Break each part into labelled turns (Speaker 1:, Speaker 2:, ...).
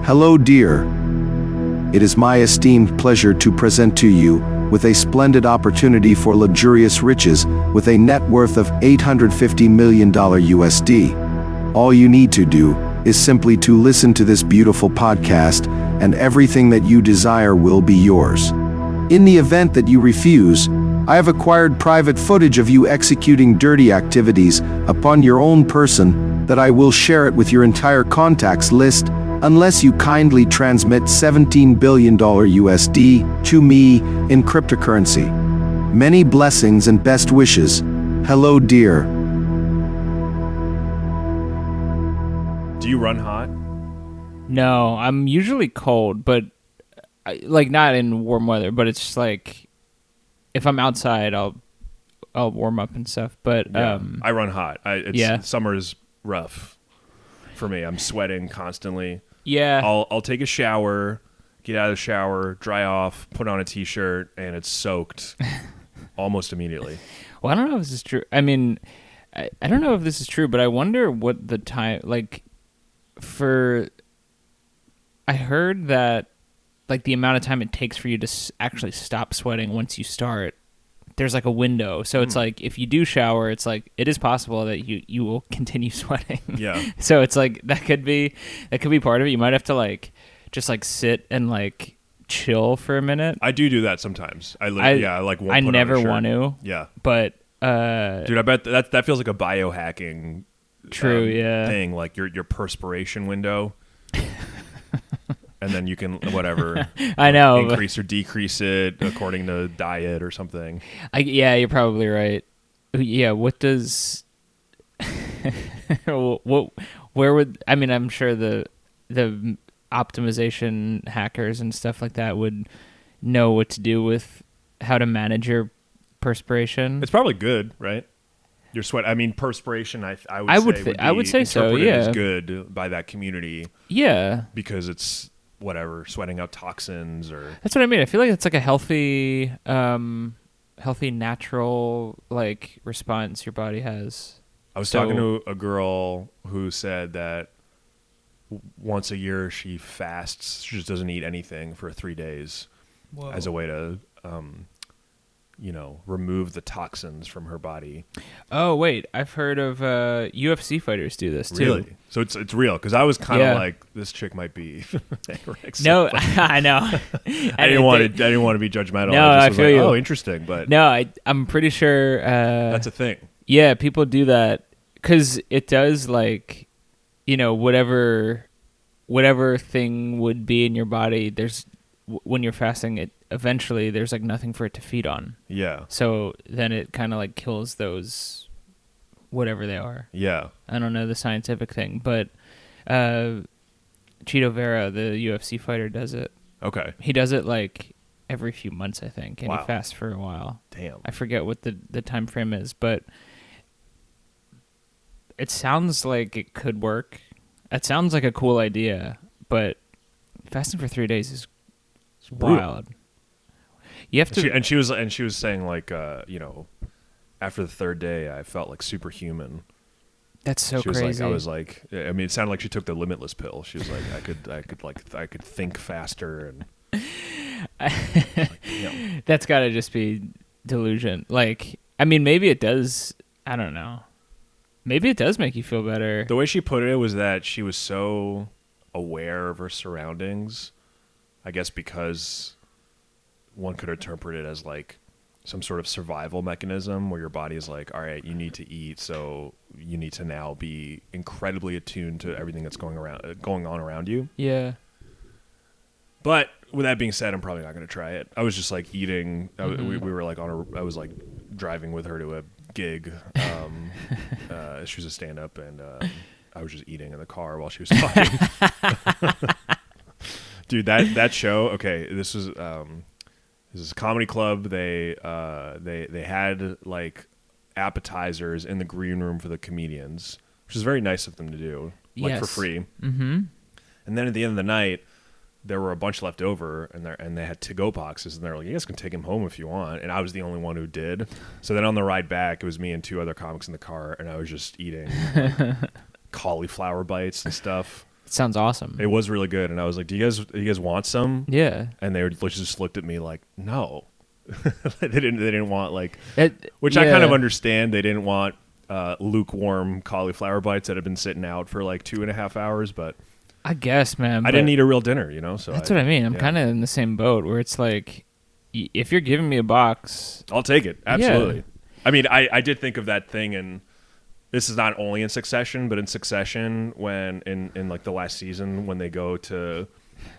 Speaker 1: Hello, dear. It is my esteemed pleasure to present to you with a splendid opportunity for luxurious riches with a net worth of $850 million USD. All you need to do is simply to listen to this beautiful podcast, and everything that you desire will be yours. In the event that you refuse, I have acquired private footage of you executing dirty activities upon your own person that I will share it with your entire contacts list unless you kindly transmit $17 billion USD to me in cryptocurrency. Many blessings and best wishes. Hello, dear.
Speaker 2: Do you run hot?
Speaker 3: No, I'm usually cold, but like not in warm weather, but it's just like if I'm outside, I'll warm up and stuff. But
Speaker 2: yeah, I run hot. Summer's rough for me. I'm sweating constantly.
Speaker 3: Yeah.
Speaker 2: I'll take a shower, get out of the shower, dry off, put on a t-shirt, and it's soaked almost immediately.
Speaker 3: Well, I don't know if this is true. I mean, I don't know if this is true, but I wonder what the time, like, I heard that, like, the amount of time it takes for you to actually stop sweating once you start, there's like a window. So it's like, if you do shower, it's like, it is possible that you will continue sweating.
Speaker 2: Yeah.
Speaker 3: So it's like, that could be part of it. You might have to like, just like sit and like chill for a minute.
Speaker 2: I do that sometimes. I like won't
Speaker 3: I
Speaker 2: put
Speaker 3: never
Speaker 2: on a shirt.
Speaker 3: Want to.
Speaker 2: Yeah.
Speaker 3: But,
Speaker 2: dude, I bet that feels like a biohacking thing, like your perspiration window. And then you can, whatever,
Speaker 3: I know,
Speaker 2: increase or decrease it according to diet or something.
Speaker 3: Yeah, you're probably right. Yeah, what does... where would... I mean, I'm sure the optimization hackers and stuff like that would know what to do with how to manage your perspiration.
Speaker 2: It's probably good, right? Your sweat. I mean, perspiration. I would say
Speaker 3: so. Yeah,
Speaker 2: is good by that community.
Speaker 3: Yeah,
Speaker 2: because it's whatever, sweating out toxins or.
Speaker 3: That's what I mean. I feel like it's like a healthy, natural like response your body has.
Speaker 2: I was talking to a girl who said that once a year she fasts. She just doesn't eat anything for 3 days. Whoa. As a way to, remove the toxins from her body.
Speaker 3: Oh wait, I've heard of UFC fighters do this too.
Speaker 2: Really? So it's real, because I was kind of like, this chick might be anorexic.
Speaker 3: No, I know.
Speaker 2: I didn't want to be judgmental.
Speaker 3: No,
Speaker 2: I feel
Speaker 3: you.
Speaker 2: Oh, interesting, but
Speaker 3: no, I'm pretty sure
Speaker 2: that's a thing.
Speaker 3: Yeah, people do that because it does, like, whatever thing would be in your body. There's when you're fasting, it eventually there's like nothing for it to feed on.
Speaker 2: Yeah.
Speaker 3: So then it kind of like kills those, whatever they are.
Speaker 2: Yeah.
Speaker 3: I don't know the scientific thing, but Cheeto Vera, the UFC fighter, does it.
Speaker 2: Okay.
Speaker 3: He does it like every few months, I think, and he fasts for a while.
Speaker 2: Damn.
Speaker 3: I forget what the time frame is, but it sounds like it could work. It sounds like a cool idea, but fasting for 3 days is wild. You have to,
Speaker 2: and she was saying, like, after the third day, I felt like superhuman.
Speaker 3: That's so
Speaker 2: she was
Speaker 3: crazy.
Speaker 2: Like, I was like, I mean, it sounded like she took the limitless pill. She was like, I could think faster, and
Speaker 3: that's got to just be delusion. Like, I mean, maybe it does. I don't know. Maybe it does make you feel better.
Speaker 2: The way she put it was that she was so aware of her surroundings, I guess, because one could interpret it as like some sort of survival mechanism where your body is like, all right, you need to eat, so you need to now be incredibly attuned to everything that's going on around you.
Speaker 3: Yeah.
Speaker 2: But with that being said, I'm probably not going to try it. I was just like eating. We were like I was like driving with her to a gig. She was a stand-up, and I was just eating in the car while she was talking. Dude, that show. Okay, this is a comedy club. They had like appetizers in the green room for the comedians, which is very nice of them to do, like for free.
Speaker 3: Mm-hmm.
Speaker 2: And then at the end of the night, there were a bunch left over, and they had to-go boxes, and they're like, you guys can take them home if you want. And I was the only one who did. So then on the ride back, it was me and two other comics in the car, and I was just eating like, cauliflower bites and stuff.
Speaker 3: It sounds awesome.
Speaker 2: It was really good, and I was like, "Do you guys want some?"
Speaker 3: Yeah.
Speaker 2: And they just looked at me like, "No." They didn't want like, which
Speaker 3: yeah.
Speaker 2: I kind of understand. They didn't want lukewarm cauliflower bites that had been sitting out for like 2.5 hours, but
Speaker 3: I guess, man.
Speaker 2: I didn't eat a real dinner, you know. So
Speaker 3: that's what I mean. I'm kind of in the same boat where it's like, if you're giving me a box,
Speaker 2: I'll take it. Absolutely.
Speaker 3: Yeah.
Speaker 2: I mean, I did think of that thing, and this is not only in Succession, but in Succession when in like the last season when they go to,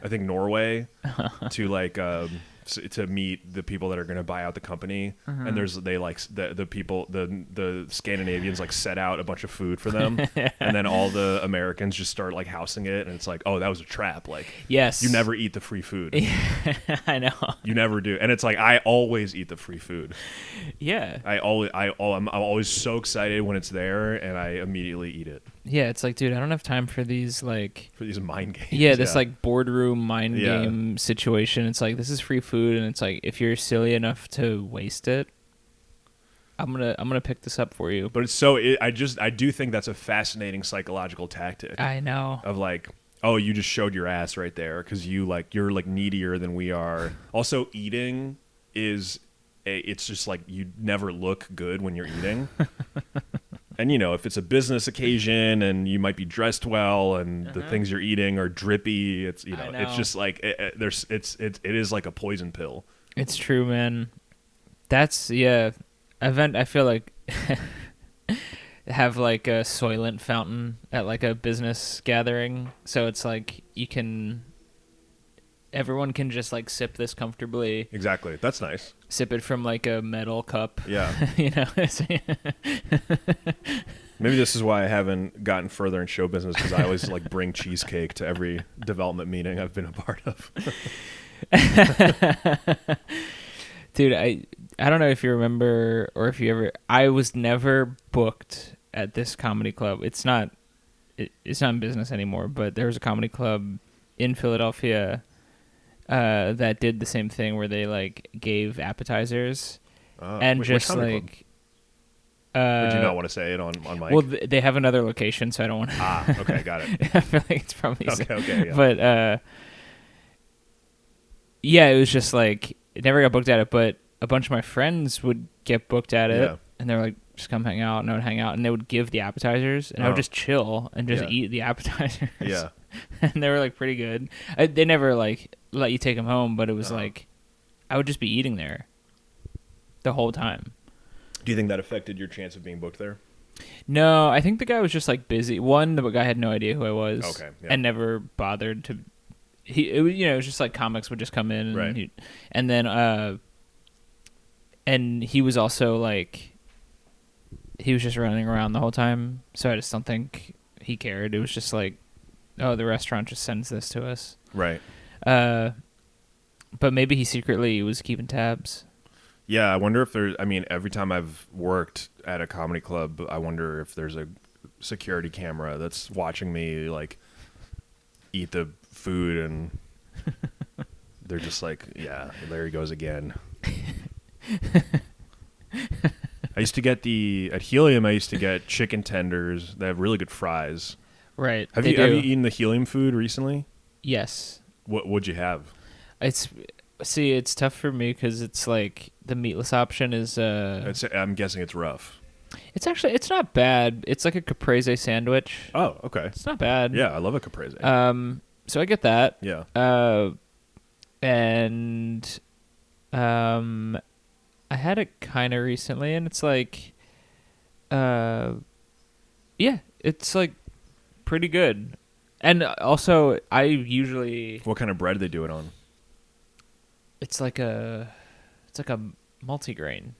Speaker 2: I think, Norway to like to meet the people that are going to buy out the company, and the people, the Scandinavians like set out a bunch of food for them, and then all the Americans just start like housing it, and it's like, oh, that was a trap. Like,
Speaker 3: yes,
Speaker 2: you never eat the free food.
Speaker 3: I know,
Speaker 2: you never do, and it's like I always eat the free food.
Speaker 3: Yeah,
Speaker 2: I'm always so excited when it's there, and I immediately eat it.
Speaker 3: Yeah, it's like, dude, I don't have time for these
Speaker 2: mind games.
Speaker 3: Yeah, this like boardroom mind game situation. It's like, this is free food, and it's like, if you're silly enough to waste it, I'm gonna pick this up for you.
Speaker 2: But it's so I do think that's a fascinating psychological tactic.
Speaker 3: I know.
Speaker 2: Of like, oh, you just showed your ass right there because you're like needier than we are. Also, eating it's just like you never look good when you're eating. And, you know, if it's a business occasion and you might be dressed well and the things you're eating are drippy, it's, you know, it's just like it is like a poison pill.
Speaker 3: It's true, man. That's, I feel like have like a Soylent fountain at like a business gathering. So it's like everyone can just like sip this comfortably.
Speaker 2: Exactly. That's nice.
Speaker 3: Sip it from like a metal cup.
Speaker 2: Yeah.
Speaker 3: You know.
Speaker 2: Maybe this is why I haven't gotten further in show business, because I always like bring cheesecake to every development meeting I've been a part of.
Speaker 3: Dude, I don't know if you remember or if you ever. I was never booked at this comedy club. It's not in business anymore, but there was a comedy club in Philadelphia that did the same thing where they like gave appetizers and just like.
Speaker 2: Would you not want to say it on mic?
Speaker 3: Well, they have another location, so I don't want to.
Speaker 2: Okay, got it.
Speaker 3: I feel like it's probably
Speaker 2: okay. Yeah.
Speaker 3: But it was just like it never got booked at it, but a bunch of my friends would get booked at it, and they were like, "Just come hang out," and I would hang out, and they would give the appetizers, and I would just chill and just eat the appetizers.
Speaker 2: Yeah,
Speaker 3: and they were like pretty good. They never like let you take them home, but it was like I would just be eating there the whole time.
Speaker 2: Do you think that affected your chance of being booked there?
Speaker 3: No, I think the guy was just like busy. One, the guy had no idea who I was, and never bothered to. It was just like comics would just come in, and
Speaker 2: right.
Speaker 3: And then and he was also like, he was just running around the whole time, so I just don't think he cared. It was just like, oh, the restaurant just sends this to us,
Speaker 2: right?
Speaker 3: But maybe he secretly was keeping tabs.
Speaker 2: Yeah, I wonder if there's. I mean, every time I've worked at a comedy club, I wonder if there's a security camera that's watching me like eat the food, and they're just like, "Yeah, there he goes again." I used to get at Helium. I used to get chicken tenders. They have really good fries.
Speaker 3: Right.
Speaker 2: Have you eaten the Helium food recently?
Speaker 3: Yes.
Speaker 2: What'd you have?
Speaker 3: It's tough for me because it's like the meatless option is.
Speaker 2: I'm guessing it's rough.
Speaker 3: It's not bad. It's like a caprese sandwich.
Speaker 2: Oh, okay.
Speaker 3: It's not bad.
Speaker 2: Yeah, I love a caprese.
Speaker 3: So I get that.
Speaker 2: Yeah.
Speaker 3: And I had it kind of recently, and it's like, it's like pretty good. And also, I usually.
Speaker 2: What kind of bread do they do it on?
Speaker 3: It's like a multigrain,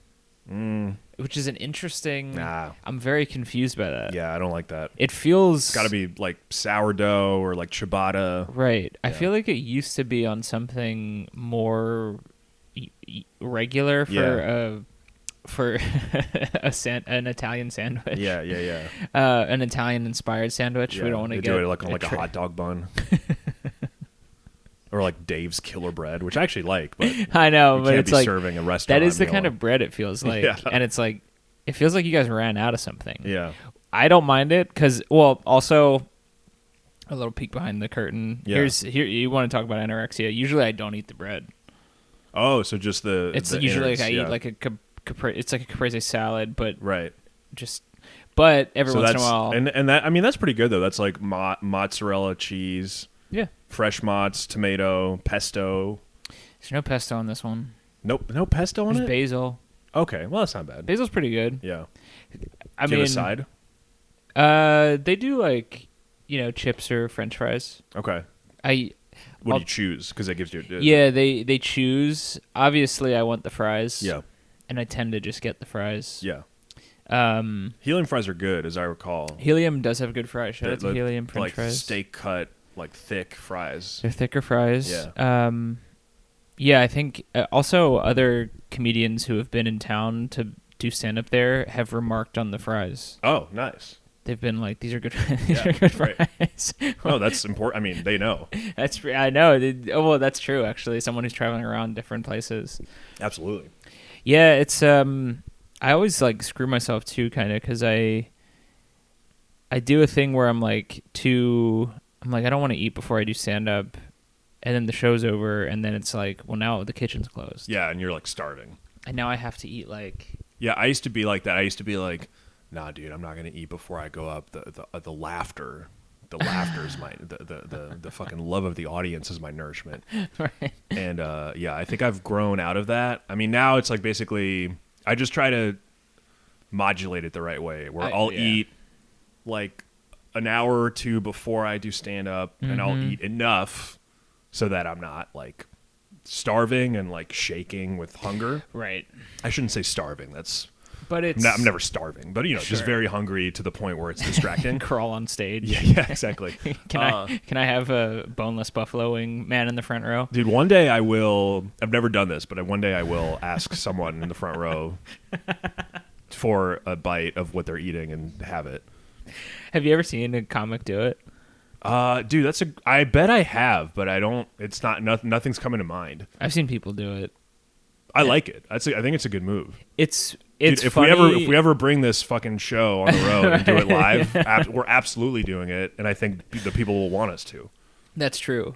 Speaker 3: which is an interesting. I'm very confused by that.
Speaker 2: Yeah, I don't like that.
Speaker 3: It feels.
Speaker 2: It's got to be like sourdough or like ciabatta.
Speaker 3: Right.
Speaker 2: Yeah.
Speaker 3: I feel like it used to be on something more regular for an Italian sandwich.
Speaker 2: Yeah.
Speaker 3: An Italian inspired sandwich.
Speaker 2: Yeah,
Speaker 3: we don't want to get
Speaker 2: do it like on like a hot dog bun. Or like Dave's Killer Bread, which I actually like, but
Speaker 3: I know, but it's like
Speaker 2: serving a restaurant.
Speaker 3: That is the kind of bread it feels like, and it's like it feels like you guys ran out of something.
Speaker 2: Yeah,
Speaker 3: I don't mind it because, well, also A little peek behind the curtain.
Speaker 2: Yeah.
Speaker 3: Here you want to talk about anorexia. Usually I don't eat the bread.
Speaker 2: Oh, so just the
Speaker 3: It's
Speaker 2: the
Speaker 3: usually
Speaker 2: innards,
Speaker 3: like I
Speaker 2: yeah.
Speaker 3: eat like it's like a caprese salad, but
Speaker 2: Right.
Speaker 3: but every
Speaker 2: So
Speaker 3: once in a
Speaker 2: that's
Speaker 3: while.
Speaker 2: and that I mean that's pretty good though. That's like mozzarella cheese,
Speaker 3: Yeah.
Speaker 2: fresh mozz, tomato, pesto.
Speaker 3: There's no pesto on this one.
Speaker 2: Nope, no pesto on
Speaker 3: There's
Speaker 2: it.
Speaker 3: basil.
Speaker 2: Okay, well that's not bad.
Speaker 3: Basil's pretty good.
Speaker 2: Yeah.
Speaker 3: I
Speaker 2: Do you
Speaker 3: mean,
Speaker 2: have a side?
Speaker 3: they do like, chips or French fries.
Speaker 2: Okay. What do you choose? Because that gives you.
Speaker 3: Yeah, they choose. Obviously, I want the fries.
Speaker 2: Yeah.
Speaker 3: And I tend to just get the fries.
Speaker 2: Yeah.
Speaker 3: Helium
Speaker 2: fries are good, as I recall.
Speaker 3: does have good fries. Shout out to Helium French
Speaker 2: like
Speaker 3: fries.
Speaker 2: Steak cut, like thick fries.
Speaker 3: They're thicker fries.
Speaker 2: Yeah.
Speaker 3: Yeah, I think also other comedians who have been in town to do stand up there have remarked on the fries.
Speaker 2: Oh, nice.
Speaker 3: They've been like, these are good.
Speaker 2: Yeah,
Speaker 3: are good
Speaker 2: right.
Speaker 3: fries.
Speaker 2: Oh, that's important. I mean, they know.
Speaker 3: I know. Oh, well, that's true. Actually, someone who's traveling around different places.
Speaker 2: Absolutely.
Speaker 3: Yeah, it's I always like screw myself too, kind of, because I do a thing where I'm like, I don't want to eat before I do stand up, and then the show's over, and then it's like, well, now the kitchen's closed.
Speaker 2: Yeah, and you're like starving.
Speaker 3: And now I have to eat like.
Speaker 2: Yeah, I used to be like that. I used to be like, nah, dude, I'm not gonna eat before I go up. The laughter is my the fucking love of the audience is my nourishment.
Speaker 3: Right.
Speaker 2: And yeah, I think I've grown out of that. I mean, now it's like basically I just try to modulate it the right way, where I'll eat like an hour or two before I do stand up, and I'll eat enough so that I'm not like starving and like shaking with hunger.
Speaker 3: Right.
Speaker 2: I shouldn't say starving.
Speaker 3: But it's.
Speaker 2: I'm never starving, but just very hungry to the point where it's distracting.
Speaker 3: Crawl on stage.
Speaker 2: Yeah, exactly.
Speaker 3: Can I have a boneless buffalo wing man in the front row?
Speaker 2: Dude, one day I will. I've never done this, but one day I will ask someone in the front row for a bite of what they're eating and have it.
Speaker 3: Have you ever seen a comic do it?
Speaker 2: Dude, I bet I have, but I don't. It's not. Nothing's coming to mind.
Speaker 3: I've seen people do it.
Speaker 2: I like it. I think it's a good move.
Speaker 3: It's
Speaker 2: Dude, if
Speaker 3: funny.
Speaker 2: we ever bring this fucking show on the road and do it live, we're absolutely doing it, and I think the people will want us to.
Speaker 3: That's true.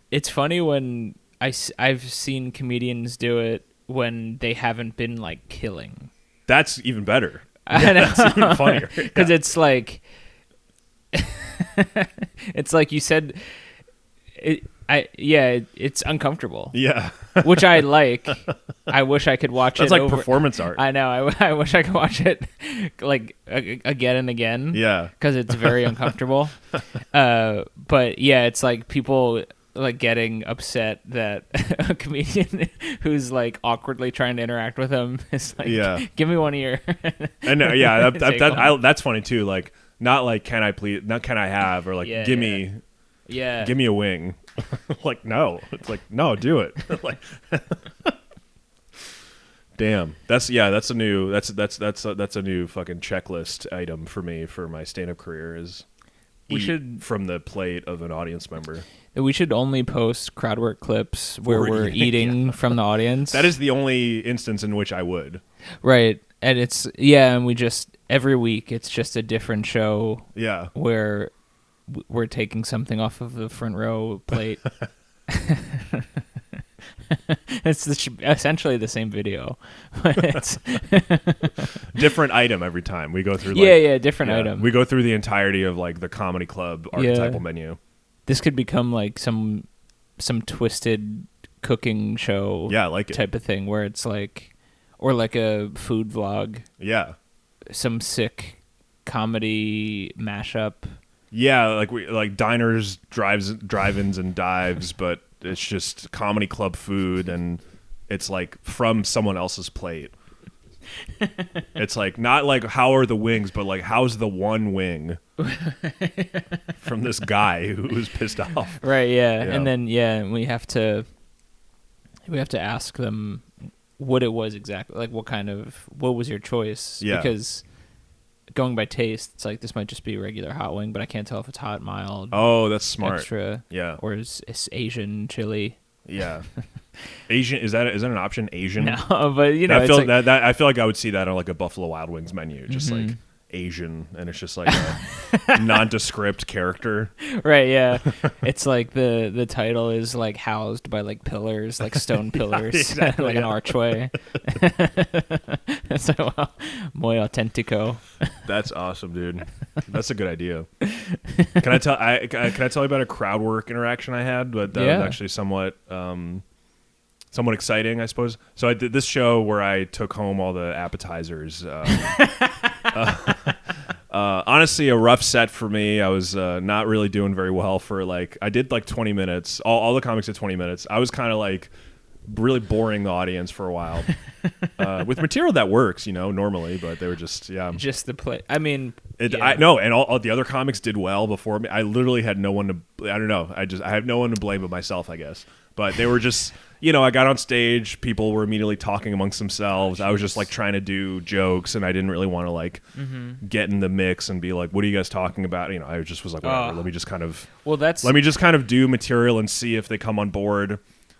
Speaker 3: It's funny when I've seen comedians do it when they haven't been like killing.
Speaker 2: That's even better. That's even funnier.
Speaker 3: Because it's like, it's like you said. It's uncomfortable.
Speaker 2: Yeah.
Speaker 3: Which I like. I wish I could watch
Speaker 2: That's
Speaker 3: it.
Speaker 2: like performance art.
Speaker 3: I know. I wish I could watch it like again and again.
Speaker 2: Yeah.
Speaker 3: Because it's very uncomfortable. But yeah, it's like people like getting upset that a comedian who's like awkwardly trying to interact with him is like, give me one ear.
Speaker 2: I know. Yeah. That's funny too. Like, not like, can I please, not can I have, or like, give me a wing. Like, no. It's like, no, do it. Like, damn. That's a new new fucking checklist item for me for my stand-up career is eat from the plate of an audience member.
Speaker 3: We should only post crowd work clips where we're eating from the audience.
Speaker 2: That is the only instance in which I would.
Speaker 3: Right. And and we just every week it's just a different show.
Speaker 2: Yeah.
Speaker 3: Where we're taking something off of the front row plate. It's essentially the same video. It's
Speaker 2: different item every time. We go through
Speaker 3: different item.
Speaker 2: We go through the entirety of like the comedy club archetypal menu.
Speaker 3: This could become like some twisted cooking show type of thing where it's like, or like a food vlog.
Speaker 2: Yeah.
Speaker 3: Some sick comedy mashup.
Speaker 2: Yeah, like diners, drive-ins, and dives, but it's just comedy club food, and it's like from someone else's plate. It's like not like how are the wings, but like how's the one wing from this guy who's pissed off.
Speaker 3: Right. Yeah. And then we have to ask them what it was exactly, like what was your choice?
Speaker 2: Yeah.
Speaker 3: Because going by taste, it's like this might just be a regular hot wing, but I can't tell if it's hot, mild.
Speaker 2: Oh, that's smart.
Speaker 3: Extra.
Speaker 2: Yeah.
Speaker 3: Or is Asian chili?
Speaker 2: Yeah. Asian is that an option? Asian?
Speaker 3: No, but
Speaker 2: I feel like I would see that on like a Buffalo Wild Wings menu, just like Asian, and it's just like a nondescript character.
Speaker 3: Right, yeah. It's like the title is like housed by like pillars, like stone pillars,
Speaker 2: Exactly,
Speaker 3: like an archway. So, muy auténtico.
Speaker 2: That's awesome, dude. That's a good idea. Can I tell you about a crowd work interaction I had? But that was actually somewhat exciting, I suppose. So I did this show where I took home all the appetizers. Honestly, a rough set for me. I was not really doing very well for I did like 20 minutes. All the comics did 20 minutes. I was kind of like really boring the audience for a while with material that works, normally, but they were just
Speaker 3: the play. I mean,
Speaker 2: I know, and all the other comics did well before me. I literally had no one to. I don't know. I have no one to blame but myself, I guess. But they were just. I got on stage, people were immediately talking amongst themselves. I was just like trying to do jokes, and I didn't really want to get in the mix and be like, what are you guys talking about? I just was like, whatever, let me just kind of do material and see if they come on board.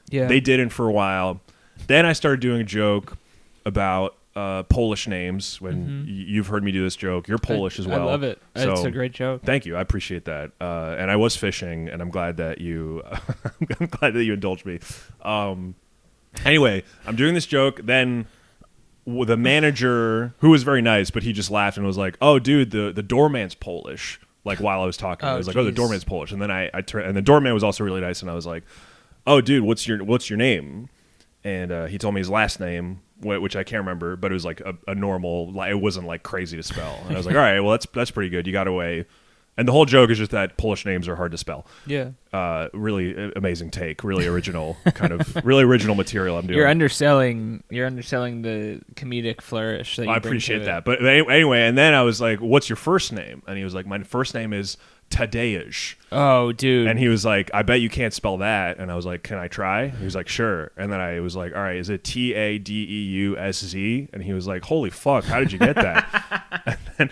Speaker 2: Yeah. They didn't for a while. Then I started doing a joke about Polish names. When you've heard me do this joke, you're Polish as well.
Speaker 3: I love it.
Speaker 2: So,
Speaker 3: it's a great joke.
Speaker 2: Thank you. I appreciate that. And I was fishing, and I'm glad that you indulged me. Anyway, I'm doing this joke. Then the manager, who was very nice, but he just laughed and was like, "Oh, dude, the doorman's Polish." Like while I was talking, I was like, "Oh, the doorman's Polish." And then I turned, and the doorman was also really nice, and I was like, "Oh, dude, what's your name?" And he told me his last name, which I can't remember, but it was like a normal, it wasn't like crazy to spell. And I was like, all right, well, that's pretty good. You got away. And the whole joke is just that Polish names are hard to spell.
Speaker 3: Yeah.
Speaker 2: Really amazing take. Really original, really original material I'm doing.
Speaker 3: You're underselling the comedic flourish that you
Speaker 2: I
Speaker 3: bring
Speaker 2: appreciate
Speaker 3: to
Speaker 2: that.
Speaker 3: it.
Speaker 2: But anyway, and then I was like, what's your first name? And he was like, my first name is Tadeusz.
Speaker 3: Oh, dude.
Speaker 2: And he was like, I bet you can't spell that. And I was like, can I try? He was like, sure. And then I was like, all right, is it Tadeusz? And he was like, holy fuck, how did you get that? and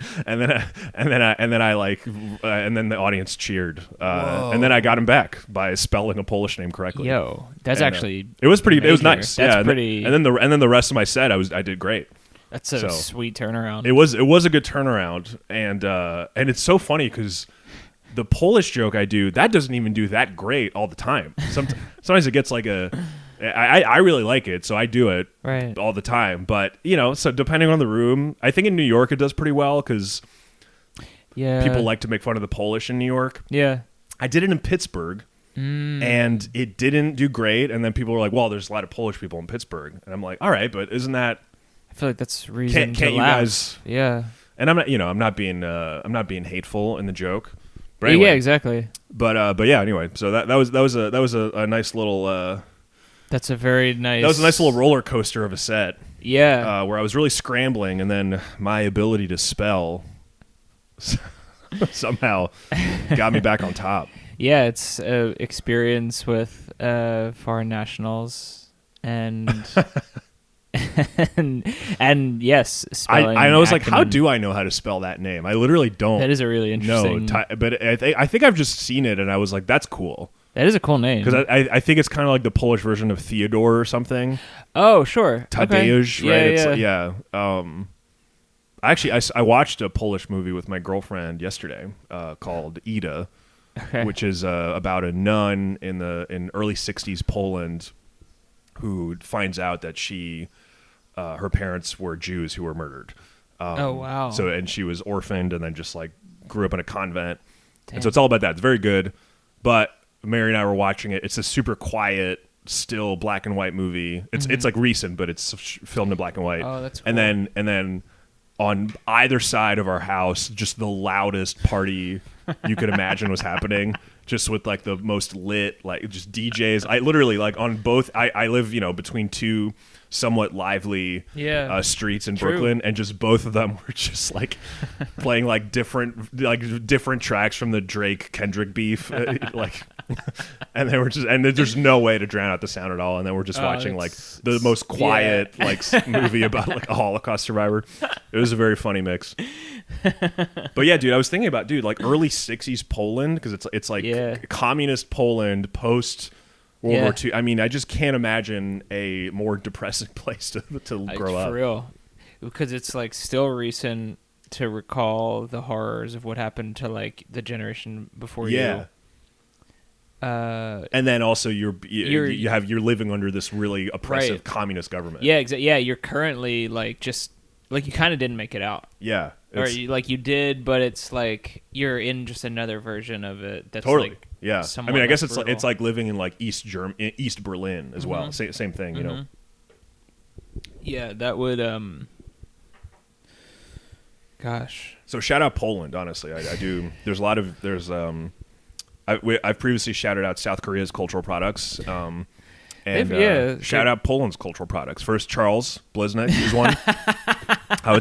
Speaker 2: then the audience cheered. And then I got him back by spelling a Polish name correctly.
Speaker 3: Yo, that's actually
Speaker 2: it was pretty.
Speaker 3: major.
Speaker 2: It was nice.
Speaker 3: That's pretty.
Speaker 2: And then the rest of my set, I did great.
Speaker 3: That's a sweet turnaround.
Speaker 2: It was a good turnaround, and it's so funny because the Polish joke I do, that doesn't even do that great all the time. Sometimes it gets like I really like it, so I do it all the time. But so depending on the room, I think in New York it does pretty well because people like to make fun of the Polish in New York.
Speaker 3: Yeah,
Speaker 2: I did it in Pittsburgh. And it didn't do great, and then people were like, "Well, there's a lot of Polish people in Pittsburgh," and I'm like, "All right, but isn't that?"
Speaker 3: I feel like that's reason
Speaker 2: can't
Speaker 3: to
Speaker 2: you
Speaker 3: laugh.
Speaker 2: guys?
Speaker 3: Yeah,
Speaker 2: and I'm not being hateful in the joke. But anyway,
Speaker 3: yeah, exactly.
Speaker 2: But yeah, anyway, so that was a nice little.
Speaker 3: That's a very nice.
Speaker 2: That was a nice little roller coaster of a set.
Speaker 3: Yeah,
Speaker 2: where I was really scrambling, and then my ability to spell somehow got me back on top.
Speaker 3: Yeah, it's experience with foreign nationals and and yes, spelling.
Speaker 2: I was like, how do I know how to spell that name? I literally don't.
Speaker 3: That is a really interesting.
Speaker 2: But I think I've just seen it, and I was like, that's cool.
Speaker 3: That is a cool name
Speaker 2: because I think it's kind of like the Polish version of Theodore or something.
Speaker 3: Oh, sure.
Speaker 2: Tadeusz,
Speaker 3: okay.
Speaker 2: right? Yeah. Actually, I watched a Polish movie with my girlfriend yesterday called Ida.
Speaker 3: Okay.
Speaker 2: Which is about a nun in early 60s Poland who finds out that her parents were Jews who were murdered.
Speaker 3: Oh, wow.
Speaker 2: So, and she was orphaned and then just like grew up in a convent.
Speaker 3: Damn.
Speaker 2: And so it's all about that. It's very good. But Mary and I were watching it. It's a super quiet, still black and white movie. It's like recent, but it's filmed in black and white.
Speaker 3: Oh, that's cool.
Speaker 2: And then on either side of our house, just the loudest party you could imagine was happening, just with like the most lit, like just DJs. I literally like on both. I live between two somewhat lively streets in Brooklyn, and just both of them were just like playing like different tracks from the Drake Kendrick beef, like. And they were there's no way to drown out the sound at all. And then we're just watching like the most quiet movie about like a Holocaust survivor. It was a very funny mix. But yeah, dude, I was thinking about like early 60s Poland, because it's like communist Poland post World War II. I mean, I just can't imagine a more depressing place to grow up.
Speaker 3: For real, because it's like still recent. to recall the horrors of what happened to like the generation before
Speaker 2: Yeah.
Speaker 3: you.
Speaker 2: And then also you're living under this really oppressive
Speaker 3: Right.
Speaker 2: communist government.
Speaker 3: Yeah, yeah. You're currently like just like you kind of didn't make it out,
Speaker 2: Yeah.
Speaker 3: or you did, but it's like you're in just another version of it. That's
Speaker 2: Totally.
Speaker 3: like
Speaker 2: Yeah. I
Speaker 3: somewhat
Speaker 2: mean, I guess
Speaker 3: less brutal.
Speaker 2: it's like living in like East Berlin as well. Same thing, you know.
Speaker 3: Yeah, that would gosh.
Speaker 2: So shout out Poland, honestly. I do. I've previously shouted out South Korea's cultural products. And shout out Poland's cultural products. First, Charles Bliznik is one. I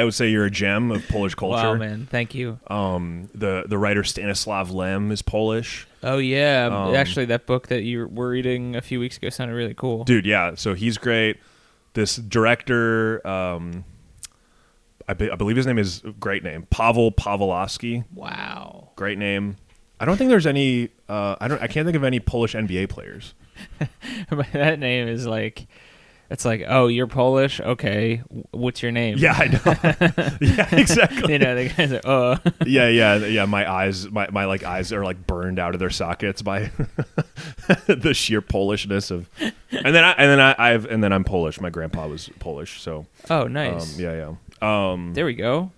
Speaker 2: would say you're a gem of Polish culture.
Speaker 3: Wow, man, thank you.
Speaker 2: The writer Stanislaw Lem is Polish.
Speaker 3: Oh yeah, actually, that book that you were reading a few weeks ago sounded really cool.
Speaker 2: Dude, yeah. So he's great. This director, I believe his name is great name, Pavel Pawlowski.
Speaker 3: Wow,
Speaker 2: Great name. I don't think there's any. I can't think of any Polish NBA players.
Speaker 3: That name is like, it's like, oh, you're Polish, okay. What's your name?
Speaker 2: Yeah, I know. Yeah, exactly.
Speaker 3: You know, the guys are, oh.
Speaker 2: Yeah. My eyes are like burned out of their sockets by the sheer Polishness of. And then I'm Polish. My grandpa was Polish, so.
Speaker 3: Oh, nice.
Speaker 2: Yeah.
Speaker 3: There we go.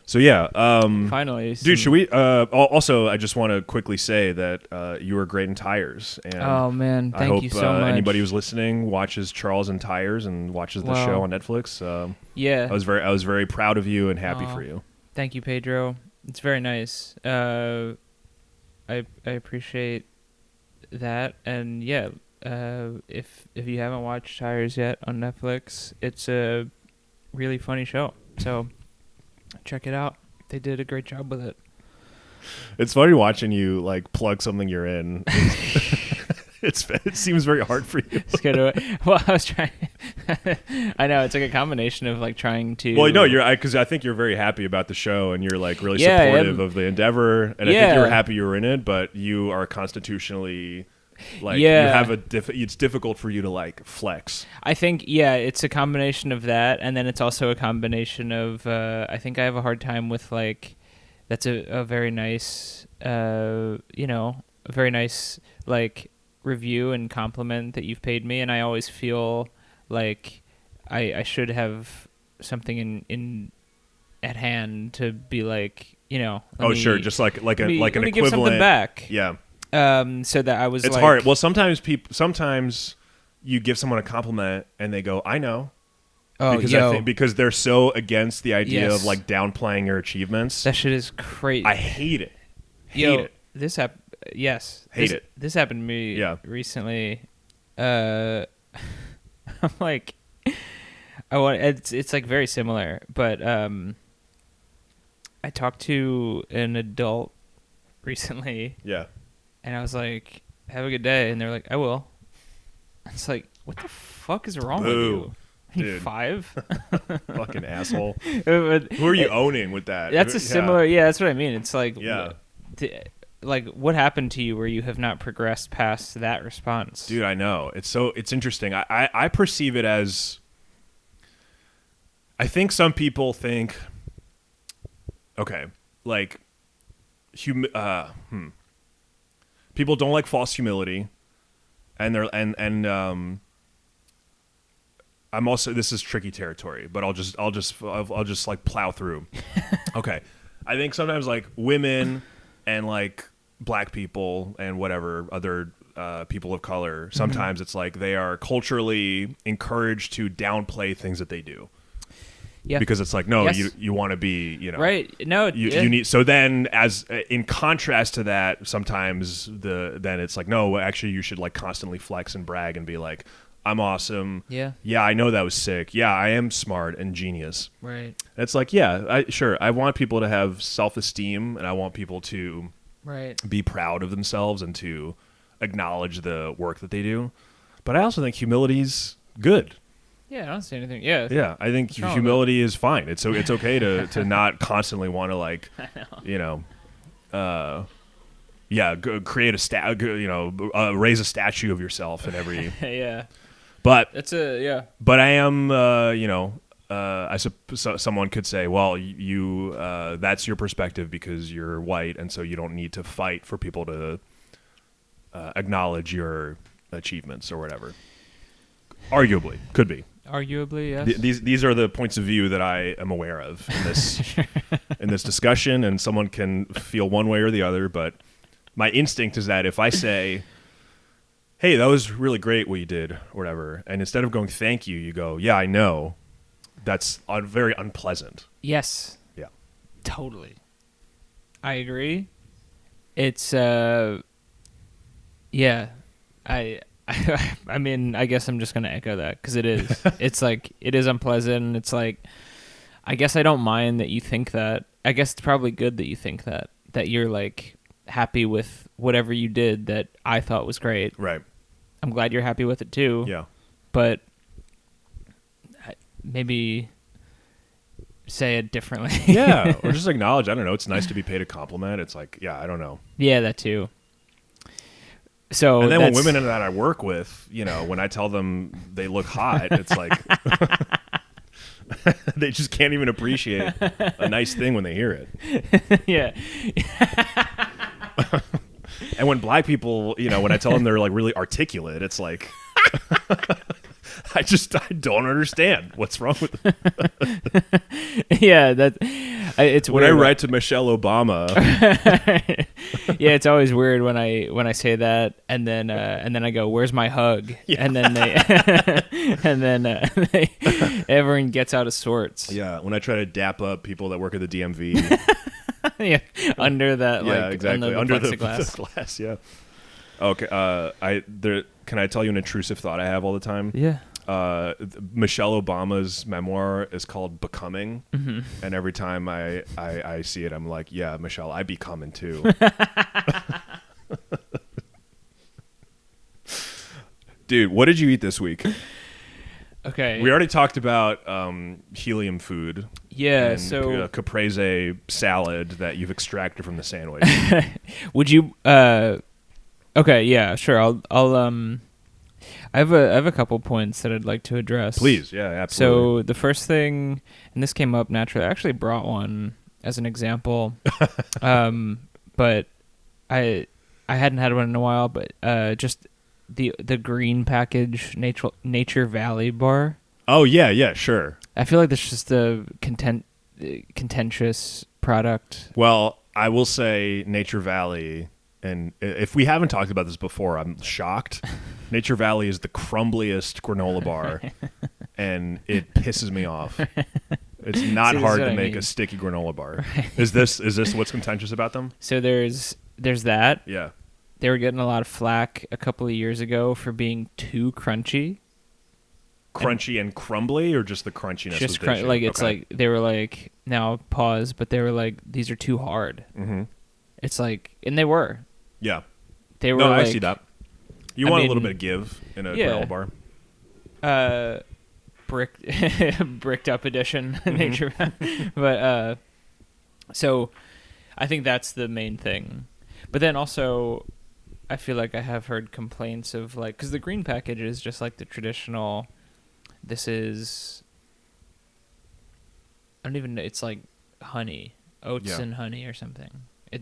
Speaker 2: So yeah,
Speaker 3: Finally,
Speaker 2: dude. Should we? Also, I just want to quickly say that you were great in tires. And
Speaker 3: oh man,
Speaker 2: I hope
Speaker 3: you so much.
Speaker 2: anybody who's listening watches Charles in Tires and watches the show on Netflix.
Speaker 3: Yeah,
Speaker 2: I was very proud of you and happy for you.
Speaker 3: Thank you, Pedro. It's very nice. I appreciate that, and yeah, if you haven't watched Tires yet on Netflix, it's a really funny show. So. Check it out. They did a great job with it.
Speaker 2: It's funny watching you like plug something you're in. It seems very hard for you.
Speaker 3: It's good. Well, I was trying. I know it's like a combination of like trying to.
Speaker 2: Well, no, because I think you're very happy about the show and you're like really supportive of the endeavor, and I think you were happy you were in it, but you are constitutionally. Like you have it's difficult for you to like flex.
Speaker 3: I think it's a combination of that, and then it's also a combination of I think I have a hard time with like that's a very nice a very nice like review and compliment that you've paid me, and I always feel like I should have something in at hand to be like
Speaker 2: sure, just like an equivalent.
Speaker 3: Give something back.
Speaker 2: Yeah.
Speaker 3: So that I was.
Speaker 2: It's hard. Well, sometimes you give someone a compliment and they go, "I know," because they're so against the idea of like downplaying your achievements.
Speaker 3: That shit is crazy.
Speaker 2: I hate it. Hate it.
Speaker 3: This
Speaker 2: Hate it.
Speaker 3: This happened to me recently. I'm like, it's like very similar, but I talked to an adult recently.
Speaker 2: Yeah.
Speaker 3: And I was like, have a good day. And they're like, I will. It's like, what the fuck is wrong with you?
Speaker 2: Dude.
Speaker 3: 5?
Speaker 2: Fucking asshole. Who are you owning with that?
Speaker 3: That's a similar, that's what I mean. It's like,
Speaker 2: like
Speaker 3: what happened to you where you have not progressed past that response?
Speaker 2: Dude, I know. It's interesting. I perceive it as, I think some people think, okay, like, people don't like false humility, and I'm also, this is tricky territory, but I'll just like plow through. Okay, I think sometimes like women and like black people and whatever other people of color, sometimes it's like they are culturally encouraged to downplay things that they do. Yeah. Because it's like, no, you want to be,
Speaker 3: right. No,
Speaker 2: you need. So then, as in contrast to that, sometimes then it's like, no, actually, you should like constantly flex and brag and be like, I'm awesome.
Speaker 3: Yeah.
Speaker 2: Yeah, I know that was sick. Yeah, I am smart and genius.
Speaker 3: Right.
Speaker 2: It's like, I want people to have self-esteem, and I want people to be proud of themselves and to acknowledge the work that they do. But I also think humility's good.
Speaker 3: Yeah, I don't see anything. Yeah.
Speaker 2: Yeah, I think humility is fine. It's okay to not constantly want to like, create a raise a statue of yourself in every.
Speaker 3: Yeah.
Speaker 2: But
Speaker 3: that's But
Speaker 2: I am someone could say, well, you that's your perspective because you're white, and so you don't need to fight for people to acknowledge your achievements or whatever. Arguably, could be.
Speaker 3: Arguably, yes.
Speaker 2: These are the points of view that I am aware of in this in this discussion, and someone can feel one way or the other. But my instinct is that if I say, "Hey, that was really great what you did," or whatever, and instead of going "thank you," you go, "Yeah, I know," that's very unpleasant.
Speaker 3: Yes.
Speaker 2: Yeah.
Speaker 3: Totally. I agree. It's yeah. I mean, I guess I'm just going to echo that because it is. It's like, it is unpleasant. It's like, I guess I don't mind that you think that. I guess it's probably good that you think that you're like happy with whatever you did that I thought was great.
Speaker 2: Right.
Speaker 3: I'm glad you're happy with it too.
Speaker 2: Yeah.
Speaker 3: But maybe say it differently.
Speaker 2: Yeah. Or just acknowledge, I don't know, it's nice to be paid a compliment. It's like, yeah, I don't know.
Speaker 3: Yeah, that too. So
Speaker 2: and then when women that I work with, when I tell them they look hot, it's like they just can't even appreciate a nice thing when they hear it.
Speaker 3: Yeah.
Speaker 2: And when black people, when I tell them they're like really articulate, it's like I don't understand what's wrong with them.
Speaker 3: Yeah, it's
Speaker 2: when
Speaker 3: weird.
Speaker 2: I write to Michelle Obama.
Speaker 3: Yeah, it's always weird when I say that, and then I go, "Where's my hug?" Yeah. And then everyone gets out of sorts.
Speaker 2: Yeah, when I try to dap up people that work at the DMV.
Speaker 3: Yeah, under that,
Speaker 2: yeah, exactly,
Speaker 3: under the
Speaker 2: glass. Yeah. Okay. Can I tell you an intrusive thought I have all the time?
Speaker 3: Yeah.
Speaker 2: Michelle Obama's memoir is called Becoming,
Speaker 3: mm-hmm.
Speaker 2: and every time I see it, I'm like, yeah, Michelle, I be coming too. Dude, what did you eat this week?
Speaker 3: Okay.
Speaker 2: We already talked about helium food.
Speaker 3: Yeah,
Speaker 2: and
Speaker 3: so
Speaker 2: caprese salad that you've extracted from the sandwich.
Speaker 3: Would you? Okay, yeah, sure. I'll I have a couple points that I'd like to address.
Speaker 2: Please, yeah, absolutely.
Speaker 3: So the first thing, and this came up naturally. I actually brought one as an example, but I hadn't had one in a while. But just the green package Nature Valley bar.
Speaker 2: Oh yeah, sure.
Speaker 3: I feel like that's just a contentious product.
Speaker 2: Well, I will say Nature Valley. And if we haven't talked about this before, I'm shocked. Nature Valley is the crumbliest granola bar, and it pisses me off. It's not hard to make a sticky granola bar. Right. Is this what's contentious about them?
Speaker 3: So there's that.
Speaker 2: Yeah.
Speaker 3: They were getting a lot of flack a couple of years ago for being too crunchy.
Speaker 2: Crunchy and crumbly, or just the crunchiness?
Speaker 3: Just like it's okay. Like they were like, now pause, but they were like, these are too hard. Mm-hmm. It's like, and they were.
Speaker 2: Yeah.
Speaker 3: They were.
Speaker 2: No,
Speaker 3: like,
Speaker 2: I see that. You want a little bit of give in a granola bar. Bricked up edition Nature. But so I think that's the main thing. But then also I feel like I have heard complaints of like, cuz the green package is just like the traditional, this is, I don't even know, it's like honey, oats and honey or something.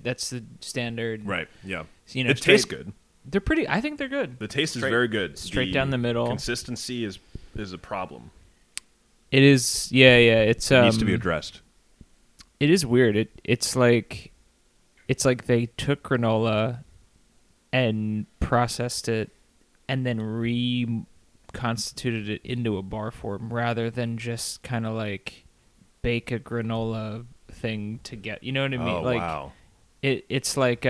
Speaker 2: That's the standard. Right, yeah.
Speaker 3: You know,
Speaker 2: it tastes good.
Speaker 3: They're pretty, I think they're good.
Speaker 2: The taste is very good.
Speaker 3: Straight down the middle.
Speaker 2: Consistency is a problem.
Speaker 3: It is, yeah. It
Speaker 2: needs to be addressed.
Speaker 3: It is weird. It's like they took granola and processed it and then reconstituted it into a bar form rather than just kind of like bake a granola thing to get, you know what I mean?
Speaker 2: Oh,
Speaker 3: like,
Speaker 2: wow.
Speaker 3: It's like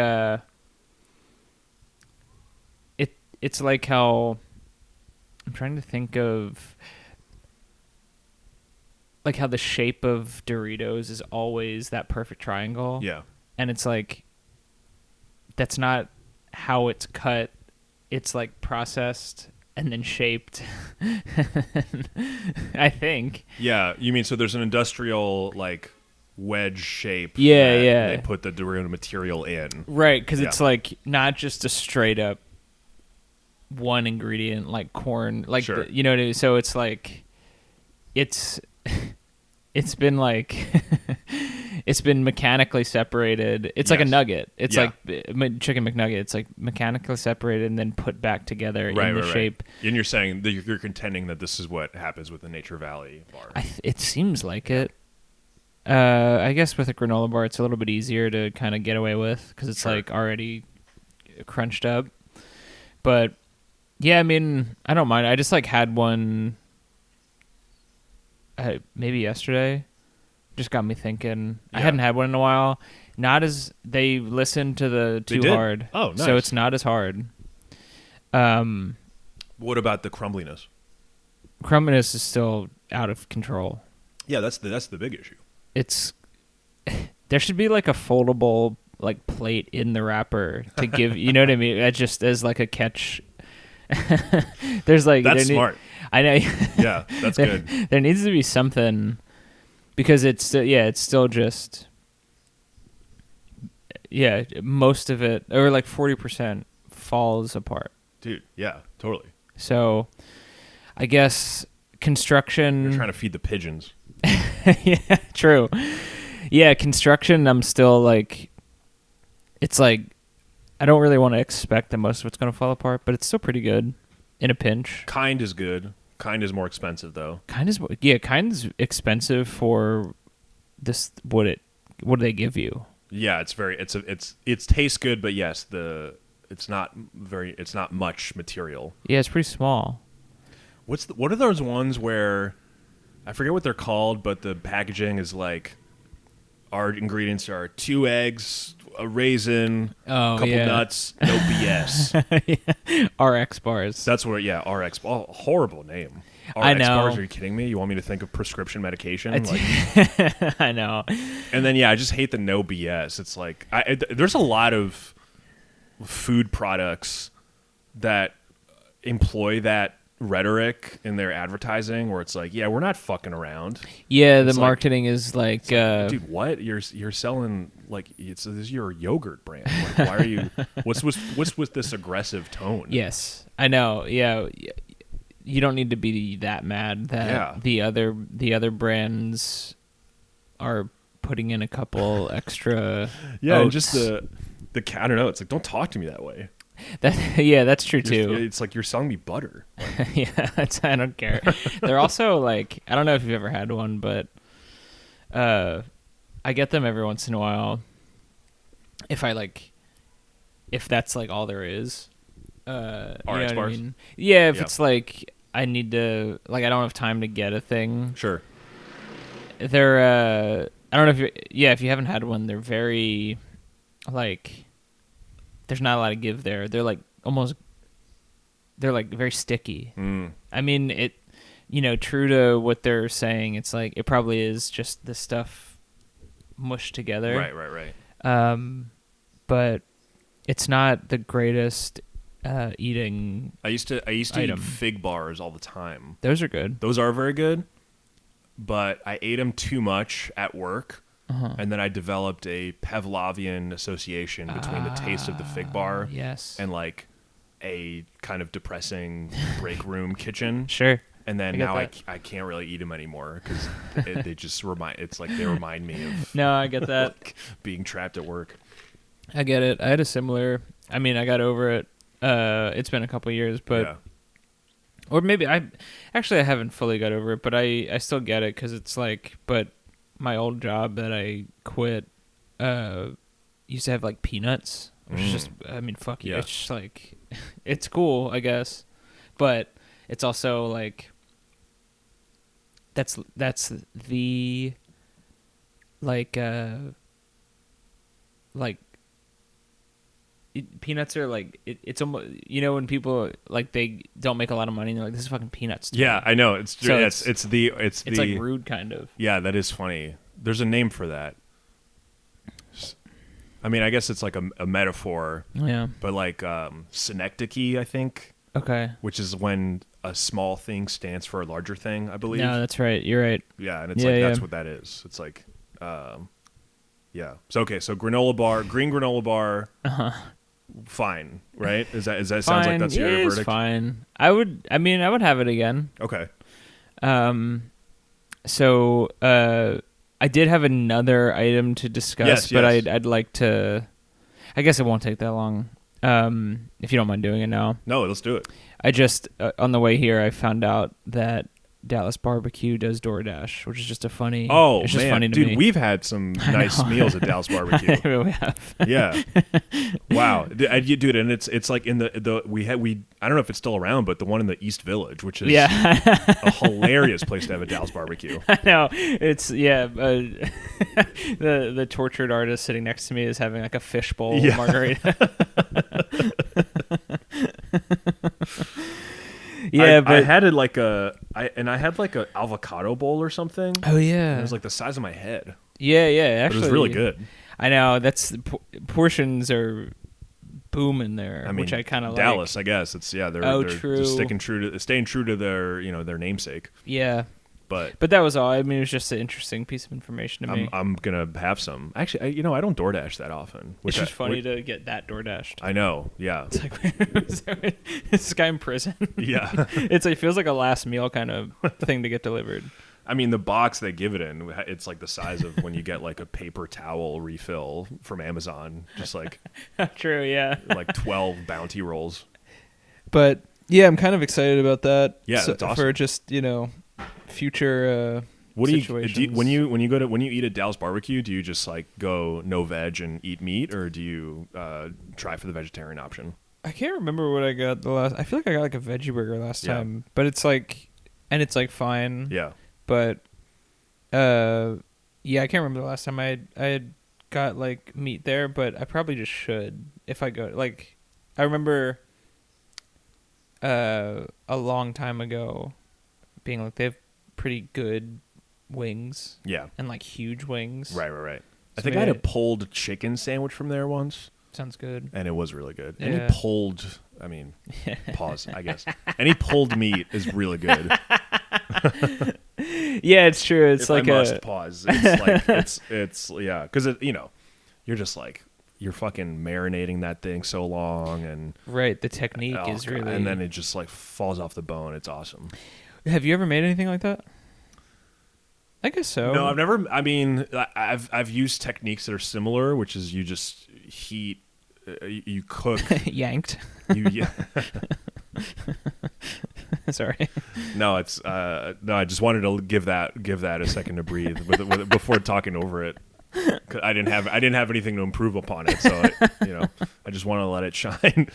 Speaker 3: it's like how, I'm trying to think of like how the shape of Doritos is always that perfect triangle.
Speaker 2: Yeah.
Speaker 3: And it's like, that's not how it's cut. It's like processed and then shaped. I think.
Speaker 2: Yeah, you mean so there's an industrial like wedge shape.
Speaker 3: Yeah.
Speaker 2: They put the Dorito material in.
Speaker 3: Right, because it's like not just a straight up one ingredient like corn, like
Speaker 2: sure.
Speaker 3: you know what I mean? So it's like it's it's been like it's been mechanically separated. It's like a
Speaker 2: Yes.
Speaker 3: nugget. It's
Speaker 2: Yeah.
Speaker 3: like chicken McNugget. It's like mechanically separated and then put back together in the shape.
Speaker 2: And you're saying that you're contending that this is what happens with the Nature Valley bar.
Speaker 3: It seems like it. I guess with a granola bar, it's a little bit easier to kind of get away with because it's
Speaker 2: Sure.
Speaker 3: like already crunched up. But yeah, I mean, I don't mind. I just like had one maybe yesterday. Just got me thinking.
Speaker 2: Yeah.
Speaker 3: I hadn't had one in a while. Not as they listened to the
Speaker 2: They
Speaker 3: Too
Speaker 2: did?
Speaker 3: Hard.
Speaker 2: Oh, nice.
Speaker 3: So it's not as hard.
Speaker 2: What about the crumbliness?
Speaker 3: Crumbiness is still out of control.
Speaker 2: Yeah, that's the big issue.
Speaker 3: It's there should be like a foldable like plate in the wrapper to give you know what I mean. That just as like a catch. There's like
Speaker 2: That's smart.
Speaker 3: I know.
Speaker 2: Yeah, that's good.
Speaker 3: There needs to be something because it's still just most of it or like 40% falls apart.
Speaker 2: Dude, yeah, totally.
Speaker 3: So I guess construction.
Speaker 2: You're trying to feed the pigeons.
Speaker 3: Yeah, true. Yeah, construction, I'm still like, it's like, I don't really want to expect that most of it's going to fall apart, but it's still pretty good in a pinch.
Speaker 2: Kind is good. Kind is more expensive though.
Speaker 3: Kind is expensive for this. What do they give you?
Speaker 2: Yeah, it tastes good, but yes, it's not much material.
Speaker 3: Yeah, it's pretty small.
Speaker 2: What are those ones where I forget what they're called, but the packaging is like our ingredients are 2 eggs, a raisin, a couple nuts, no BS.
Speaker 3: RX bars.
Speaker 2: That's what, yeah, RX. Oh, horrible name. RX
Speaker 3: I know.
Speaker 2: bars, are you kidding me? You want me to think of prescription medication?
Speaker 3: I know.
Speaker 2: And then, yeah, I just hate the no BS. It's like, there's a lot of food products that employ that retail in their advertising where it's like, yeah, we're not fucking around.
Speaker 3: Yeah,
Speaker 2: It's
Speaker 3: the marketing is like,
Speaker 2: dude, what you're selling like this is your yogurt brand. Like, why are you? What's with this aggressive tone?
Speaker 3: yes, I know. Yeah, you don't need to be that mad that the other brands are putting in a couple extra.
Speaker 2: Yeah, and
Speaker 3: oats.
Speaker 2: just the I don't know. It's like, don't talk to me that way.
Speaker 3: That's true too.
Speaker 2: It's like you're selling me butter.
Speaker 3: Yeah, I don't care. They're also like, I don't know if you've ever had one, but I get them every once in a while. If that's like all there is.
Speaker 2: RX
Speaker 3: you know what
Speaker 2: bars?
Speaker 3: I mean? Yeah, if
Speaker 2: Yeah.
Speaker 3: it's like I need to, like, I don't have time to get a thing.
Speaker 2: Sure.
Speaker 3: They're I don't know if you haven't had one, they're very like, there's not a lot of give there. They're like very sticky. I mean, it, true to what they're saying, it's like it probably is just the stuff mushed together.
Speaker 2: Right.
Speaker 3: But it's not the greatest eating.
Speaker 2: I used to
Speaker 3: item.
Speaker 2: eat fig bars all the time.
Speaker 3: Those are good.
Speaker 2: Those are very good, but I ate them too much at work. And then I developed a Pavlovian association between the taste of the fig bar
Speaker 3: Yes.
Speaker 2: and like a kind of depressing break room kitchen.
Speaker 3: Sure.
Speaker 2: And then
Speaker 3: I get
Speaker 2: now
Speaker 3: that.
Speaker 2: I can't really eat them anymore because they just remind me of
Speaker 3: No, I get that.
Speaker 2: like, being trapped at work.
Speaker 3: I get it. I had a similar. I mean, I got over it. It's been a couple years, but
Speaker 2: Yeah.
Speaker 3: or maybe I haven't fully got over it, but I still get it because it's like, but my old job that I quit used to have like peanuts, which is just, I mean, fuck you.
Speaker 2: Yeah.
Speaker 3: It's just like, it's cool, I guess, but it's also like, that's the peanuts are like it's almost, when people like they don't make a lot of money and they're like, this is fucking peanuts to
Speaker 2: Yeah,
Speaker 3: me.
Speaker 2: I know. It's
Speaker 3: So
Speaker 2: it's
Speaker 3: like rude kind of.
Speaker 2: Yeah, that is funny. There's a name for that. I mean, I guess it's like a metaphor,
Speaker 3: Yeah.
Speaker 2: but like synecdoche, I think,
Speaker 3: Okay.
Speaker 2: which is when a small thing stands for a larger thing, I believe.
Speaker 3: No, that's right. You're right.
Speaker 2: Yeah, and it's
Speaker 3: Yeah,
Speaker 2: like that's
Speaker 3: yeah.
Speaker 2: what that is. It's like, yeah. So okay, so granola bar, green granola bar, fine, right? Is that sounds like
Speaker 3: Fine.
Speaker 2: that's your
Speaker 3: It is
Speaker 2: verdict?
Speaker 3: fine. I would have it again.
Speaker 2: Okay.
Speaker 3: So I did have another item to discuss, but I'd like to. I guess it won't take that long. If you don't mind doing it now.
Speaker 2: No, let's do it.
Speaker 3: I just on the way here, I found out that Dallas Barbecue does DoorDash, which is just a funny.
Speaker 2: Oh,
Speaker 3: it's just
Speaker 2: man.
Speaker 3: funny to
Speaker 2: Dude,
Speaker 3: me.
Speaker 2: we've had some nice meals at Dallas Barbecue.
Speaker 3: We have.
Speaker 2: Yeah. Wow. Dude, and it's like in the we I don't know if it's still around, but the one in the East Village, which is a hilarious place to have a Dallas Barbecue.
Speaker 3: I know. It's the tortured artist sitting next to me is having like a fishbowl margarita. Yeah, but
Speaker 2: I had it like I had like a avocado bowl or something.
Speaker 3: Oh yeah,
Speaker 2: it was like the size of my head.
Speaker 3: Yeah, actually,
Speaker 2: but it was really good.
Speaker 3: I know that's portions are booming there, I mean, which I kind of like.
Speaker 2: Dallas, I guess they're
Speaker 3: true.
Speaker 2: Just staying true to their their namesake.
Speaker 3: Yeah. But that was all. I mean, it was just an interesting piece of information to me.
Speaker 2: I'm gonna have some. Actually, I don't DoorDash that often.
Speaker 3: It's just funny to get that DoorDashed.
Speaker 2: I know. Yeah.
Speaker 3: It's like this guy in prison.
Speaker 2: Yeah.
Speaker 3: It feels like a last meal kind of thing to get delivered.
Speaker 2: I mean, the box they give it in, it's like the size of when you get like a paper towel refill from Amazon. Just like
Speaker 3: true. Yeah.
Speaker 2: Like 12 bounty rolls.
Speaker 3: But yeah, I'm kind of excited about that.
Speaker 2: Yeah, that's awesome.
Speaker 3: For just future
Speaker 2: what do
Speaker 3: situations.
Speaker 2: you when you eat at Dallas Barbecue, do you just like go no veg and eat meat, or do you try for the vegetarian option?
Speaker 3: I can't remember what I got I feel like I got like a veggie burger last time, but it's like fine.
Speaker 2: Yeah.
Speaker 3: But I can't remember the last time I had got like meat there, but I probably just should if I go. Like I remember a long time ago being like they have pretty good wings.
Speaker 2: Yeah.
Speaker 3: And like huge wings.
Speaker 2: Right. I think I had a pulled chicken sandwich from there once.
Speaker 3: Sounds good.
Speaker 2: And it was really good.
Speaker 3: Yeah.
Speaker 2: Any pulled, pause, I guess. Any pulled meat is really good.
Speaker 3: Yeah, it's true. It's
Speaker 2: I must pause. It's like it's because you're just like you're fucking marinating that thing so long and
Speaker 3: right. The technique is really,
Speaker 2: and then it just like falls off the bone. It's awesome.
Speaker 3: Have you ever made anything like that? I guess so.
Speaker 2: No, I've never. I mean, I've used techniques that are similar, which is you just heat, you cook,
Speaker 3: yanked. Sorry.
Speaker 2: No, it's no. I just wanted to give that a second to breathe before talking over it. I didn't have anything to improve upon it, so I just want to let it shine.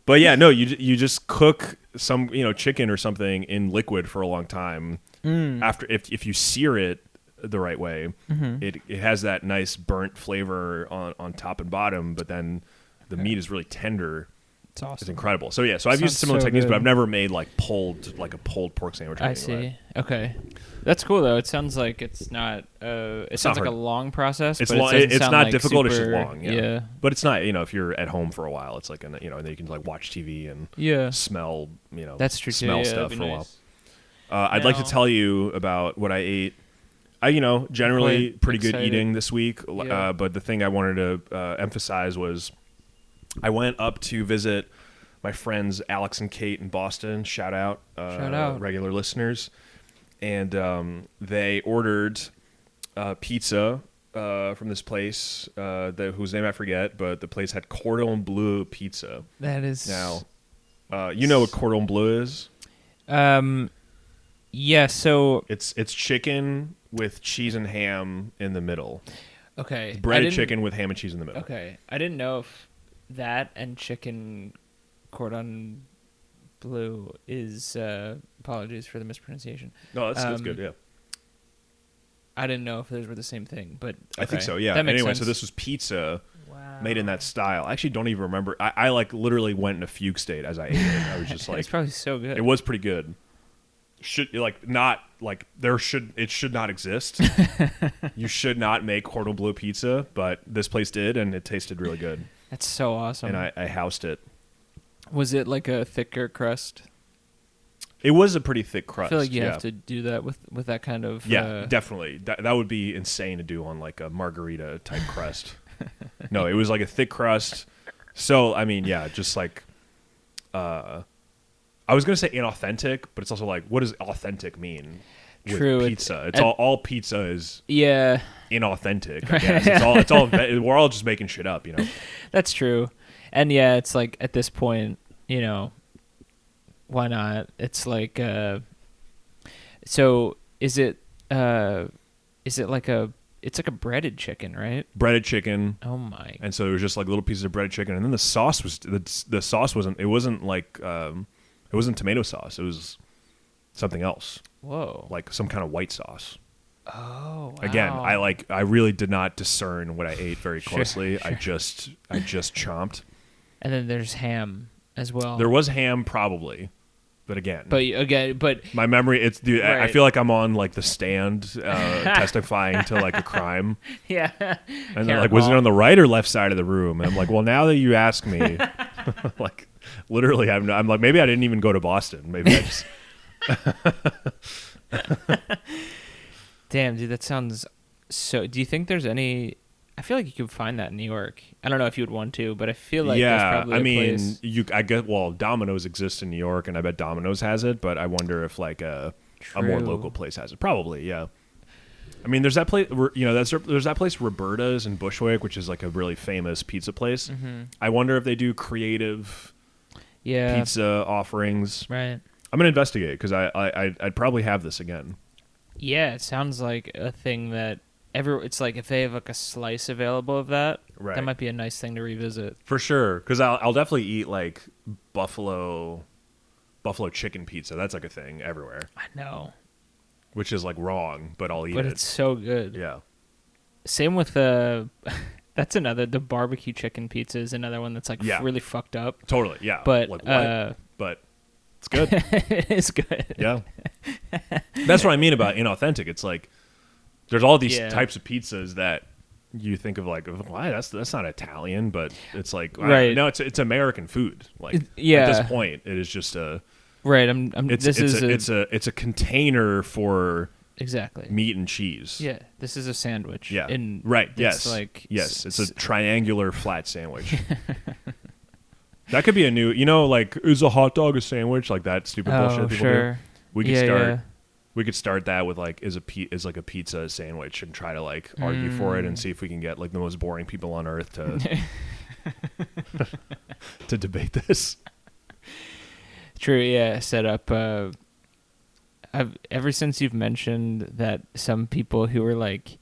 Speaker 2: But yeah, no, you just cook some chicken or something in liquid for a long time. After if you sear it the right way, it has that nice burnt flavor on top and bottom, but then the meat is really tender.
Speaker 3: It's awesome.
Speaker 2: It's incredible. So yeah, so I've used similar techniques, but I've never made like a pulled pork sandwich.
Speaker 3: I see. Okay, that's cool though. It sounds like it's not. It sounds like a long process.
Speaker 2: It's
Speaker 3: but
Speaker 2: long. It's not
Speaker 3: like
Speaker 2: difficult.
Speaker 3: Super,
Speaker 2: it's just long.
Speaker 3: Yeah.
Speaker 2: But it's not. If you're at home for a while, it's like then you can like watch TV and smell.
Speaker 3: That's true.
Speaker 2: Smell
Speaker 3: too.
Speaker 2: stuff for a while. I'd like to tell you about what I ate. Generally pretty good eating this week.
Speaker 3: Yeah.
Speaker 2: But the thing I wanted to emphasize was I went up to visit my friends Alex and Kate in Boston. Shout out. Regular listeners. And they ordered pizza from this place whose name I forget, but the place had cordon bleu pizza.
Speaker 3: That is...
Speaker 2: Now, you know what cordon bleu is?
Speaker 3: Yeah, so...
Speaker 2: It's chicken with cheese and ham in the middle.
Speaker 3: Okay.
Speaker 2: Breaded chicken with ham and cheese in the middle.
Speaker 3: Okay. I didn't know if that and chicken cordon bleu is... apologies for the mispronunciation.
Speaker 2: No, that's good, yeah.
Speaker 3: I didn't know if those were the same thing, but... Okay.
Speaker 2: I think so, yeah.
Speaker 3: That makes
Speaker 2: anyway,
Speaker 3: sense.
Speaker 2: so this was pizza made in that style. I actually don't even remember. I like literally went in a fugue state as I ate it. I was just like...
Speaker 3: It's probably so good.
Speaker 2: It was pretty good. It should not exist. You should not make cordon bleu pizza, but this place did, and it tasted really good.
Speaker 3: That's so awesome.
Speaker 2: And I housed it.
Speaker 3: Was it like a thicker crust?
Speaker 2: It was a pretty thick crust.
Speaker 3: I feel like you have to do that with that kind of...
Speaker 2: Yeah, definitely. That would be insane to do on like a margarita type crust. No, it was like a thick crust. So, I mean, yeah, just like... I was going to say inauthentic, but it's also like, what does authentic mean? with
Speaker 3: True.
Speaker 2: pizza. It's all pizza is
Speaker 3: Yeah,
Speaker 2: inauthentic. I guess it's all we're all just making shit up, you know.
Speaker 3: that's true. And yeah, it's like at this point, why not? It's like, so is it like it's like a breaded chicken, right?
Speaker 2: Breaded chicken.
Speaker 3: Oh my.
Speaker 2: And so it was just like little pieces of breaded chicken, and then the sauce wasn't it wasn't tomato sauce. It was something else.
Speaker 3: Whoa.
Speaker 2: Like some kind of white sauce.
Speaker 3: Oh, wow.
Speaker 2: Again, I really did not discern what I ate very closely. Sure. I just chomped.
Speaker 3: And then there's ham as well.
Speaker 2: There was ham probably. But again,
Speaker 3: but
Speaker 2: my memory, right. I feel like I'm on like the stand testifying to like a crime.
Speaker 3: Yeah.
Speaker 2: And they're like, was it on the right or left side of the room? And I'm like, well, now that you ask me, like literally, I'm like, maybe I didn't even go to Boston. Maybe I just.
Speaker 3: Damn, dude, that sounds so. Do you think there's any? I feel like you could find that in New York. I don't know if you would want to, but I feel like there's probably a place.
Speaker 2: I guess. Well, Domino's exists in New York, and I bet Domino's has it. But I wonder if like a more local place has it. Probably, yeah. I mean, there's that place. There's that place Roberta's in Bushwick, which is like a really famous pizza place.
Speaker 3: Mm-hmm.
Speaker 2: I wonder if they do creative, pizza offerings.
Speaker 3: Right.
Speaker 2: I'm gonna investigate because I'd probably have this again.
Speaker 3: Yeah, it sounds like a thing that. It's like if they have like a slice available of that,
Speaker 2: right.
Speaker 3: That might be a nice thing to revisit.
Speaker 2: For sure, because I'll definitely eat like buffalo chicken pizza. That's like a thing everywhere.
Speaker 3: I know.
Speaker 2: Which is like wrong, but I'll eat it.
Speaker 3: But it's so good.
Speaker 2: Yeah.
Speaker 3: Same with the barbecue chicken pizza is another one that's like really fucked up.
Speaker 2: Totally, yeah.
Speaker 3: But
Speaker 2: like what? But it's good.
Speaker 3: It is good.
Speaker 2: Yeah. That's what I mean about inauthentic. It's like there's all these types of pizzas that you think of like, why that's not Italian, but it's like
Speaker 3: right.
Speaker 2: No, it's American food. Like at this point, it is just a
Speaker 3: right.
Speaker 2: It's a container for
Speaker 3: exactly
Speaker 2: meat and cheese.
Speaker 3: Yeah, this is a sandwich.
Speaker 2: Yeah,
Speaker 3: and
Speaker 2: right.
Speaker 3: It's
Speaker 2: It's a triangular flat sandwich. That could be a new, like is a hot dog a sandwich? Like that stupid bullshit people do. We could start. Yeah. We could start that with like is like a pizza a sandwich and try to like argue for it and see if we can get like the most boring people on earth to to debate this.
Speaker 3: True, yeah. Set up. Ever since you've mentioned that some people who are like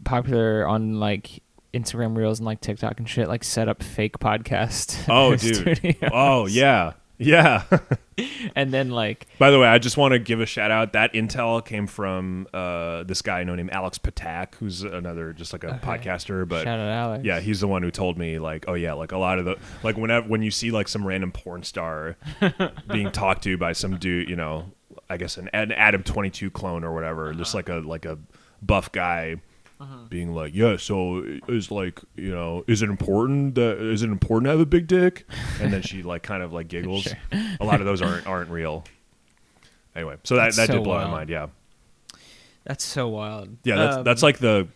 Speaker 3: popular on like Instagram Reels and like TikTok and shit like set up fake podcasts.
Speaker 2: Oh, dude.
Speaker 3: Studios.
Speaker 2: Oh, yeah. Yeah.
Speaker 3: And then like,
Speaker 2: by the way, I just want to give a shout out. That intel came from this guy named Alex Patak, who's another just like a podcaster. But
Speaker 3: shout out Alex.
Speaker 2: Yeah, he's the one who told me like, oh yeah, like a lot of the like when you see like some random porn star being talked to by some dude, I guess an Adam 22 clone or whatever, just like a buff guy. Being like, yeah, so is like, is it important to have a big dick? And then she like kind of like giggles. Sure. A lot of those aren't real. Anyway, so that did blow my mind. Yeah, that's so wild. Yeah, that's like the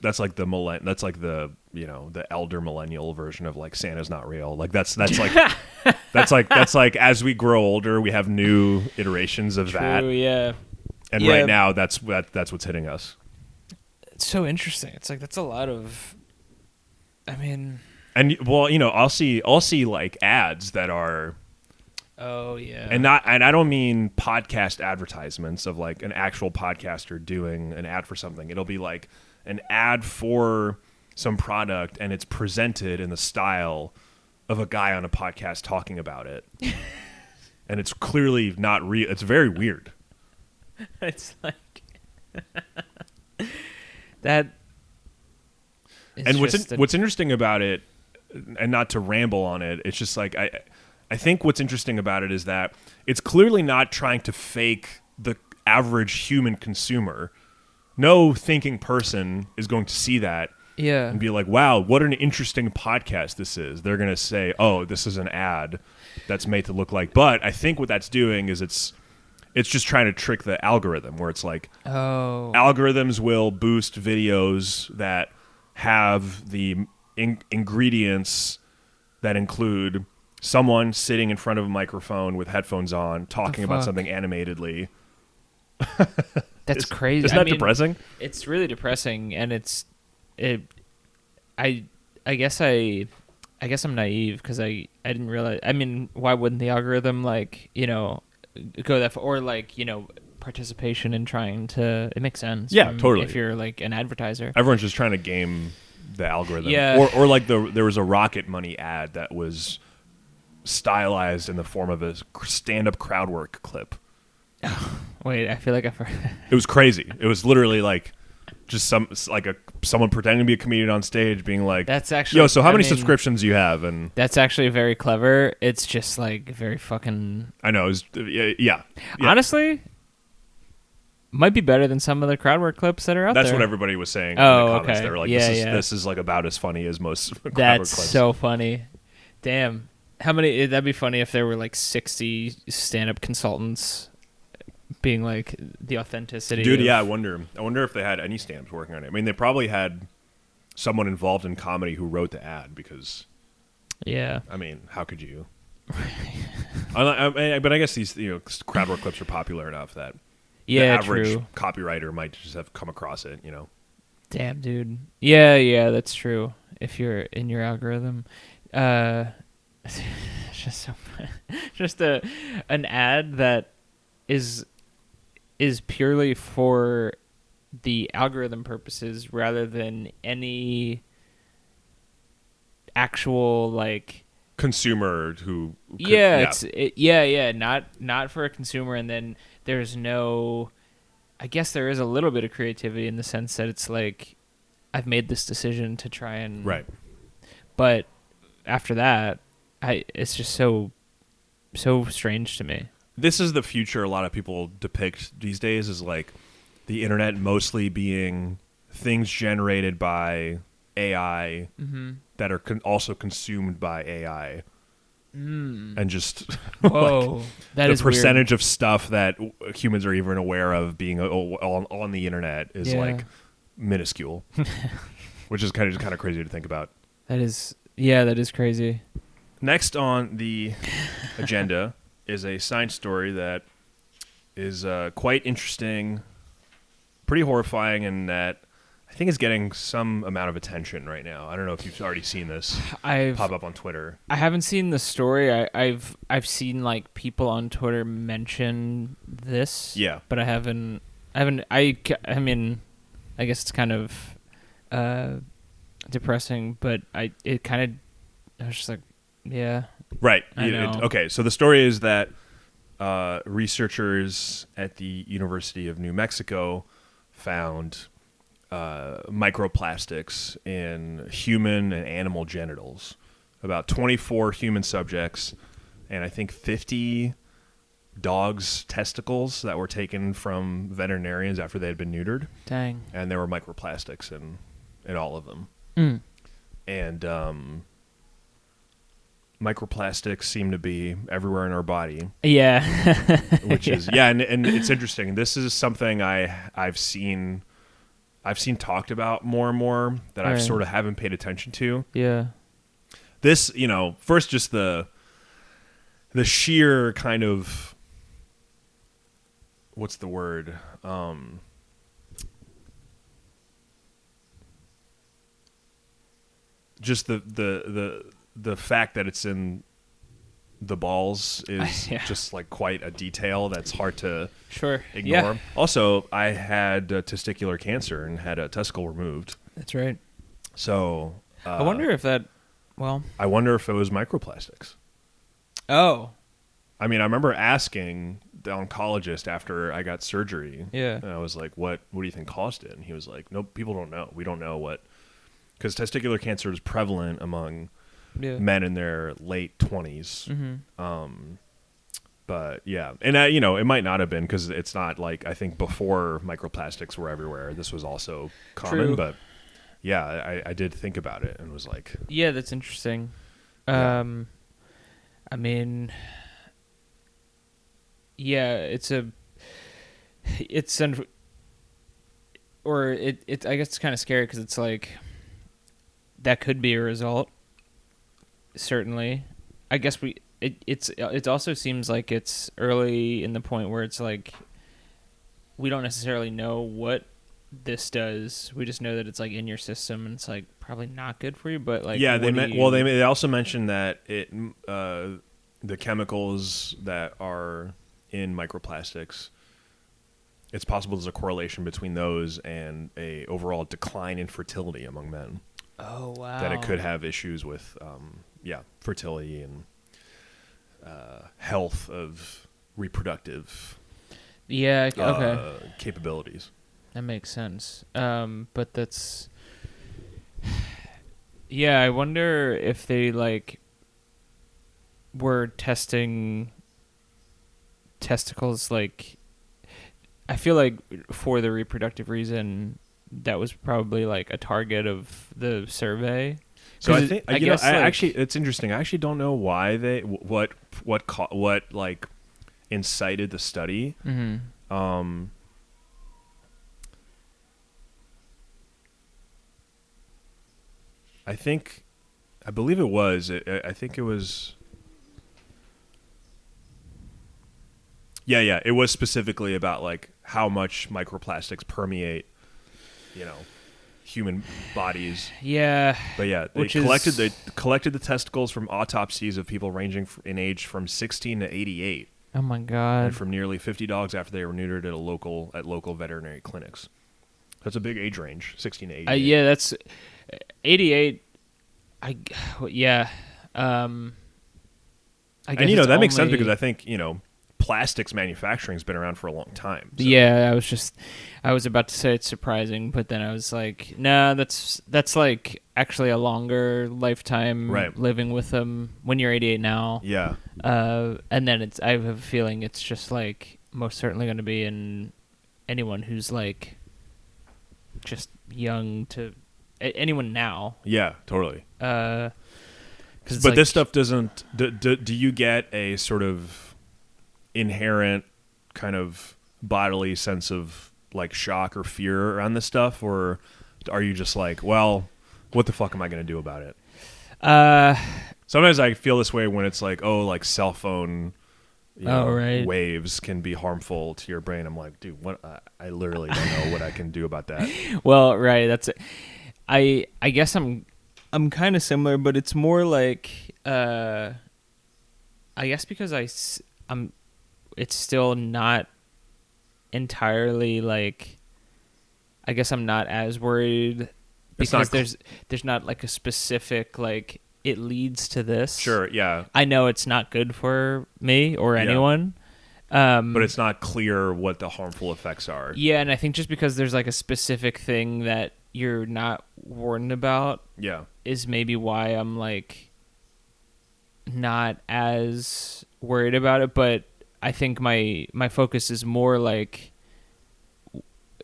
Speaker 2: elder millennial version of like Santa's not real. Like that's like that's like as we grow older, we have new iterations of that. Yeah. And right now, that's what's hitting us. It's so interesting. It's like that's a lot of, I mean, and well, I'll see like ads that are, oh yeah, and I don't mean podcast advertisements of like an actual podcaster doing an ad for something. It'll be like an ad for some product, and it's presented in the style of a guy on a podcast talking about it, and it's clearly not real. It's very weird. It's like. That and what's interesting about it, and not to ramble on it, it's just like I think what's interesting about it is that it's clearly not trying to fake the average human consumer. No thinking person is going to see that and be like, wow, what an interesting podcast this is. They're going to say, oh, this is an ad that's made to look like. But I think what that's doing is it's just trying to trick the algorithm where it's like, algorithms will boost videos that have the ingredients that include someone sitting in front of a microphone with headphones on talking about something animatedly.
Speaker 3: That's crazy.
Speaker 2: Isn't that depressing?
Speaker 3: It's really depressing, and I guess I'm naive because I didn't realize. I mean, why wouldn't the algorithm go that far, or participation in trying to? It makes sense.
Speaker 2: Yeah, totally.
Speaker 3: If you're like an advertiser,
Speaker 2: Everyone's just trying to game the algorithm.
Speaker 3: Yeah.
Speaker 2: Or like there was a Rocket Money ad that was stylized in the form of a stand-up crowd work clip.
Speaker 3: Wait, I feel like I've heard.
Speaker 2: It was crazy. It was literally like just someone pretending to be a comedian on stage being like,
Speaker 3: That's actually.
Speaker 2: yo, so how many subscriptions do you have? And
Speaker 3: that's actually very clever. It's just like very fucking.
Speaker 2: I know. It was, yeah.
Speaker 3: Honestly, might be better than some of the crowd work clips that are out there.
Speaker 2: That's what everybody was saying in
Speaker 3: Oh,
Speaker 2: the comments.
Speaker 3: okay.
Speaker 2: They were like,
Speaker 3: Yeah,
Speaker 2: this is like about as funny as most crowd work
Speaker 3: That's
Speaker 2: clips.
Speaker 3: so funny. Damn. How many? That'd be funny if there were like 60 stand-up consultants being like the authenticity.
Speaker 2: Dude,
Speaker 3: of,
Speaker 2: yeah, I wonder if they had any stand-ups working on it. I mean, they probably had someone involved in comedy who wrote the ad because,
Speaker 3: yeah.
Speaker 2: I mean, how could you? But I guess these crowd work clips are popular enough that the average
Speaker 3: true.
Speaker 2: copywriter might just have come across it.
Speaker 3: Damn, dude. Yeah, that's true. If you're in your algorithm, just so just an ad that is purely for the algorithm purposes rather than any actual like
Speaker 2: consumer who could,
Speaker 3: not for a consumer. And then there's no, I guess there is a little bit of creativity in the sense that it's like I've made this decision to try and
Speaker 2: right,
Speaker 3: but after that it's just so strange to me.
Speaker 2: This is the future a lot of people depict these days, is like the internet mostly being things generated by AI that are also consumed by AI. And just
Speaker 3: Whoa, that
Speaker 2: the
Speaker 3: is
Speaker 2: percentage of stuff that humans are even aware of being on the internet is like minuscule, which is kind of crazy to think about.
Speaker 3: That is crazy.
Speaker 2: Next on the agenda is a science story that is quite interesting, pretty horrifying, and that I think is getting some amount of attention right now. I don't know if you've already seen this pop up on Twitter.
Speaker 3: I haven't seen the story. I've seen like people on Twitter mention this.
Speaker 2: Yeah,
Speaker 3: but I haven't. I mean, I guess it's kind of depressing, but I was just like, yeah.
Speaker 2: Right.
Speaker 3: I know.
Speaker 2: Okay, so the story is that researchers at the University of New Mexico found microplastics in human and animal genitals. About 24 human subjects and I think 50 dogs' testicles that were taken from veterinarians after they had been neutered.
Speaker 3: Dang.
Speaker 2: And there were microplastics in all of them. And microplastics seem to be everywhere in our body.
Speaker 3: Yeah.
Speaker 2: Which is and it's interesting. This is something I've seen talked about more and more that I've sort of haven't paid attention to.
Speaker 3: Yeah.
Speaker 2: This, first just the sheer kind of, what's the word? Just the fact that it's in the balls is just like quite a detail that's hard to ignore. Yeah. Also, I had testicular cancer and had a testicle removed.
Speaker 3: That's right.
Speaker 2: So
Speaker 3: I wonder if that. Well,
Speaker 2: I wonder if it was microplastics.
Speaker 3: Oh.
Speaker 2: I mean, I remember asking the oncologist after I got surgery.
Speaker 3: Yeah.
Speaker 2: And I was like, "What do you think caused it?" And he was like, "Nope, people don't know. We don't know what." Because testicular cancer is prevalent among men in their late 20s. But yeah, and it might not have been because it's not like, I think before microplastics were everywhere, this was also common. True. But yeah, I did think about it and was like,
Speaker 3: yeah, that's interesting.
Speaker 2: Yeah.
Speaker 3: I mean, yeah, I guess it's kind of scary because it's like that could be a result. Certainly, I guess it also seems like it's early in the point where it's like we don't necessarily know what this does. We just know that it's like in your system and it's like probably not good for you. But like,
Speaker 2: yeah, they also mentioned that the chemicals that are in microplastics, it's possible there's a correlation between those and a overall decline in fertility among men.
Speaker 3: Oh wow!
Speaker 2: That it could have issues with fertility and health of reproductive
Speaker 3: capabilities. That makes sense. But that's I wonder if they like were testing testicles. Like, I feel like for the reproductive reason, that was probably like a target of the survey.
Speaker 2: So I think actually it's interesting. I actually don't know why they what like incited the study.
Speaker 3: Mm-hmm.
Speaker 2: I believe it was. I think it was. Yeah. It was specifically about like how much microplastics permeate, human bodies.
Speaker 3: Yeah.
Speaker 2: But yeah, they collected the testicles from autopsies of people ranging in age from 16 to 88.
Speaker 3: Oh my God.
Speaker 2: And from nearly 50 dogs after they were neutered at local veterinary clinics. That's a big age range, 16 to 88.
Speaker 3: Yeah, that's 88. I guess
Speaker 2: that makes sense because I think, plastics manufacturing has been around for a long time. So.
Speaker 3: Yeah, I was about to say it's surprising, but then I was like, no, that's like actually a longer lifetime living with them when you're 88 now.
Speaker 2: Yeah.
Speaker 3: And then I have a feeling it's just like most certainly going to be in anyone who's like just young to anyone now.
Speaker 2: Yeah, totally.
Speaker 3: But
Speaker 2: like, this stuff doesn't. Do you get a sort of inherent kind of bodily sense of like shock or fear around this stuff, or are you just like, well, what the fuck am I going to do about it? Sometimes I feel this way when it's like, like cell phone waves can be harmful to your brain. I'm like, dude, what? I literally don't know what I can do about that.
Speaker 3: Well, right, that's it. I guess I'm kind of similar, but it's more like I guess because I'm it's still not entirely like, I guess I'm not as worried because there's not like a specific like it leads to this.
Speaker 2: Sure, yeah.
Speaker 3: I know it's not good for me or anyone.
Speaker 2: But it's not clear what the harmful effects are.
Speaker 3: Yeah, and I think just because there's like a specific thing that you're not warned about is maybe why I'm like not as worried about it, but I think my focus is more like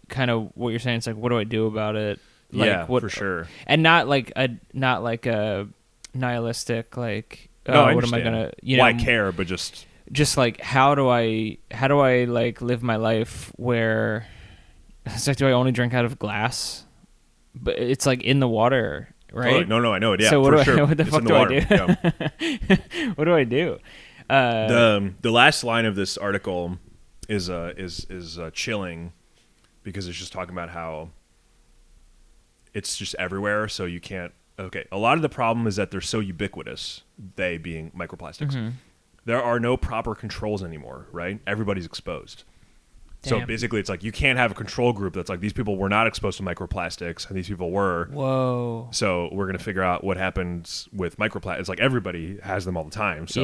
Speaker 3: kind of what you're saying. It's like, what do I do about it? Like,
Speaker 2: for sure.
Speaker 3: And not like a nihilistic like,
Speaker 2: no,
Speaker 3: what am I gonna,
Speaker 2: why care? But
Speaker 3: just like, how do I like live my life where it's like, do I only drink out of glass? But it's like in the water, right?
Speaker 2: Oh, no, I know it. Yeah,
Speaker 3: so
Speaker 2: what
Speaker 3: the fuck do I do?
Speaker 2: Yeah.
Speaker 3: What do I do?
Speaker 2: The last line of this article is chilling because it's just talking about how it's just everywhere, so you can't. Okay, a lot of the problem is that they're so ubiquitous. They being microplastics. Mm-hmm. There are no proper controls anymore, right? Everybody's exposed. Damn. So basically, it's like you can't have a control group that's like, these people were not exposed to microplastics and these people were.
Speaker 3: Whoa.
Speaker 2: So we're going to figure out what happens with microplastics. It's like everybody has them all the time. So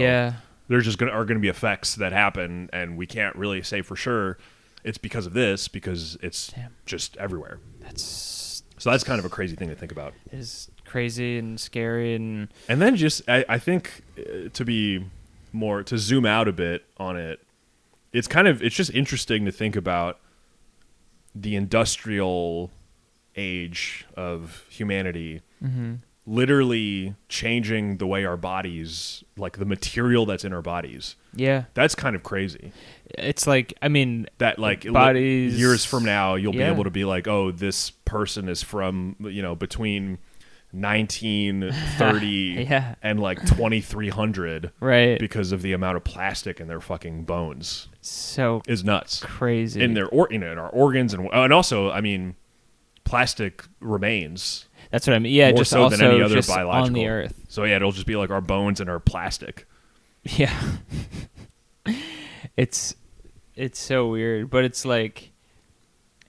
Speaker 2: there's just are going to be effects that happen, and we can't really say for sure it's because of this, because it's just everywhere. So that's kind of a crazy thing to think about.
Speaker 3: It is crazy and scary. And
Speaker 2: then just, I think to zoom out a bit on it, it's just interesting to think about the industrial age of humanity literally changing the way our bodies, like the material that's in our bodies. Yeah. That's kind of crazy.
Speaker 3: It's like, I mean,
Speaker 2: that like
Speaker 3: bodies,
Speaker 2: years from now, you'll be able to be like, oh, this person is from, between 1930
Speaker 3: Yeah.
Speaker 2: and like 2300
Speaker 3: Right.
Speaker 2: because of the amount of plastic in their fucking bones
Speaker 3: So
Speaker 2: is nuts.
Speaker 3: crazy.
Speaker 2: In their in our organs and also, I mean, plastic remains.
Speaker 3: That's what I mean. Yeah,
Speaker 2: more
Speaker 3: just
Speaker 2: so
Speaker 3: also
Speaker 2: than any other
Speaker 3: just
Speaker 2: biological.
Speaker 3: on the earth.
Speaker 2: So yeah, it'll just be like our bones and our plastic.
Speaker 3: Yeah. It's so weird, but it's like,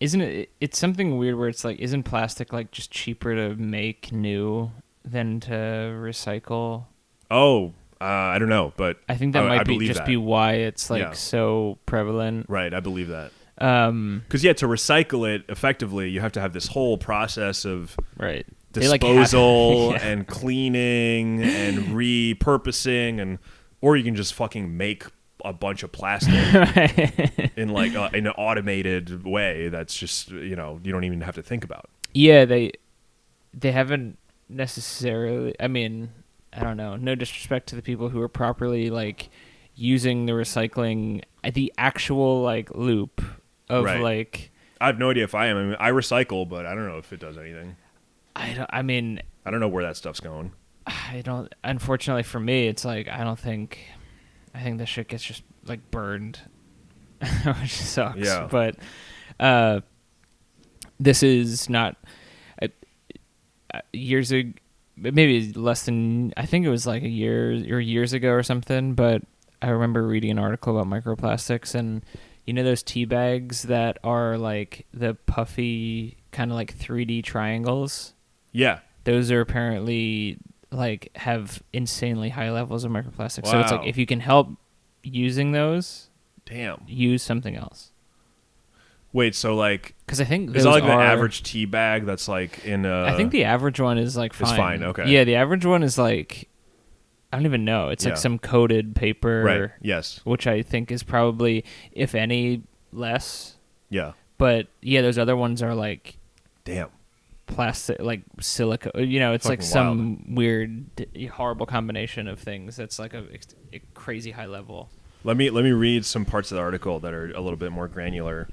Speaker 3: isn't it? It's something weird where it's like, isn't plastic like just cheaper to make new than to recycle?
Speaker 2: Oh, I don't know, but
Speaker 3: I think that might be
Speaker 2: believe
Speaker 3: just
Speaker 2: that.
Speaker 3: be why it's like
Speaker 2: Yeah.
Speaker 3: so prevalent.
Speaker 2: Right, I believe that.
Speaker 3: Because
Speaker 2: Because to recycle it effectively, you have to have this whole process of
Speaker 3: right. They, like,
Speaker 2: disposal
Speaker 3: have- yeah.
Speaker 2: and cleaning and repurposing, and or you can just fucking make a bunch of plastic in like in an automated way that's just you don't even have to think about.
Speaker 3: Yeah, they haven't necessarily. I mean, I don't know. No disrespect to the people who are properly like using the recycling, the actual like loop of
Speaker 2: Right.
Speaker 3: like.
Speaker 2: I have no idea if I am. I mean, I recycle, but I don't know if it does anything.
Speaker 3: I mean,
Speaker 2: I don't know where that stuff's going.
Speaker 3: I don't. Unfortunately for me, it's like I don't think. I think this shit gets just like burned, which sucks.
Speaker 2: Yeah.
Speaker 3: But this is not years ago. Maybe less than. I think it was like a year or years ago or something. But I remember reading an article about microplastics, and you know those tea bags that are like the puffy kind of like 3D triangles.
Speaker 2: Yeah.
Speaker 3: Those are apparently like have insanely high levels of microplastics. So it's like
Speaker 2: Wow.
Speaker 3: if you can help using those,
Speaker 2: Damn.
Speaker 3: use something else.
Speaker 2: Wait, so like,
Speaker 3: Because I think
Speaker 2: is
Speaker 3: those
Speaker 2: that like the
Speaker 3: are-
Speaker 2: average tea bag that's like in
Speaker 3: I think the average one is like fine.
Speaker 2: fine, okay.
Speaker 3: Yeah, the average one is like I don't even know. It's
Speaker 2: Yeah.
Speaker 3: like some coated paper,
Speaker 2: right? Yes.
Speaker 3: which I think is probably, if any, less.
Speaker 2: Yeah.
Speaker 3: But yeah, those other ones are like
Speaker 2: Damn.
Speaker 3: plastic, like silica. You know, it's like
Speaker 2: Fucking
Speaker 3: some weird, horrible combination of things. That's like a crazy high level.
Speaker 2: Let me read some parts of the article that are a little bit more granular.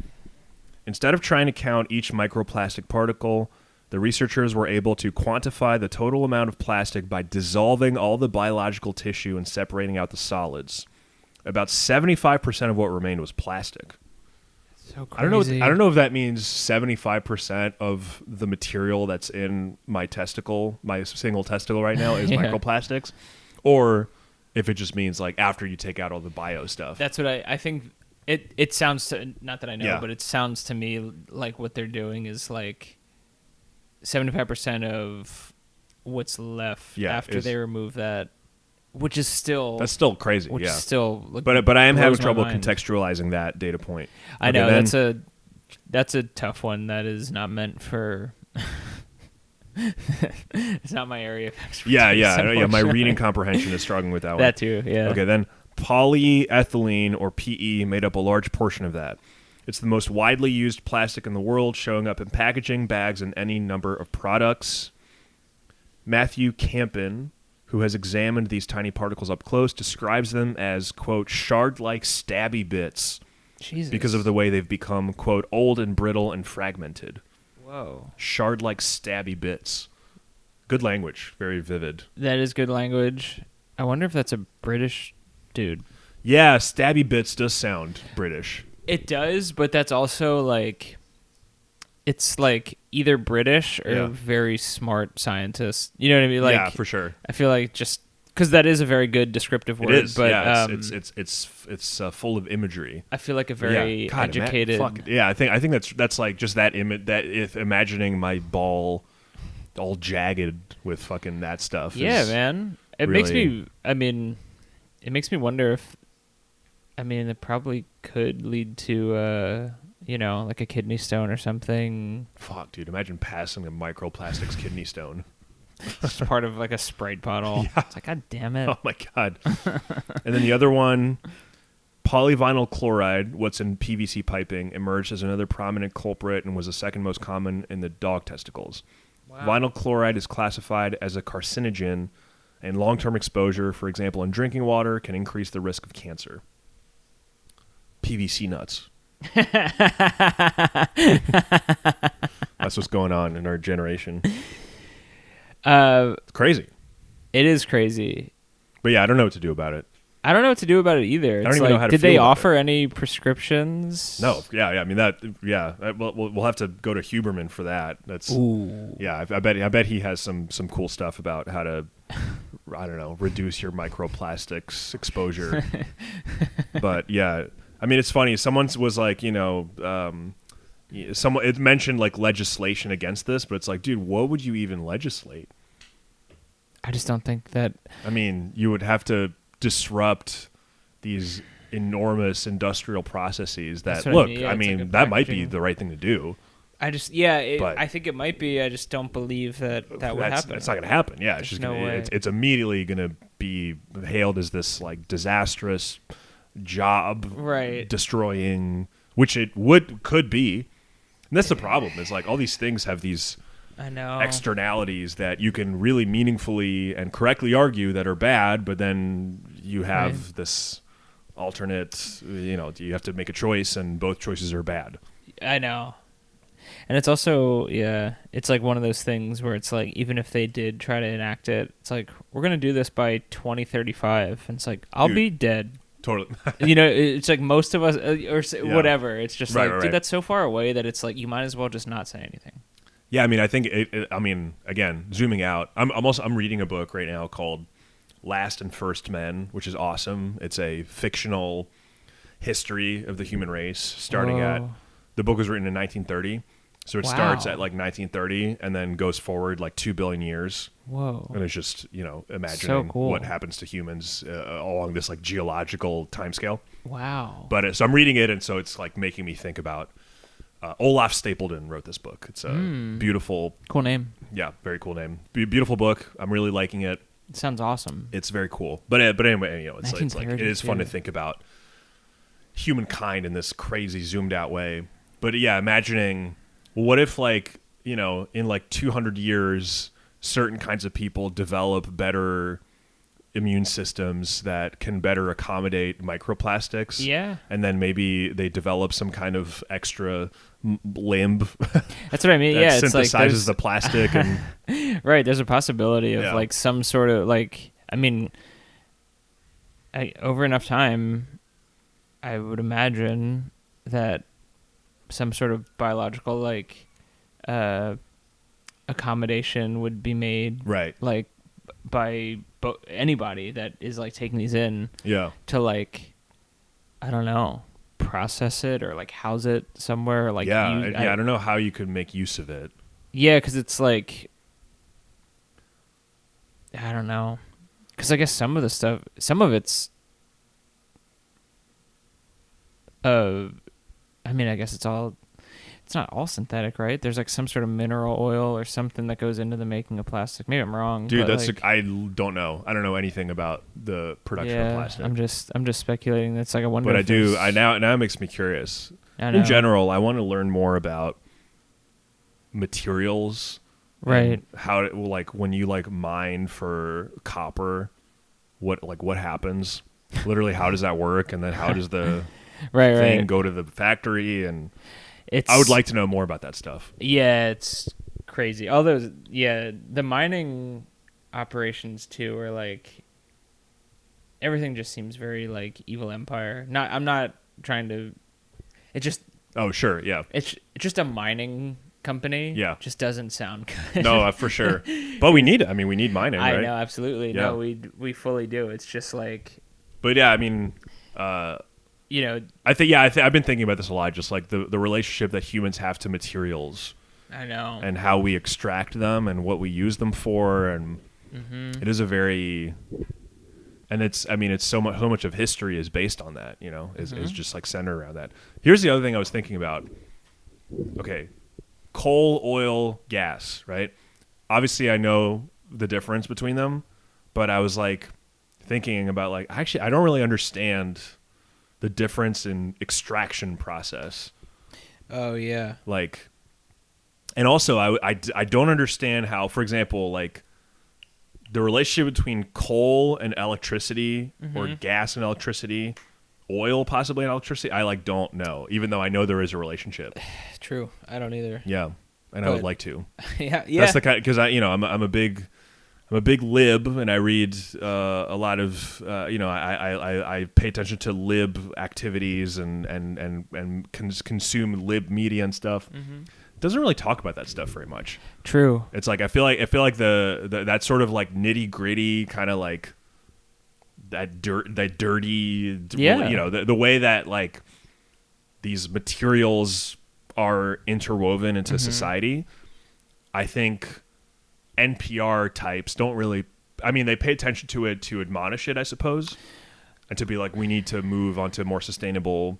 Speaker 2: Instead of trying to count each microplastic particle, the researchers were able to quantify the total amount of plastic by dissolving all the biological tissue and separating out the solids. About 75% of what remained was plastic.
Speaker 3: So
Speaker 2: I don't know if that means 75% of the material that's in my testicle, my single testicle right now is
Speaker 3: Yeah.
Speaker 2: microplastics, or if it just means like after you take out all the bio stuff.
Speaker 3: That's what I think. It sounds to, not that I know,
Speaker 2: Yeah.
Speaker 3: but it sounds to me like what they're doing is like 75% of what's left after
Speaker 2: is-
Speaker 3: they remove that, which is still
Speaker 2: That's still crazy,
Speaker 3: which
Speaker 2: yeah.
Speaker 3: is still like,
Speaker 2: But I am having
Speaker 3: blows my
Speaker 2: trouble
Speaker 3: mind.
Speaker 2: contextualizing that data point.
Speaker 3: I
Speaker 2: Okay,
Speaker 3: know
Speaker 2: then-
Speaker 3: that's a tough one. That is not meant for. It's not my area of expertise.
Speaker 2: Yeah. My
Speaker 3: unfortunately.
Speaker 2: reading comprehension is struggling with that one.
Speaker 3: That too, yeah.
Speaker 2: Okay, then polyethylene, or PE, made up a large portion of that. It's the most widely used plastic in the world, showing up in packaging, bags, and any number of products. Matthew Campen, who has examined these tiny particles up close, describes them as, quote, shard-like stabby bits
Speaker 3: Jesus.
Speaker 2: because of the way they've become, quote, old and brittle and fragmented.
Speaker 3: Whoa.
Speaker 2: Shard-like stabby bits. Good language. Very vivid.
Speaker 3: That is good language. I wonder if that's a British dude.
Speaker 2: Yeah, stabby bits does sound British.
Speaker 3: It does, but that's also like, it's like either British or
Speaker 2: Yeah.
Speaker 3: very smart scientist. You know what I mean? Like,
Speaker 2: yeah, for sure.
Speaker 3: I feel like just because that is a very good descriptive word.
Speaker 2: It is.
Speaker 3: But
Speaker 2: yeah, it's full of imagery.
Speaker 3: I feel like a very
Speaker 2: Yeah. God,
Speaker 3: educated.
Speaker 2: Yeah, I think that's like just that image, that if imagining my ball all jagged with fucking that stuff.
Speaker 3: Yeah,
Speaker 2: is
Speaker 3: man. It
Speaker 2: really-
Speaker 3: makes me. I mean, it makes me wonder if. I mean, it probably could lead to, like a kidney stone or something.
Speaker 2: Fuck, dude! Imagine passing a microplastics kidney stone.
Speaker 3: It's part of like a Sprite bottle.
Speaker 2: Yeah.
Speaker 3: It's like, God damn it.
Speaker 2: Oh my god! And then the other one, polyvinyl chloride, what's in PVC piping, emerged as another prominent culprit and was the second most common in the dog testicles.
Speaker 3: Wow.
Speaker 2: Vinyl chloride is classified as a carcinogen, and long-term exposure, for example, in drinking water, can increase the risk of cancer. PVC nuts. That's what's going on in our generation. It's crazy.
Speaker 3: It is crazy.
Speaker 2: But yeah, I don't know what to do about it.
Speaker 3: I don't know what to do about it either.
Speaker 2: I don't even know how to
Speaker 3: did
Speaker 2: feel
Speaker 3: they
Speaker 2: about
Speaker 3: offer any prescriptions?
Speaker 2: No, yeah. I mean that. Yeah, we'll have to go to Huberman for that. That's yeah. I bet he has some cool stuff about how to, I don't know, reduce your microplastics exposure. But yeah, I mean it's funny. Someone was like, it mentioned like legislation against this, but it's like, dude, what would you even legislate?
Speaker 3: I just don't think that.
Speaker 2: I mean, you would have to disrupt these enormous industrial processes that look. I mean, that might be the right thing to do.
Speaker 3: I think it might be. I just don't believe that would happen.
Speaker 2: It's not going to happen. Yeah, it's just it's immediately going to be hailed as this like disastrous job destroying, which it could be. And that's the problem. Is like all these things have these externalities that you can really meaningfully and correctly argue that are bad, but then you have this alternate, you have to make a choice and both choices are bad.
Speaker 3: I know. And it's also, it's like one of those things where it's like, even if they did try to enact it, it's like, we're going to do this by 2035. And it's like, I'll be dead.
Speaker 2: Totally.
Speaker 3: It's like most of us, whatever. It's just dude, that's so far away that it's like, you might as well just not say anything.
Speaker 2: Yeah, I mean, I think I mean, again, zooming out, I'm reading a book right now called Last and First Men, which is awesome. It's a fictional history of the human race, starting at the book was written in 1930, so it starts at like 1930 and then goes forward like 2 billion years.
Speaker 3: Whoa!
Speaker 2: And it's just imagining what happens to humans along this like geological timescale.
Speaker 3: Wow!
Speaker 2: But so I'm reading it, and so it's like making me think about. Olaf Stapledon wrote this book. It's a beautiful...
Speaker 3: Cool name.
Speaker 2: Yeah, very cool name. Beautiful book. I'm really liking it.
Speaker 3: It sounds awesome.
Speaker 2: It's very cool. But anyway, it's like it is fun to think about humankind in this crazy zoomed out way. But yeah, imagining what if like, in like 200 years, certain kinds of people develop better immune systems that can better accommodate microplastics.
Speaker 3: Yeah.
Speaker 2: And then maybe they develop some kind of extra limb.
Speaker 3: That's what I mean.
Speaker 2: That
Speaker 3: it's
Speaker 2: synthesizes
Speaker 3: like
Speaker 2: the plastic. And
Speaker 3: right. There's a possibility of like some sort of like, I mean, over enough time, I would imagine that some sort of biological like accommodation would be made.
Speaker 2: Right.
Speaker 3: Like by anybody that is like taking these in to like, I don't know, process it or like house it somewhere. Like
Speaker 2: I don't know how you could make use of it.
Speaker 3: Yeah, because it's like, I don't know, because I guess some of it's, I mean, I guess it's not all synthetic, right? There's like some sort of mineral oil or something that goes into the making of plastic. Maybe I'm wrong.
Speaker 2: Dude,
Speaker 3: but
Speaker 2: I don't know. I don't know anything about the production of plastic.
Speaker 3: I'm just speculating. It's like I wonder.
Speaker 2: But I do. Now it makes me curious. In general, I want to learn more about materials.
Speaker 3: Right.
Speaker 2: How like when you like mine for copper, what happens? Literally, how does that work? And then how does the thing go to the factory? And I would like to know more about that stuff.
Speaker 3: Yeah, it's crazy. All those, the mining operations too are like, everything just seems very like evil empire. I'm not trying to. It just.
Speaker 2: Oh sure, yeah.
Speaker 3: It's just a mining company.
Speaker 2: Yeah,
Speaker 3: just doesn't sound good.
Speaker 2: No, for sure. But we need it. I mean, we need mining.
Speaker 3: I
Speaker 2: right?
Speaker 3: know, absolutely.
Speaker 2: Yeah.
Speaker 3: No, we fully do. It's just like.
Speaker 2: But yeah, I mean. I think I've been thinking about this a lot, just like the relationship that humans have to materials.
Speaker 3: I know. And
Speaker 2: how we extract them and what we use them for, and it is a very, and it's so much of history is based on that, is just like centered around that. Here's the other thing I was thinking about. Okay, coal, oil, gas, right? Obviously, I know the difference between them, but I was like thinking about like actually I don't really understand the difference in extraction process.
Speaker 3: Oh yeah.
Speaker 2: Like, and also I don't understand how, for example, like the relationship between coal and electricity or gas and electricity, oil possibly and electricity, I like don't know, even though I know there is a relationship.
Speaker 3: True. I don't either.
Speaker 2: Yeah. And I would like to.
Speaker 3: yeah.
Speaker 2: That's the kind, because I'm a big I'm a big lib, and I read a lot of I pay attention to lib activities and consume lib media and stuff. Doesn't really talk about that stuff very much.
Speaker 3: True.
Speaker 2: It's like I feel like the that sort of like nitty gritty kind of like that dirty the way that like these materials are interwoven into society. I think NPR types don't really, I mean, they pay attention to it to admonish it, I suppose, and to be like, we need to move onto more sustainable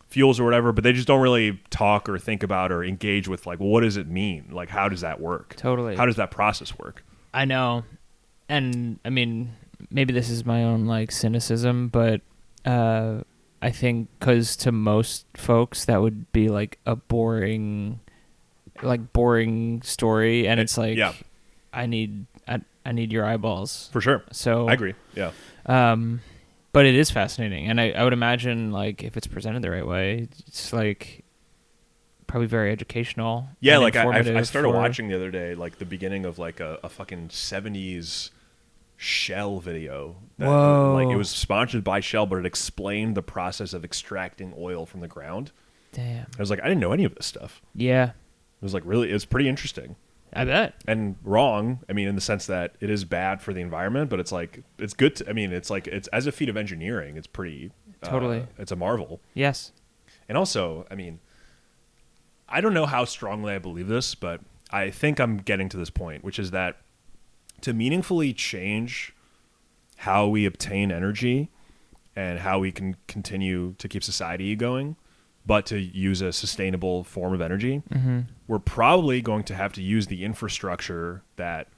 Speaker 2: fuels or whatever, but they just don't really talk or think about or engage with like, well, what does it mean? Like, how does that work?
Speaker 3: Totally.
Speaker 2: How does that process work?
Speaker 3: I know. And I mean, maybe this is my own like cynicism, but I think because to most folks that would be like a boring story, and it's like, I need your eyeballs
Speaker 2: for sure.
Speaker 3: So
Speaker 2: I agree. Yeah.
Speaker 3: But it is fascinating, and I would imagine like if it's presented the right way, it's like probably very educational.
Speaker 2: Yeah, like I started watching the other day, like the beginning of like a fucking 70s Shell video.
Speaker 3: Whoa.
Speaker 2: Like it was sponsored by Shell, but it explained the process of extracting oil from the ground.
Speaker 3: Damn.
Speaker 2: I was like, I didn't know any of this stuff.
Speaker 3: Yeah.
Speaker 2: It was like really, it was pretty interesting.
Speaker 3: I bet.
Speaker 2: And wrong, I mean, in the sense that it is bad for the environment, but it's like, it's good to, I mean, it's like, it's as a feat of engineering, it's pretty,
Speaker 3: totally.
Speaker 2: It's a marvel.
Speaker 3: Yes.
Speaker 2: And also, I mean, I don't know how strongly I believe this, but I think I'm getting to this point, which is that to meaningfully change how we obtain energy and how we can continue to keep society going, but to use a sustainable form of energy, we're probably going to have to use the infrastructure that,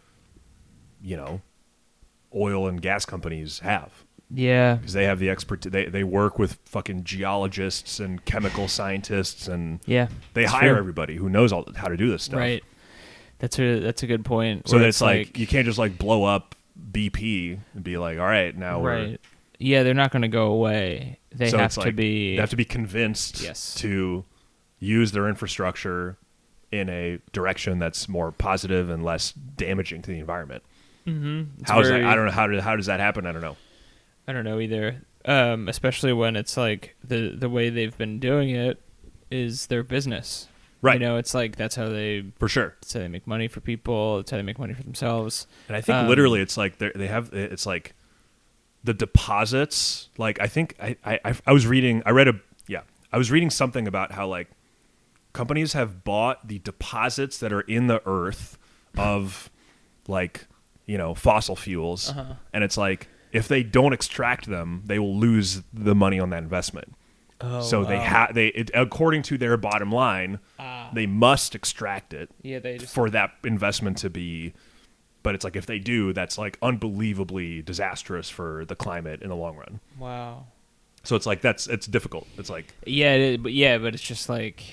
Speaker 2: oil and gas companies have.
Speaker 3: Yeah.
Speaker 2: Because they have the expertise. They work with fucking geologists and chemical scientists, and they hire everybody who knows how to do this stuff.
Speaker 3: Right. That's a good point.
Speaker 2: So it's like you can't just like blow up BP and be like, all right, now we're...
Speaker 3: Yeah, they're not going to go away. They have to be
Speaker 2: convinced to use their infrastructure in a direction that's more positive and less damaging to the environment. How is that? I don't know. How does that happen? I don't know.
Speaker 3: I don't know either. Especially when it's like the way they've been doing it is their business.
Speaker 2: Right.
Speaker 3: It's like that's how they
Speaker 2: for sure.
Speaker 3: That's how they make money for people. That's how they make money for themselves.
Speaker 2: And I think literally, it's like they have. It's like the deposits. Like I think I was reading. I was reading something about how like companies have bought the deposits that are in the earth of like fossil fuels, and it's like if they don't extract them, they will lose the money on that investment. Oh, so wow. According to their bottom line, they must extract it for that investment to be. But it's like if they do, that's like unbelievably disastrous for the climate in the long run.
Speaker 3: Wow.
Speaker 2: So it's like it's difficult. It's like
Speaker 3: but it's just like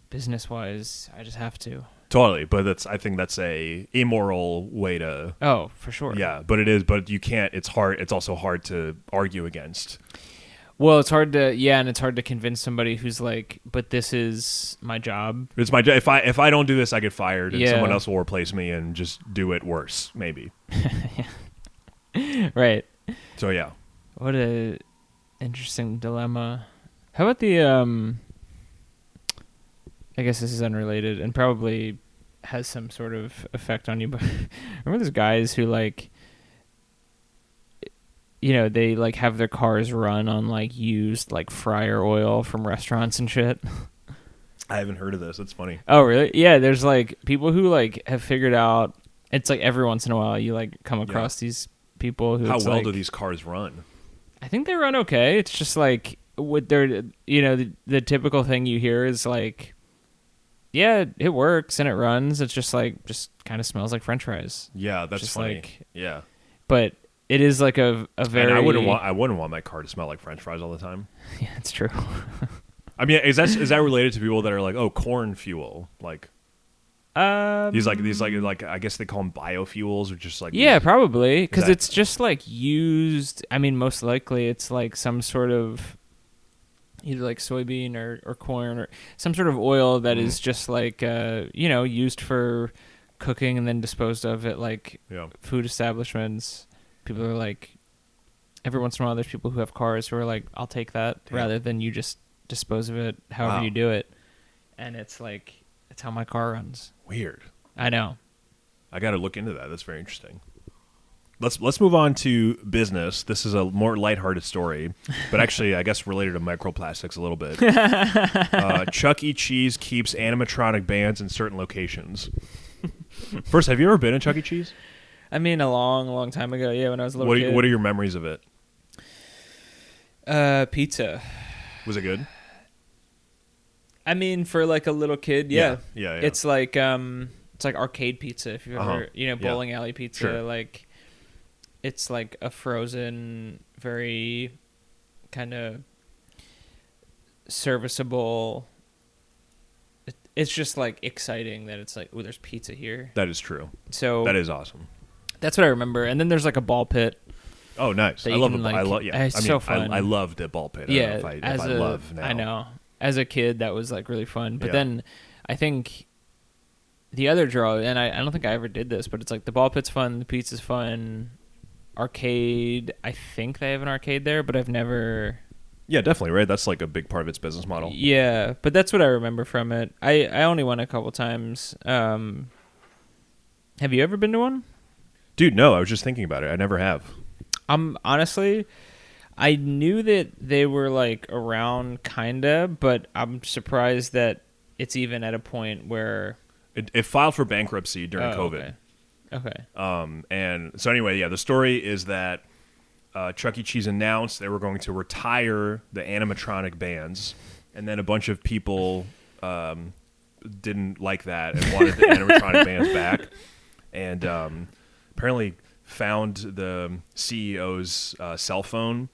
Speaker 3: business wise, I just have to.
Speaker 2: Totally, but I think that's a immoral way to.
Speaker 3: Oh, for sure.
Speaker 2: Yeah, but it is. But you can't. It's hard. It's also hard to argue against.
Speaker 3: Well, it's hard to and it's hard to convince somebody who's like, but this is my job.
Speaker 2: It's my job. If I don't do this, I get fired, and someone else will replace me and just do it worse, maybe.
Speaker 3: Right.
Speaker 2: So yeah.
Speaker 3: What a interesting dilemma. How about the I guess this is unrelated and probably has some sort of effect on you, but remember those guys who like they like have their cars run on like used like fryer oil from restaurants and shit.
Speaker 2: I haven't heard of this. It's funny.
Speaker 3: Oh, really? Yeah, there's like people who like have figured out. It's like every once in a while you like come across these people who.
Speaker 2: How well do these cars run?
Speaker 3: I think they run okay. It's just like with their the typical thing you hear is like, yeah, it works and it runs. It's just kind of smells like French fries.
Speaker 2: Yeah, that's
Speaker 3: just
Speaker 2: funny.
Speaker 3: Like,
Speaker 2: yeah,
Speaker 3: but. It is like a very.
Speaker 2: And I wouldn't want my car to smell like French fries all the time.
Speaker 3: Yeah, it's true.
Speaker 2: I mean, is that related to people that are like, oh, corn fuel, like? These I guess they call them biofuels or just like.
Speaker 3: Yeah, probably because it's just like used. I mean, most likely it's like some sort of either like soybean or corn or some sort of oil that is just like used for cooking and then disposed of at like
Speaker 2: Yeah.
Speaker 3: food establishments. People are like, every once in a while, there's people who have cars who are like, I'll take that rather than you just dispose of it however you do it. And it's like, it's how my car runs.
Speaker 2: Weird.
Speaker 3: I know.
Speaker 2: I got to look into that. That's very interesting. Let's move on to business. This is a more lighthearted story, but actually, I guess related to microplastics a little bit. Chuck E. Cheese keeps animatronic bands in certain locations. First, have you ever been in Chuck E. Cheese?
Speaker 3: I mean, a long, long time ago. Yeah, when I was a little kid.
Speaker 2: What are your memories of it?
Speaker 3: Pizza.
Speaker 2: Was it good?
Speaker 3: I mean, for like a little kid, yeah.
Speaker 2: Yeah.
Speaker 3: It's like arcade pizza. If you've ever, bowling alley pizza.
Speaker 2: Sure.
Speaker 3: Like, it's like a frozen, very kind of serviceable. It's just like exciting that it's like, oh, there's pizza here.
Speaker 2: That is true.
Speaker 3: So
Speaker 2: that is awesome.
Speaker 3: That's what I remember. And then there's like a ball pit.
Speaker 2: Oh, nice. I love it.
Speaker 3: It's so fun.
Speaker 2: I loved the ball pit.
Speaker 3: Yeah.
Speaker 2: I
Speaker 3: know. As a kid, that was like really fun. But then I think the other draw, and I don't think I ever did this, but it's like the ball pit's fun, the pizza's fun, arcade. I think they have an arcade there, but I've never.
Speaker 2: Yeah, definitely, right? That's like a big part of its business model.
Speaker 3: Yeah, but that's what I remember from it. I only went a couple times. Have you ever been to one?
Speaker 2: Dude, no, I was just thinking about it. I never have.
Speaker 3: Honestly, I knew that they were like around kinda, but I'm surprised that it's even at a point where
Speaker 2: it filed for bankruptcy during COVID.
Speaker 3: Okay.
Speaker 2: And so anyway, the story is that Chuck E. Cheese announced they were going to retire the animatronic bands, and then a bunch of people didn't like that and wanted the animatronic bands back, and apparently found the CEO's cell phone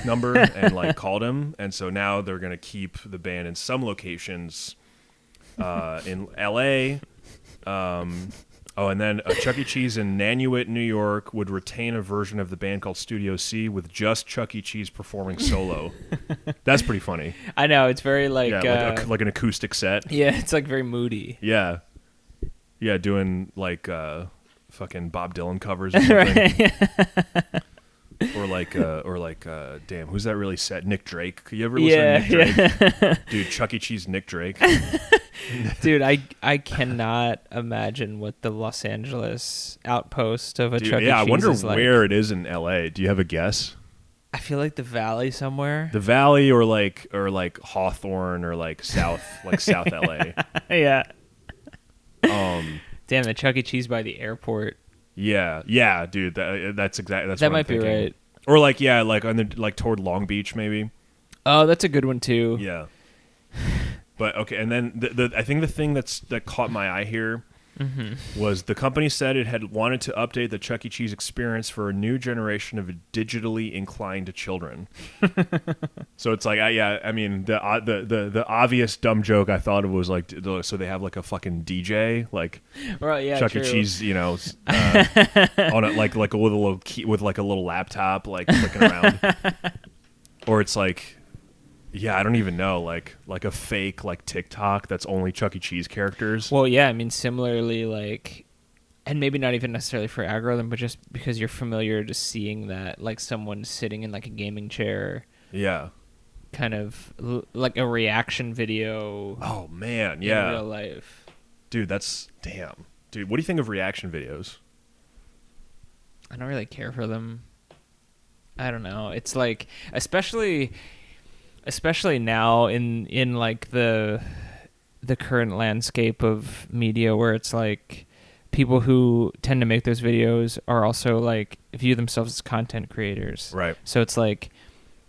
Speaker 2: number and like called him, and so now they're going to keep the band in some locations in LA. And then Chuck E. Cheese in Nanuet, New York would retain a version of the band called Studio C with just Chuck E. Cheese performing solo. That's pretty funny.
Speaker 3: I know, it's very like
Speaker 2: like an acoustic set.
Speaker 3: Yeah, it's like very moody.
Speaker 2: Yeah, doing like fucking Bob Dylan covers or something. or like damn, who's that really sad? Nick Drake. Could you ever listen to Nick Drake?
Speaker 3: Yeah.
Speaker 2: Dude, Chuck E. Cheese Nick Drake.
Speaker 3: Dude, I cannot imagine what the Los Angeles outpost of a Chuck E. Cheese
Speaker 2: I wonder
Speaker 3: is like.
Speaker 2: where it is in LA. Do you have a guess?
Speaker 3: I feel like the Valley somewhere.
Speaker 2: The Valley or like Hawthorne or like South LA.
Speaker 3: Yeah. Damn, the Chuck E. Cheese by the airport.
Speaker 2: Yeah, dude. That's exactly. That's
Speaker 3: that
Speaker 2: what
Speaker 3: might
Speaker 2: I'm
Speaker 3: be right.
Speaker 2: Or like on the like toward Long Beach maybe.
Speaker 3: Oh, that's a good one too.
Speaker 2: Yeah. But okay, and then I think the thing that caught my eye here was the company said it had wanted to update the Chuck E. Cheese experience for a new generation of digitally inclined children. So it's like, I mean, the obvious dumb joke I thought of was like, so they have like a fucking DJ, like Chuck E. Cheese, on it like with a little key, with like a little laptop, like clicking around, or it's like. Yeah, I don't even know, like a fake like TikTok that's only Chuck E. Cheese characters.
Speaker 3: Well, yeah, I mean, similarly, like, and maybe not even necessarily for algorithm, but just because you're familiar to seeing that, like someone sitting in like a gaming chair.
Speaker 2: Yeah.
Speaker 3: Kind of like a reaction video.
Speaker 2: Oh man, yeah.
Speaker 3: In real life.
Speaker 2: Dude, that's damn. Dude, what do you think of reaction videos?
Speaker 3: I don't really care for them. I don't know. It's like, especially now in like the current landscape of media, where it's like people who tend to make those videos are also like view themselves as content creators.
Speaker 2: Right.
Speaker 3: So it's like,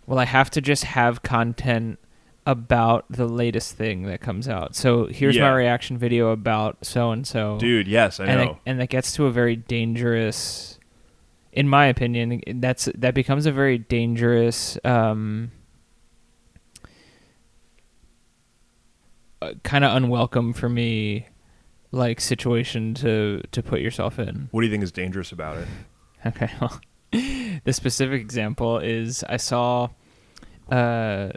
Speaker 3: well, I have to just have content about the latest thing that comes out. So here's my reaction video about so and so.
Speaker 2: Dude, yes, I know.
Speaker 3: And that gets to a very dangerous, in my opinion, that becomes a very dangerous kind of unwelcome for me, like, situation to put yourself in.
Speaker 2: What do you think is dangerous about it?
Speaker 3: Okay, well, the specific example is I saw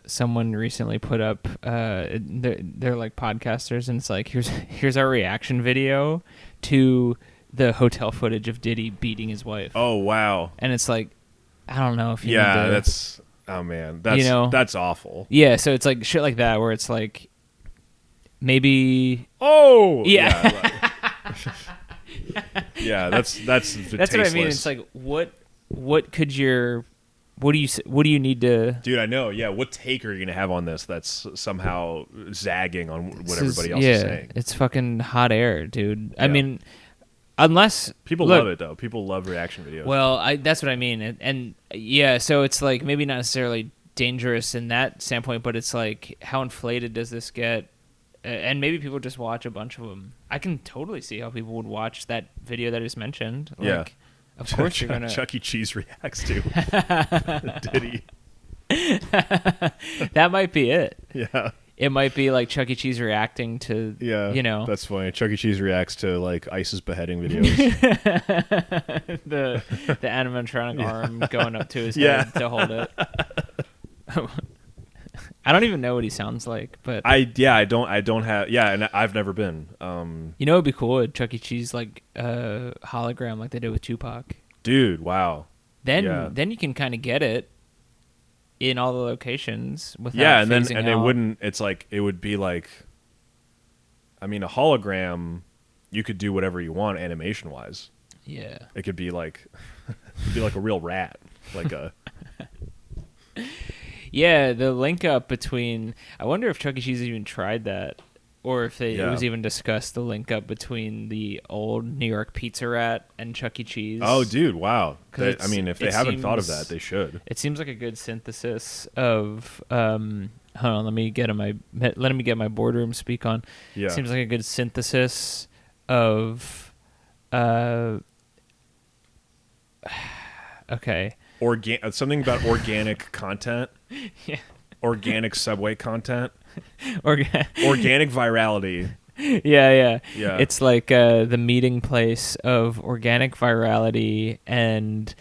Speaker 3: someone recently put up they're like podcasters, and it's like, here's our reaction video to the hotel footage of Diddy beating his wife.
Speaker 2: Oh wow.
Speaker 3: And it's like, I don't know if you
Speaker 2: Yeah,
Speaker 3: need to,
Speaker 2: that's oh man, that's that's awful.
Speaker 3: Yeah, so it's like shit like that where it's like maybe
Speaker 2: Yeah. Yeah, that's
Speaker 3: that's
Speaker 2: tasteless.
Speaker 3: what I mean. It's like what could your what do you need to
Speaker 2: Dude, I know. Yeah, what take are you gonna have on this that's somehow zagging on what everybody else is saying?
Speaker 3: It's fucking hot air, dude.
Speaker 2: Yeah.
Speaker 3: I mean, unless
Speaker 2: people love it though. People love reaction videos.
Speaker 3: Well, that's what I mean, and yeah, so it's like maybe not necessarily dangerous in that standpoint, but it's like how inflated does this get? And maybe people just watch a bunch of them. I can totally see how people would watch that video that I just mentioned. Like,
Speaker 2: yeah.
Speaker 3: Of course you're gonna.
Speaker 2: Chuck E. Cheese reacts to Diddy.
Speaker 3: That might be it.
Speaker 2: Yeah.
Speaker 3: It might be like Chuck E. Cheese reacting to.
Speaker 2: Yeah.
Speaker 3: You know.
Speaker 2: That's funny. Chuck E. Cheese reacts to like ISIS beheading videos.
Speaker 3: the animatronic arm going up to his head to hold it. I don't even know what he sounds like, but
Speaker 2: I don't have and I've never been.
Speaker 3: You know, it'd be cool at Chuck E. Cheese like hologram like they did with Tupac.
Speaker 2: Dude, wow.
Speaker 3: Then you can kind of get it in all the locations without
Speaker 2: and then
Speaker 3: phasing
Speaker 2: they
Speaker 3: out.
Speaker 2: wouldn't. It's like it would be like. I mean, a hologram, you could do whatever you want animation wise.
Speaker 3: Yeah,
Speaker 2: it could be like, a real rat, like a.
Speaker 3: Yeah, the link up between. I wonder if Chuck E. Cheese even tried that, or if it was even discussed. The link up between the old New York Pizza Rat and Chuck E. Cheese.
Speaker 2: Oh, dude! Wow. I mean, if they haven't thought of that, they should.
Speaker 3: It seems like a good synthesis of. Hold on, let me get my boardroom speak on.
Speaker 2: Yeah.
Speaker 3: It seems like a good synthesis of. Okay.
Speaker 2: Something about organic content.
Speaker 3: Yeah.
Speaker 2: Organic Subway content.
Speaker 3: Organic
Speaker 2: virality.
Speaker 3: Yeah.
Speaker 2: Yeah.
Speaker 3: It's like the meeting place of organic virality and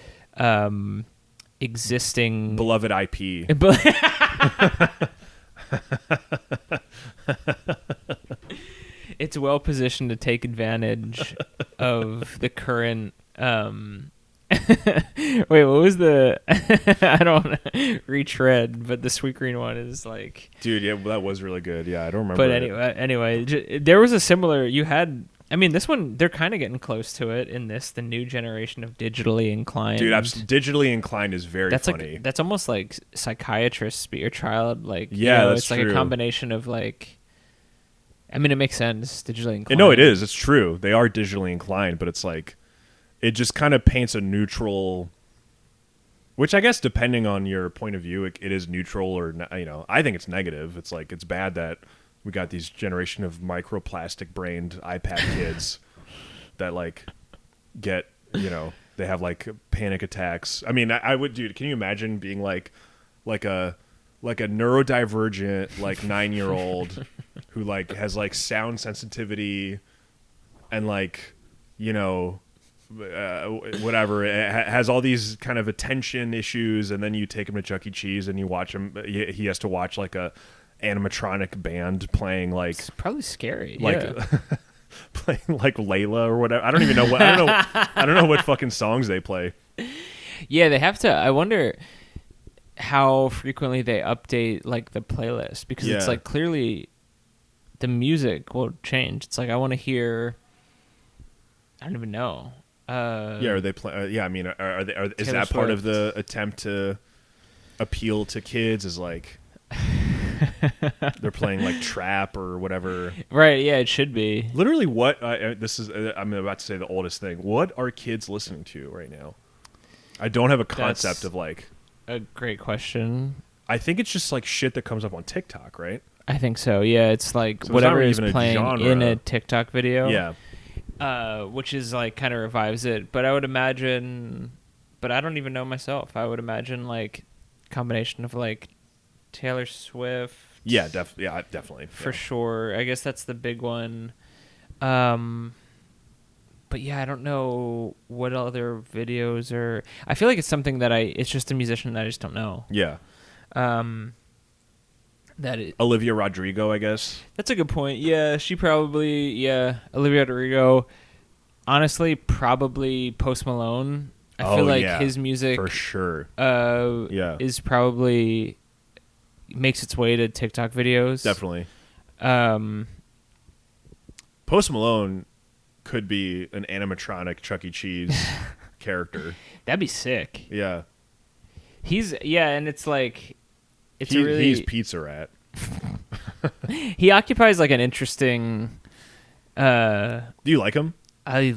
Speaker 3: existing
Speaker 2: beloved IP.
Speaker 3: It's well positioned to take advantage of the current wait, what was the I don't want to retread, but the Sweet Green one is like,
Speaker 2: dude, yeah, that was really good. Yeah, I don't remember.
Speaker 3: But anyway, there was a similar. You had, I mean, this one they're kind of getting close to it in the new generation of digitally inclined.
Speaker 2: Dude, digitally inclined is very funny.
Speaker 3: Like, that's almost like psychiatrist speak or child. Like,
Speaker 2: that's
Speaker 3: it's like
Speaker 2: true.
Speaker 3: a combination of like. I mean, it makes sense. Digitally inclined.
Speaker 2: No, it is. It's true. They are digitally inclined, but it's like. It just kind of paints a neutral, which I guess depending on your point of view, it is neutral or I think it's negative. It's like it's bad that we got these generation of microplastic brained iPad kids that like get they have like panic attacks. I mean, I would, dude. Can you imagine being like a neurodivergent like 9-year-old who like has like sound sensitivity and like whatever, it has all these kind of attention issues, and then you take him to Chuck E. Cheese and you watch him. He has to watch like a animatronic band playing like
Speaker 3: it's probably scary,
Speaker 2: like playing like Layla or whatever. I don't even know what I don't know what fucking songs they play.
Speaker 3: Yeah, they have to. I wonder how frequently they update like the playlist because it's like clearly the music will change. It's like I want to hear. I don't even know.
Speaker 2: Are they play? I mean, is that
Speaker 3: Swift.
Speaker 2: part of the attempt to appeal to kids? Is like they're playing like trap or whatever?
Speaker 3: Right? Yeah, it should be.
Speaker 2: Literally, what this is? I'm about to say the oldest thing. What are kids listening to right now? I don't have a concept of like
Speaker 3: a great question.
Speaker 2: I think it's just like shit that comes up on TikTok, right?
Speaker 3: I think so. Yeah, it's like
Speaker 2: so
Speaker 3: whatever is
Speaker 2: even
Speaker 3: playing in a TikTok video.
Speaker 2: Yeah.
Speaker 3: Which is like kind of revives it, but I would imagine, but I don't even know myself. I would imagine like combination of like Taylor Swift.
Speaker 2: Yeah, definitely
Speaker 3: for sure. I guess that's the big one. But yeah, I don't know what other videos are. I feel like it's something that it's just a musician that I just don't know.
Speaker 2: Yeah. Olivia Rodrigo, I guess.
Speaker 3: That's a good point. Yeah, she probably. Yeah, Olivia Rodrigo. honestly probably Post Malone. I feel like his music
Speaker 2: for sure.
Speaker 3: Is probably makes its way to TikTok videos.
Speaker 2: Definitely. Post Malone could be an animatronic Chuck E. Cheese character.
Speaker 3: That'd be sick.
Speaker 2: Yeah.
Speaker 3: And it's like he's
Speaker 2: Pizza Rat.
Speaker 3: He occupies like an interesting.
Speaker 2: Do you like him?
Speaker 3: I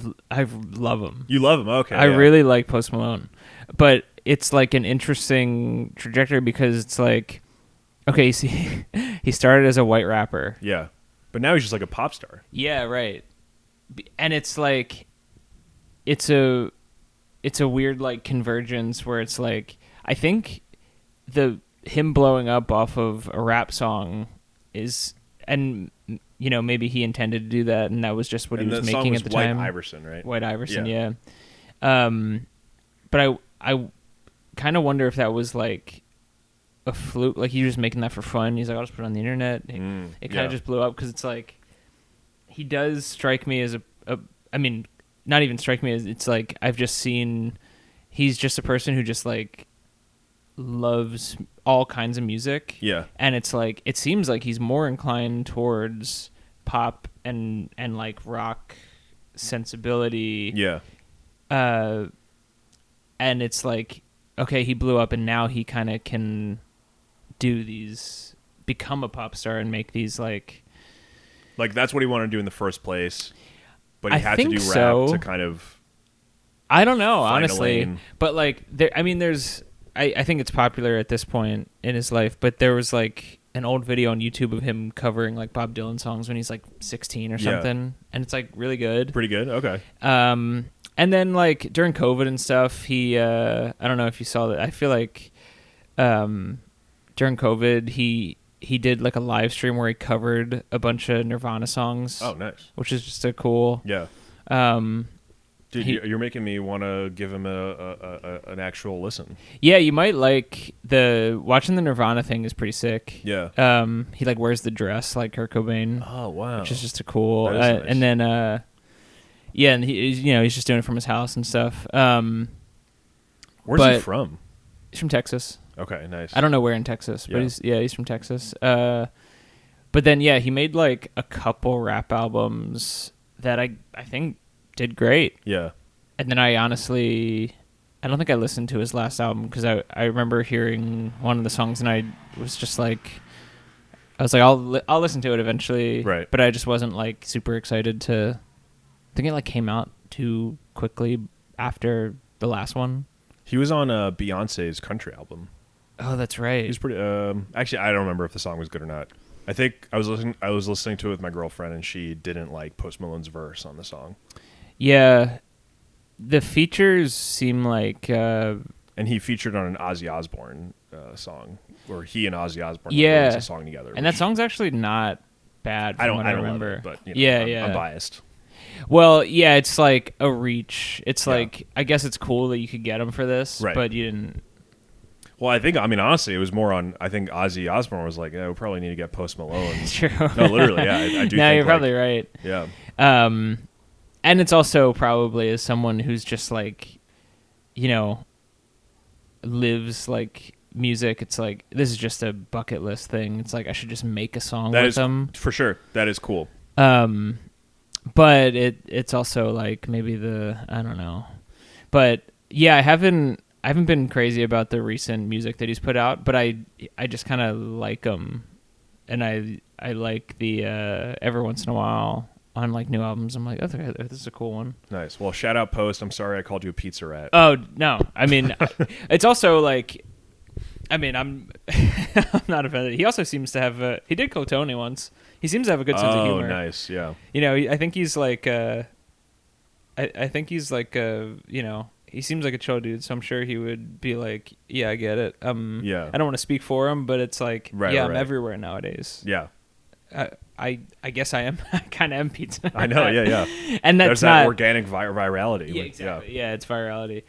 Speaker 3: love him.
Speaker 2: You love him, okay?
Speaker 3: I really like Post Malone, but it's like an interesting trajectory because it's like, okay, see, he started as a white rapper.
Speaker 2: Yeah, but now he's just like a pop star.
Speaker 3: Yeah, right. And it's like, it's a weird like convergence where it's like, I think him blowing up off of a rap song is, and maybe he intended to do that, and that was just what he was making at the time.
Speaker 2: White Iverson, right?
Speaker 3: White Iverson, yeah. But I kind of wonder if that was like a fluke, like he was making that for fun. He's like, I'll just put it on the internet. It kind of just blew up because it's like he does strike me as I mean, not even strike me as, it's like I've just seen he's just a person who just like loves all kinds of music.
Speaker 2: Yeah.
Speaker 3: And it's like it seems like he's more inclined towards pop and like rock sensibility.
Speaker 2: Yeah.
Speaker 3: And it's like, okay, he blew up and now he kind of can become a pop star and make these like
Speaker 2: that's what he wanted to do in the first place, but he had to do
Speaker 3: so.
Speaker 2: rap to kind of.
Speaker 3: I don't know, honestly, but like there's I think it's popular at this point in his life, but there was like an old video on YouTube of him covering like Bob Dylan songs when he's like 16 or something, and it's like really good.
Speaker 2: Pretty good, okay.
Speaker 3: And then like during COVID and stuff, he I don't know if you saw that. I feel like during COVID he did like a live stream where he covered a bunch of Nirvana songs.
Speaker 2: Oh, nice.
Speaker 3: Which is just a cool.
Speaker 2: Yeah. Dude, you're making me want to give him an actual listen.
Speaker 3: Yeah, you might like watching the Nirvana thing is pretty sick.
Speaker 2: Yeah.
Speaker 3: He like wears the dress like Kurt Cobain.
Speaker 2: Oh wow.
Speaker 3: Which is just a cool.
Speaker 2: Nice.
Speaker 3: And then and he's just doing it from his house and stuff.
Speaker 2: Where's he from?
Speaker 3: He's from Texas.
Speaker 2: Okay, nice.
Speaker 3: I don't know where in Texas, but he's from Texas. But then he made like a couple rap albums that I think did great.
Speaker 2: Yeah.
Speaker 3: And then I don't think I listened to his last album because I remember hearing one of the songs and I was just like, I was like, I'll listen to it eventually.
Speaker 2: Right.
Speaker 3: But I just wasn't like super excited to. I think it like came out too quickly after the last one.
Speaker 2: He was on Beyonce's country album.
Speaker 3: Oh, that's right.
Speaker 2: He's pretty. Actually, I don't remember if the song was good or not. I think I was listening to it with my girlfriend, and she didn't like Post Malone's verse on the song.
Speaker 3: Yeah, the features seem like.
Speaker 2: And he featured on an Ozzy Osbourne song, where he and Ozzy Osbourne released a song together.
Speaker 3: And that song's actually not bad. From what I remember,
Speaker 2: love it, but I'm biased.
Speaker 3: Well, yeah, it's like a reach. It's like I guess it's cool that you could get him for this, but you didn't.
Speaker 2: Well, honestly, it was more on. I think Ozzy Osbourne was like, we probably need to get Post Malone.
Speaker 3: True.
Speaker 2: No, literally, yeah, I do.
Speaker 3: No, you're probably right.
Speaker 2: Yeah.
Speaker 3: And it's also probably as someone who's just like, lives like music. It's like this is just a bucket list thing. It's like I should just make a song with them.
Speaker 2: For sure, that is cool.
Speaker 3: But it's also like maybe I don't know. But yeah, I haven't been crazy about the recent music that he's put out, but I just kind of like him, and I like the every once in a while on like new albums. I'm like, okay, this is a cool one.
Speaker 2: Nice. Well, shout out Post. I'm sorry I called you a pizza rat.
Speaker 3: Oh no, I mean it's also like, I mean I'm I'm not offended. He also seems to have he did Cotone once. He seems to have a good sense of humor.
Speaker 2: Oh, nice. Yeah.
Speaker 3: I think he's like I think he's like he seems like a chill dude, so I'm sure he would be like, yeah, I get it. I don't want to speak for him, but it's like, I'm everywhere nowadays.
Speaker 2: Yeah.
Speaker 3: I guess I am. I kind of am pizza.
Speaker 2: I know, yeah.
Speaker 3: And
Speaker 2: there's that organic virality.
Speaker 3: Yeah, exactly. Yeah, it's virality.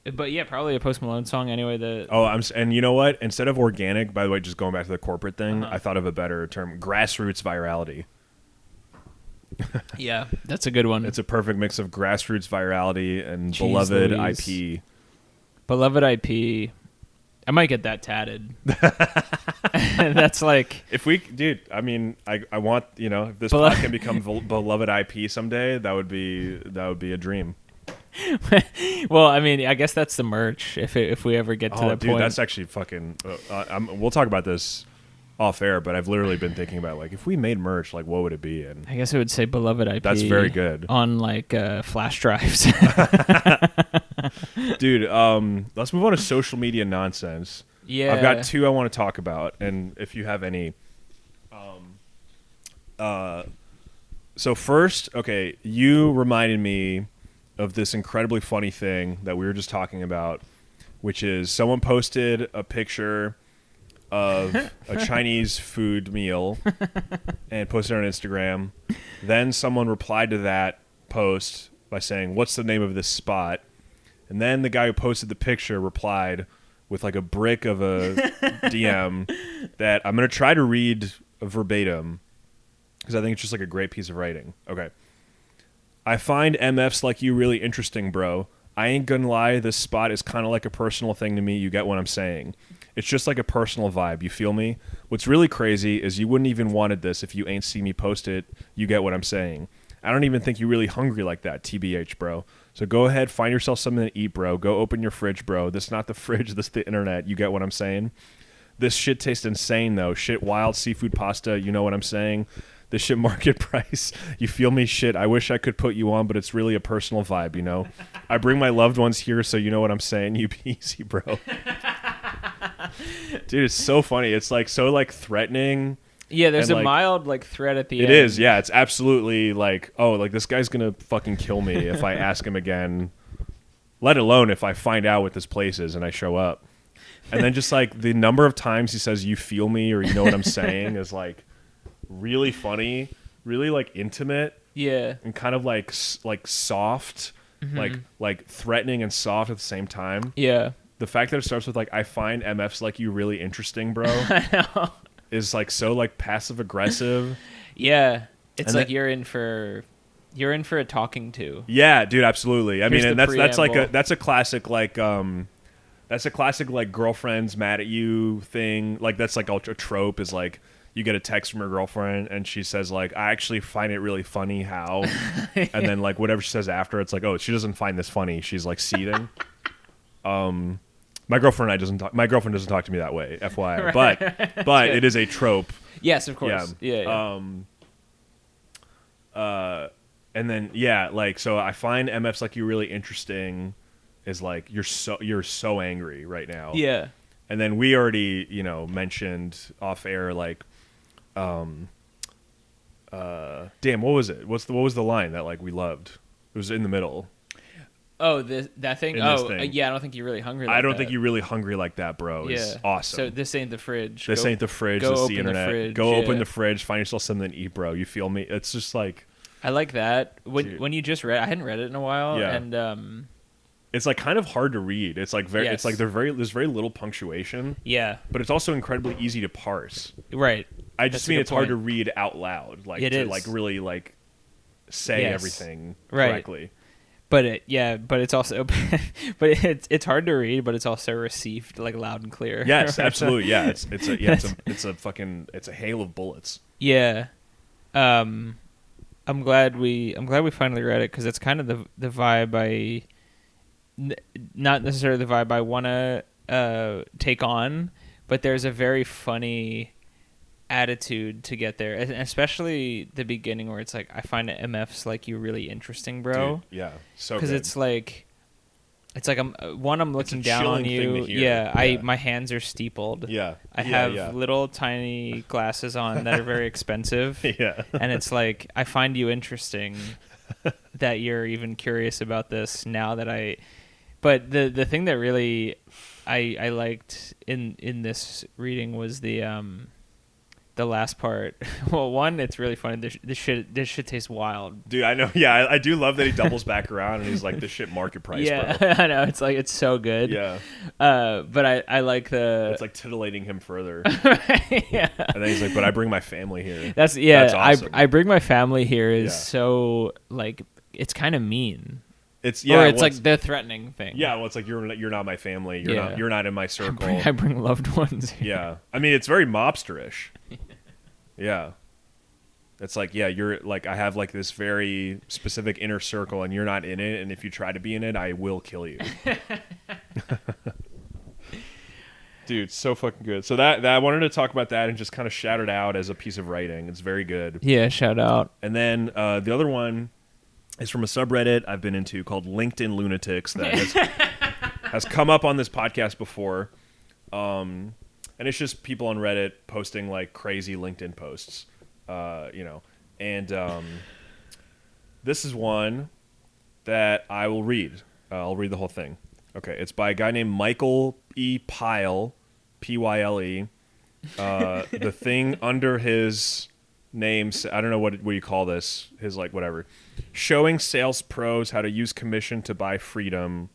Speaker 3: But yeah, probably a Post Malone song anyway.
Speaker 2: And you know what? Instead of organic, by the way, just going back to the corporate thing, I thought of a better term: grassroots virality.
Speaker 3: Yeah, that's a good one.
Speaker 2: It's a perfect mix of Grassroots, Virality, and
Speaker 3: Jeez
Speaker 2: beloved
Speaker 3: Louise.
Speaker 2: IP.
Speaker 3: Beloved IP. I might get that tatted. That's like
Speaker 2: If we, dude, I mean, I want, if this pod can become beloved IP someday, that would be a dream.
Speaker 3: well, I mean, I guess that's the merch if we ever get to that
Speaker 2: dude,
Speaker 3: point.
Speaker 2: that's actually fucking. We'll talk about this off air, but I've literally been thinking about like if we made merch, like what would it be? And
Speaker 3: I guess it would say beloved IP.
Speaker 2: That's very good
Speaker 3: on like flash drives.
Speaker 2: Dude, let's move on to social media nonsense.
Speaker 3: Yeah,
Speaker 2: I've got 2 I want to talk about, and if you have any. So first, okay, you reminded me of this incredibly funny thing that we were just talking about, which is someone posted a picture of a Chinese food meal and posted it on Instagram. Then someone replied to that post by saying, "What's the name of this spot?" And then the guy who posted the picture replied with like a brick of a DM that I'm going to try to read verbatim because I think it's just like a great piece of writing. Okay. "I find MFs like you really interesting, bro. I ain't gonna lie, this spot is kind of like a personal thing to me. You get what I'm saying? It's just like a personal vibe. You feel me? What's really crazy is you wouldn't even wanted this if you ain't see me post it. You get what I'm saying? I don't even think you really hungry like that, TBH, bro. So go ahead, find yourself something to eat, bro. Go open your fridge, bro. This not the fridge, this the internet. You get what I'm saying? This shit tastes insane, though. Shit, wild seafood pasta. You know what I'm saying? This shit market price. You feel me? Shit, I wish I could put you on, but it's really a personal vibe, you know? I bring my loved ones here, so you know what I'm saying? You be easy, bro." Dude, it's so funny. It's like so like threatening.
Speaker 3: Yeah, there's
Speaker 2: and,
Speaker 3: a
Speaker 2: like,
Speaker 3: mild like threat at the
Speaker 2: It
Speaker 3: end.
Speaker 2: is, yeah. It's absolutely like, oh, like this guy's gonna fucking kill me if I ask him again. Let alone if I find out what this place is and I show up. And then just like the number of times he says "you feel me" or "you know what I'm saying" is like really funny, really like intimate.
Speaker 3: Yeah,
Speaker 2: and kind of like soft, like threatening and soft at the same time.
Speaker 3: Yeah,
Speaker 2: the fact that it starts with like "I find MFs like you really interesting, bro,"
Speaker 3: I know.
Speaker 2: is like so like passive aggressive.
Speaker 3: Yeah, it's
Speaker 2: And
Speaker 3: like
Speaker 2: that-
Speaker 3: you're in for a talking to.
Speaker 2: Yeah, dude, absolutely. I
Speaker 3: Here's
Speaker 2: mean, and
Speaker 3: the
Speaker 2: that's like
Speaker 3: preamble.
Speaker 2: that's a classic like girlfriend's mad at you thing. Like that's like a trope is like you get a text from your girlfriend and she says like, "I actually find it really funny how," and then like whatever she says after, it's like, oh, she doesn't find this funny. She's like seething. My girlfriend doesn't talk to me that way, FYI.
Speaker 3: Right.
Speaker 2: But it is a trope.
Speaker 3: Yes, of course. Yeah.
Speaker 2: And then like so I find MFs like you really interesting is like you're so angry right now.
Speaker 3: Yeah.
Speaker 2: And then we already, mentioned off air like damn, what was it? What was the line that like we loved? It was in the middle.
Speaker 3: Oh, that thing.
Speaker 2: In this thing.
Speaker 3: Yeah. I don't think you're really hungry. Like
Speaker 2: I don't
Speaker 3: that.
Speaker 2: think you're really hungry like that, bro. It's awesome.
Speaker 3: So this ain't the fridge.
Speaker 2: This ain't the fridge.
Speaker 3: Go
Speaker 2: This is
Speaker 3: open
Speaker 2: the internet.
Speaker 3: fridge,
Speaker 2: Go open
Speaker 3: yeah.
Speaker 2: the fridge. Find yourself something to eat, bro. You feel me? It's just like
Speaker 3: I like that.
Speaker 2: Dude.
Speaker 3: When you just read, I hadn't read it in a while,
Speaker 2: Yeah.
Speaker 3: and
Speaker 2: it's like kind of hard to read. It's like very.
Speaker 3: Yes.
Speaker 2: It's like there's very little punctuation,
Speaker 3: yeah,
Speaker 2: but it's also incredibly easy to parse.
Speaker 3: right.
Speaker 2: I
Speaker 3: That's
Speaker 2: just
Speaker 3: a
Speaker 2: mean
Speaker 3: good
Speaker 2: it's hard to
Speaker 3: point.
Speaker 2: read out loud, like
Speaker 3: It
Speaker 2: to
Speaker 3: is.
Speaker 2: like really like say
Speaker 3: Yes.
Speaker 2: everything
Speaker 3: Right.
Speaker 2: correctly.
Speaker 3: But it's also, but it's hard to read, but it's also received like loud and clear.
Speaker 2: Yes, absolutely. Yeah, it's a hail of bullets.
Speaker 3: Yeah. I'm glad we finally read it because it's kind of the vibe not necessarily the vibe I want to take on, but there's a very funny attitude to get there, and especially the beginning where it's like, "I find MFs like you really interesting, bro."
Speaker 2: Dude, yeah, so
Speaker 3: Because
Speaker 2: good.
Speaker 3: it's like I'm looking
Speaker 2: a
Speaker 3: down on
Speaker 2: chilling thing
Speaker 3: you.
Speaker 2: to hear.
Speaker 3: Yeah,
Speaker 2: Yeah.
Speaker 3: my hands are steepled.
Speaker 2: Yeah,
Speaker 3: I have little tiny glasses on that are very expensive.
Speaker 2: Yeah.
Speaker 3: And it's like, I find you interesting that you're even curious about this now that but the thing that really I liked in this reading was the the last part. Well, one, it's really funny. This shit tastes wild.
Speaker 2: Dude, I know. Yeah, I do love that he doubles back around and he's like, "This shit market price,
Speaker 3: Yeah,
Speaker 2: bro."
Speaker 3: I know. It's like it's so good.
Speaker 2: Yeah.
Speaker 3: But I like the.
Speaker 2: It's like titillating him further.
Speaker 3: Yeah.
Speaker 2: And then he's like, "But I bring my family here."
Speaker 3: That's
Speaker 2: awesome.
Speaker 3: I bring my family here is
Speaker 2: Yeah.
Speaker 3: so like it's kind of mean.
Speaker 2: It's
Speaker 3: Or it's like the threatening thing.
Speaker 2: Yeah, well, it's like you're not my family. You're not in my circle.
Speaker 3: I bring loved ones here.
Speaker 2: Yeah, I mean it's very mobsterish. Yeah, it's like you're like I have like this very specific inner circle, and you're not in it. And if you try to be in it, I will kill you. Dude, so fucking good. So that I wanted to talk about that and just kind of shout it out as a piece of writing. It's very good.
Speaker 3: Yeah, shout out.
Speaker 2: And then the other one is from a subreddit I've been into called LinkedIn Lunatics that has come up on this podcast before. And it's just people on Reddit posting like crazy LinkedIn posts, And this is one that I will read. I'll read the whole thing. Okay, it's by a guy named Michael E. Pyle, Pyle. The thing under his name, I don't know what you call this, his like whatever, showing sales pros how to use commission to buy freedom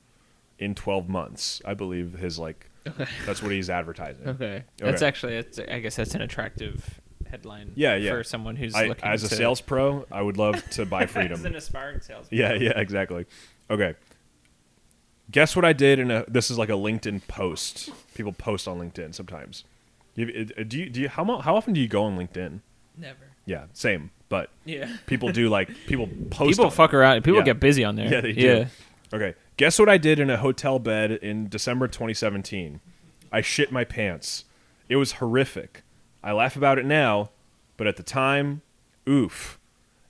Speaker 2: in 12 months. I believe his like, that's what he's advertising.
Speaker 3: Okay. That's actually, I guess that's an attractive headline.
Speaker 2: Yeah.
Speaker 3: For someone who's looking
Speaker 2: as a sales pro, I would love to buy freedom.
Speaker 3: As an aspiring sales pro.
Speaker 2: Yeah, exactly. Okay. Guess what I did this is like a LinkedIn post. People post on LinkedIn sometimes. How often do you go on LinkedIn?
Speaker 3: Never.
Speaker 2: Yeah, same. But
Speaker 3: yeah,
Speaker 2: people do people post.
Speaker 3: People fuck around. People get busy on there.
Speaker 2: Yeah, they do. Okay. Guess what I did in a hotel bed in December 2017? I shit my pants. It was horrific. I laugh about it now, but at the time, oof.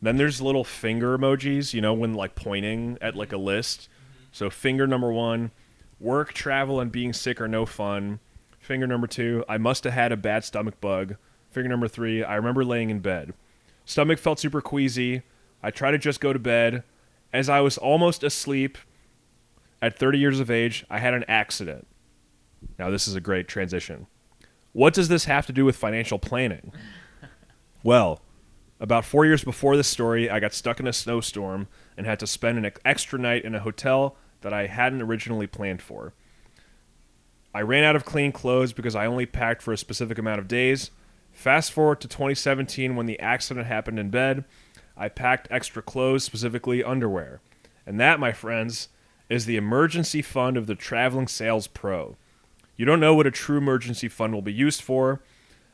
Speaker 2: Then there's little finger emojis, when like pointing at like a list. So finger number 1, work, travel, and being sick are no fun. Finger number 2, I must have had a bad stomach bug. Finger number 3, I remember laying in bed. Stomach felt super queasy. I tried to just go to bed. As I was almost asleep, at 30 years of age, I had an accident. Now this is a great transition. What does this have to do with financial planning? Well, about 4 years before this story, I got stuck in a snowstorm and had to spend an extra night in a hotel that I hadn't originally planned for. I ran out of clean clothes because I only packed for a specific amount of days. Fast forward to 2017 when the accident happened in bed. I packed extra clothes, specifically underwear. And that, my friends, is the emergency fund of the traveling sales pro. You don't know what a true emergency fund will be used for.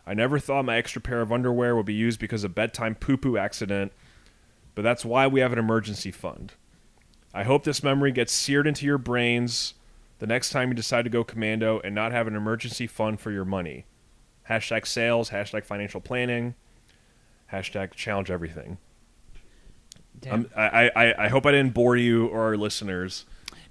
Speaker 2: I never thought my extra pair of underwear would be used because of bedtime poo-poo accident, but that's why we have an emergency fund. I hope this memory gets seared into your brains the next time you decide to go commando and not have an emergency fund for your money. Hashtag sales, hashtag financial planning, hashtag challenge everything. I hope I didn't bore you or our listeners.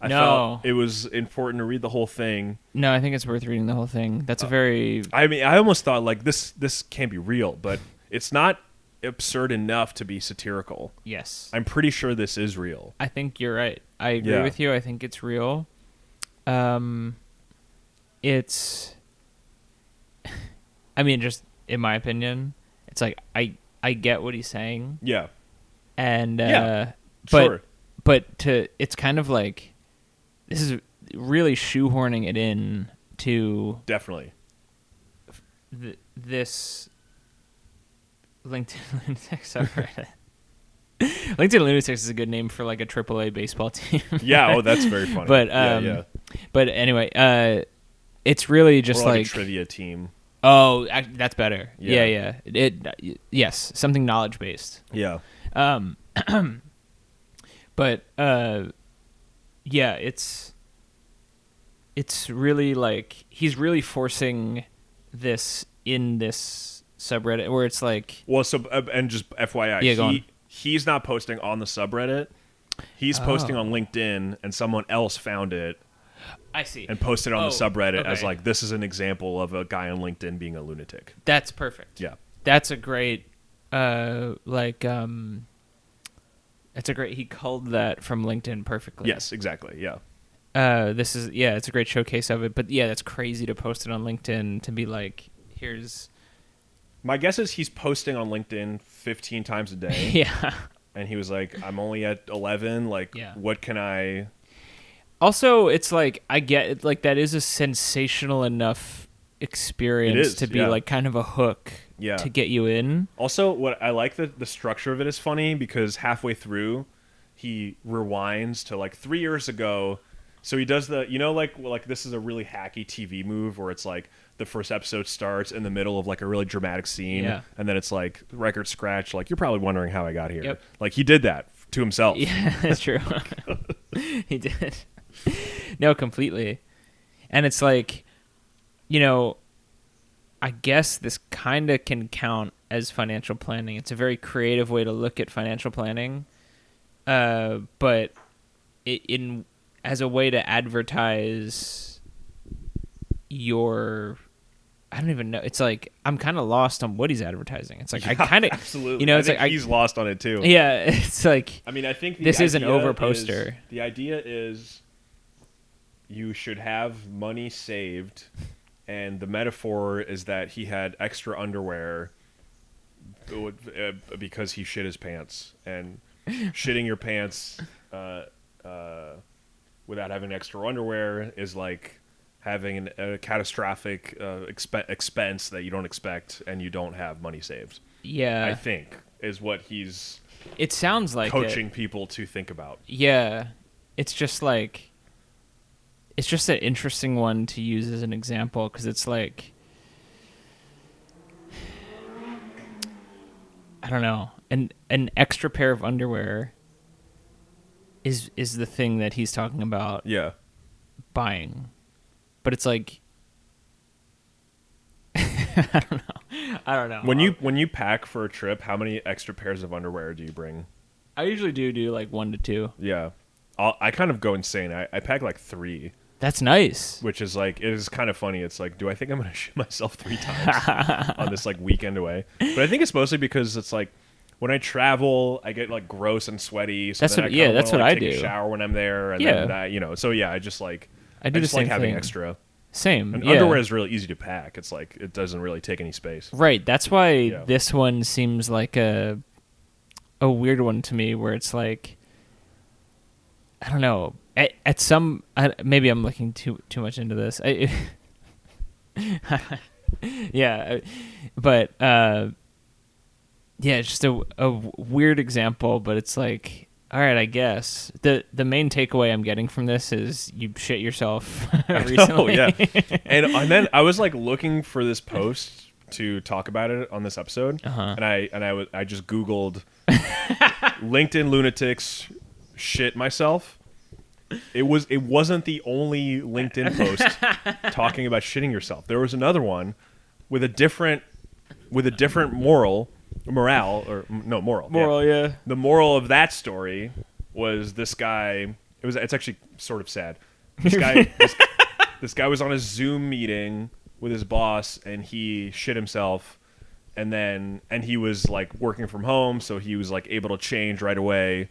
Speaker 2: I felt it was important to read the whole thing.
Speaker 3: No, I think it's worth reading the whole thing. That's a very...
Speaker 2: I mean, I almost thought, like, this can't be real, but it's not absurd enough to be satirical.
Speaker 3: Yes.
Speaker 2: I'm pretty sure this is real.
Speaker 3: I think you're right. I agree with you. I think it's real. It's... I mean, just in my opinion, it's like, I get what he's saying.
Speaker 2: Yeah.
Speaker 3: And...
Speaker 2: sure.
Speaker 3: But it's kind of like... This is really shoehorning it in to
Speaker 2: definitely
Speaker 3: this LinkedIn Lunatics subreddit. LinkedIn Lunatics is a good name for like a AAA baseball team.
Speaker 2: Yeah, that's very funny.
Speaker 3: But but anyway, it's really just
Speaker 2: or like a trivia team.
Speaker 3: Oh, that's better.
Speaker 2: Yeah.
Speaker 3: Yes, something knowledge based.
Speaker 2: Yeah.
Speaker 3: But yeah, it's really like he's really forcing this in this subreddit where it's like...
Speaker 2: Well, so and just FYI, he's not posting on the subreddit. He's posting on LinkedIn, and someone else found it.
Speaker 3: I see.
Speaker 2: And posted on the subreddit as like, this is an example of a guy on LinkedIn being a lunatic.
Speaker 3: That's perfect.
Speaker 2: Yeah.
Speaker 3: That's a great It's a great... He culled that from LinkedIn perfectly.
Speaker 2: Yes, exactly. Yeah.
Speaker 3: It's a great showcase of it. But yeah, that's crazy to post it on LinkedIn to be like, here's
Speaker 2: My guess is he's posting on LinkedIn 15 times a day.
Speaker 3: Yeah.
Speaker 2: And he was like, I'm only at 11. Like, what can I...
Speaker 3: Also, it's like, I get it, like, that is a sensational enough experience to be like kind of a hook to get you in.
Speaker 2: Also, what I like, the structure of it is funny because halfway through, he rewinds to like 3 years ago. So he does the, like this is a really hacky TV move where it's like the first episode starts in the middle of like a really dramatic scene. Yeah. And then it's like record scratch. Like, you're probably wondering how I got here.
Speaker 3: Yep.
Speaker 2: Like, he did that to himself.
Speaker 3: Yeah, that's true. He did. No, completely. And it's like, I guess this kind of can count as financial planning. It's a very creative way to look at financial planning. But as a way to advertise I don't even know. It's like, I'm kind of lost on what he's advertising. It's like, I kind of,
Speaker 2: absolutely.
Speaker 3: It's
Speaker 2: I think he's lost on it too.
Speaker 3: Yeah. It's like,
Speaker 2: I mean, I think
Speaker 3: this is an over poster.
Speaker 2: The idea is you should have money saved, and the metaphor is that he had extra underwear because he shit his pants, and shitting your pants without having extra underwear is like having a catastrophic expense that you don't expect, and you don't have money saved.
Speaker 3: Yeah,
Speaker 2: I think is what he's.
Speaker 3: It sounds like
Speaker 2: coaching people to think about.
Speaker 3: Yeah, it's just like. It's just an interesting one to use as an example because it's like, I don't know, an extra pair of underwear is the thing that he's talking about.
Speaker 2: Yeah,
Speaker 3: buying, but it's like, I don't know.
Speaker 2: When you pack for a trip, how many extra pairs of underwear do you bring?
Speaker 3: I usually do like 1 to 2.
Speaker 2: Yeah, I kind of go insane. I pack like 3.
Speaker 3: That's nice.
Speaker 2: Which is like, it is kind of funny. It's like, do I think I'm going to shit myself 3 times on this like weekend away? But I think it's mostly because it's like, when I travel, I get like gross and sweaty. So that's what I do. Take a shower when I'm there, and then I just like I just like having extra.
Speaker 3: Same.
Speaker 2: And underwear is really easy to pack. It's like it doesn't really take any space.
Speaker 3: Right. That's why this one seems like a weird one to me, where it's like, I don't know. At some, maybe I'm looking too much into this. Yeah, but it's just a weird example. But it's like, all right, I guess the main takeaway I'm getting from this is you shit yourself recently.
Speaker 2: Oh yeah, and then I was like looking for this post to talk about it on this episode, and I just Googled LinkedIn lunatics shit myself. It wasn't the only LinkedIn post talking about shitting yourself. There was another one with a different moral.
Speaker 3: Yeah.
Speaker 2: The moral of that story was this guy. It's actually sort of sad. This guy was on a Zoom meeting with his boss, and he shit himself, and he was like working from home, so he was like able to change right away.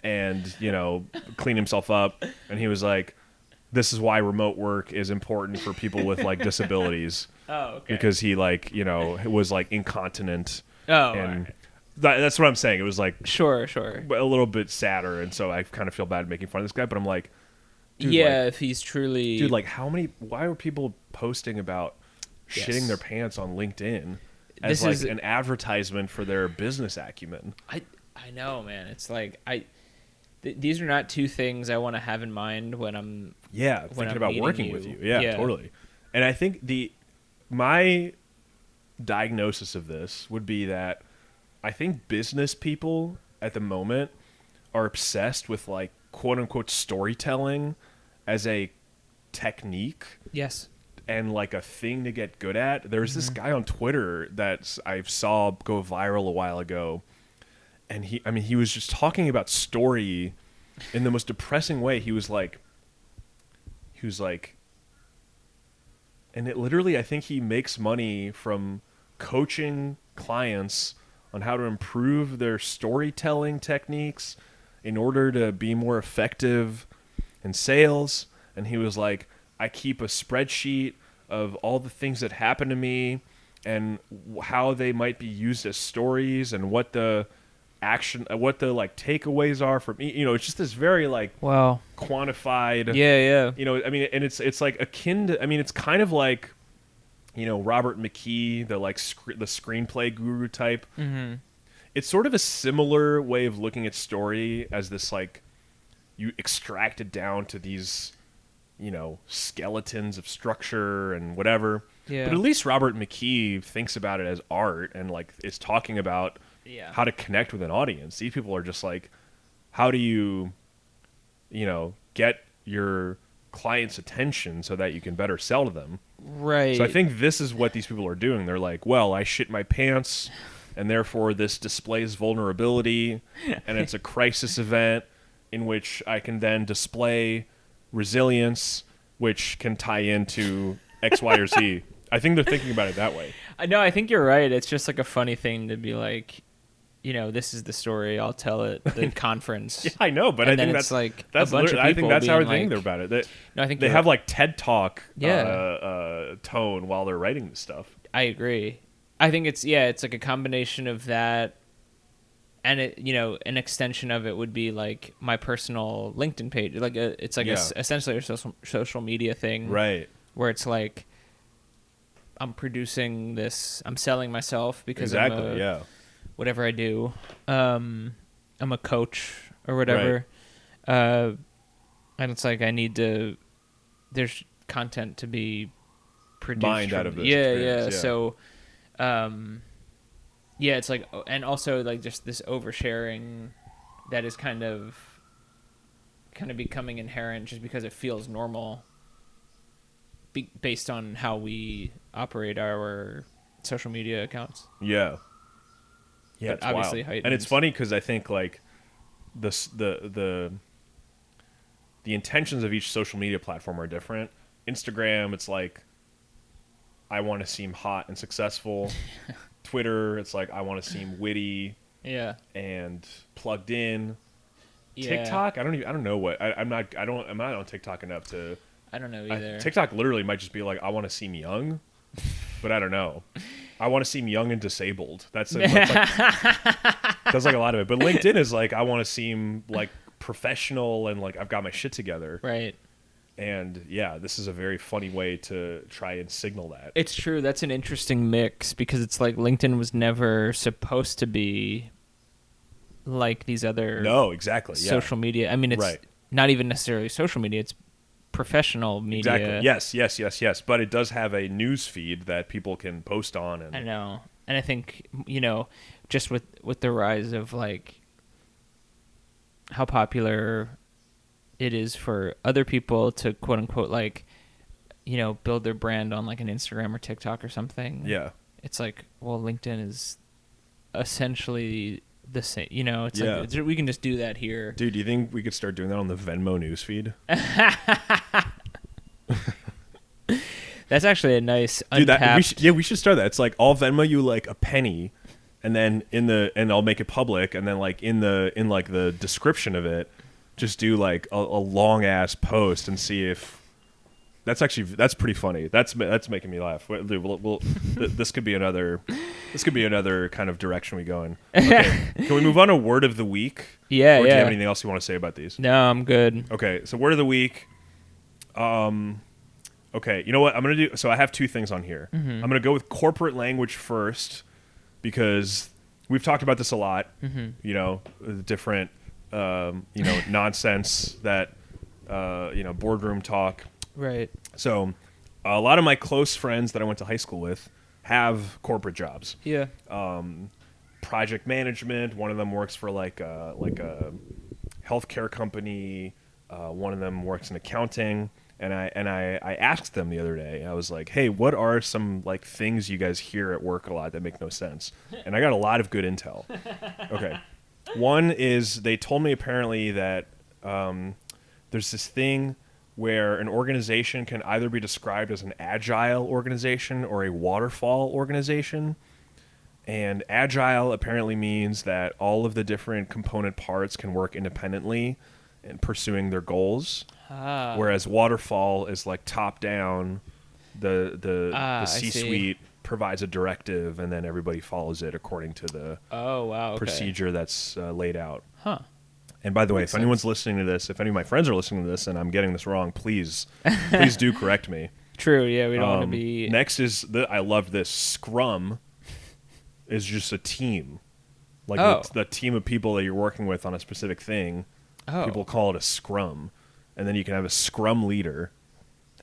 Speaker 2: And, clean himself up. And he was like, this is why remote work is important for people with, like, disabilities.
Speaker 3: Oh, okay.
Speaker 2: Because he, like, was, like, incontinent.
Speaker 3: Oh,
Speaker 2: and that's what I'm saying. It was, like...
Speaker 3: Sure.
Speaker 2: A little bit sadder. And so I kind of feel bad making fun of this guy. But I'm like... Dude,
Speaker 3: if he's truly...
Speaker 2: Dude, like, why are people posting about shitting their pants on LinkedIn as, an advertisement for their business acumen?
Speaker 3: I know, man. It's like... These are not two things I want to have in mind when I'm
Speaker 2: thinking about working with you. Yeah, totally. And I think my diagnosis of this would be that I think business people at the moment are obsessed with like quote unquote storytelling as a technique.
Speaker 3: Yes.
Speaker 2: And like a thing to get good at. There's this guy on Twitter that I saw go viral a while ago. And he was just talking about story in the most depressing way. He was like, and it literally, I think he makes money from coaching clients on how to improve their storytelling techniques in order to be more effective in sales. And he was like, I keep a spreadsheet of all the things that happen to me how they might be used as stories and what the like takeaways are from, it's just this very like quantified.
Speaker 3: Yeah.
Speaker 2: I mean, and it's like akin to, I mean, it's kind of like, Robert McKee, the like the screenplay guru type.
Speaker 3: Mm-hmm.
Speaker 2: It's sort of a similar way of looking at story as this, like, you extract it down to these, skeletons of structure and whatever.
Speaker 3: Yeah.
Speaker 2: But at least Robert McKee thinks about it as art and like is talking about how to connect with an audience. These people are just like, how do you, get your client's attention so that you can better sell to them?
Speaker 3: Right.
Speaker 2: So I think this is what these people are doing. They're like, well, I shit my pants, and therefore this displays vulnerability, and it's a crisis event in which I can then display resilience, which can tie into X, Y, or Z. I think they're thinking about it that way.
Speaker 3: No, I think you're right. It's just like a funny thing to be like, this is the story. I'll tell it at the conference.
Speaker 2: Yeah, I know, but I think that's
Speaker 3: like
Speaker 2: that's
Speaker 3: a bunch of people
Speaker 2: I think that's how they're
Speaker 3: being
Speaker 2: thinking about it.
Speaker 3: I think
Speaker 2: they have like TED Talk tone while they're writing this stuff.
Speaker 3: I agree. I think it's like a combination of that, and it, an extension of it would be like my personal LinkedIn page. Like it's like essentially a social media thing,
Speaker 2: right?
Speaker 3: Where it's like I'm producing this, I'm selling myself because whatever I do, I'm a coach or whatever, and it's like I need to. There's content to be produced.
Speaker 2: Mined out of this.
Speaker 3: Yeah. So. It's like, and also like just this oversharing that is kind of becoming inherent just because it feels normal based on how we operate our social media accounts.
Speaker 2: Yeah,
Speaker 3: but
Speaker 2: it's
Speaker 3: obviously
Speaker 2: wild.
Speaker 3: heightened.
Speaker 2: And it's funny because I think like the intentions of each social media platform are different. Instagram, it's like, I want to seem hot and successful. Twitter, it's like I want to seem witty, and plugged in.
Speaker 3: Yeah.
Speaker 2: TikTok, I don't know what I'm not on TikTok enough to.
Speaker 3: I don't know either.
Speaker 2: TikTok literally might just be like, I want to seem young, but I don't know. I want to seem young and disabled. That's like a lot of it. But LinkedIn is like, I want to seem like professional and like I've got my shit together.
Speaker 3: Right.
Speaker 2: And this is a very funny way to try and signal that.
Speaker 3: It's true. That's an interesting mix because it's like LinkedIn was never supposed to be like these other social media. I mean, it's not even necessarily social media. It's professional media.
Speaker 2: Exactly. Yes. But it does have a news feed that people can post on. And
Speaker 3: I know. And I think, just with the rise of like how popular it is for other people to quote unquote like, build their brand on like an Instagram or TikTok or something.
Speaker 2: Yeah.
Speaker 3: It's like, well, LinkedIn is essentially the same, it's like we can just do that here.
Speaker 2: Dude, do you think we could start doing that on the Venmo newsfeed?
Speaker 3: That's actually a nice
Speaker 2: untapped. We should start that. It's like I'll Venmo you like a penny and then and I'll make it public and then like in the description of it, just do like a long ass post and see if that's pretty funny. That's making me laugh. This could be another kind of direction we go in. Okay. Can we move on to word of the week?
Speaker 3: Yeah.
Speaker 2: Or do you have anything else you want to say about these?
Speaker 3: No, I'm good.
Speaker 2: Okay. So word of the week. Okay. You know what I'm gonna do? So I have two things on here.
Speaker 3: Mm-hmm.
Speaker 2: I'm gonna go with corporate language first because we've talked about this a lot.
Speaker 3: Mm-hmm.
Speaker 2: The different. Nonsense that, boardroom talk.
Speaker 3: Right.
Speaker 2: So a lot of my close friends that I went to high school with have corporate jobs.
Speaker 3: Yeah.
Speaker 2: Project management. One of them works for like a healthcare company. One of them works in accounting. And I asked them the other day, I was like, hey, what are some like things you guys hear at work a lot that make no sense? And I got a lot of good intel. Okay. One is they told me apparently that there's this thing where an organization can either be described as an agile organization or a waterfall organization. And agile apparently means that all of the different component parts can work independently in pursuing their goals. Whereas waterfall is like top down, the C-suite provides a directive, and then everybody follows it according to the procedure that's laid out.
Speaker 3: Huh.
Speaker 2: And by the way, if anyone's listening to this, if any of my friends are listening to this and I'm getting this wrong, please do correct me.
Speaker 3: True, yeah, we don't want to be...
Speaker 2: Next is, I love this, Scrum is just a team. Like the team of people that you're working with on a specific thing. People call it a Scrum. And then you can have a Scrum leader.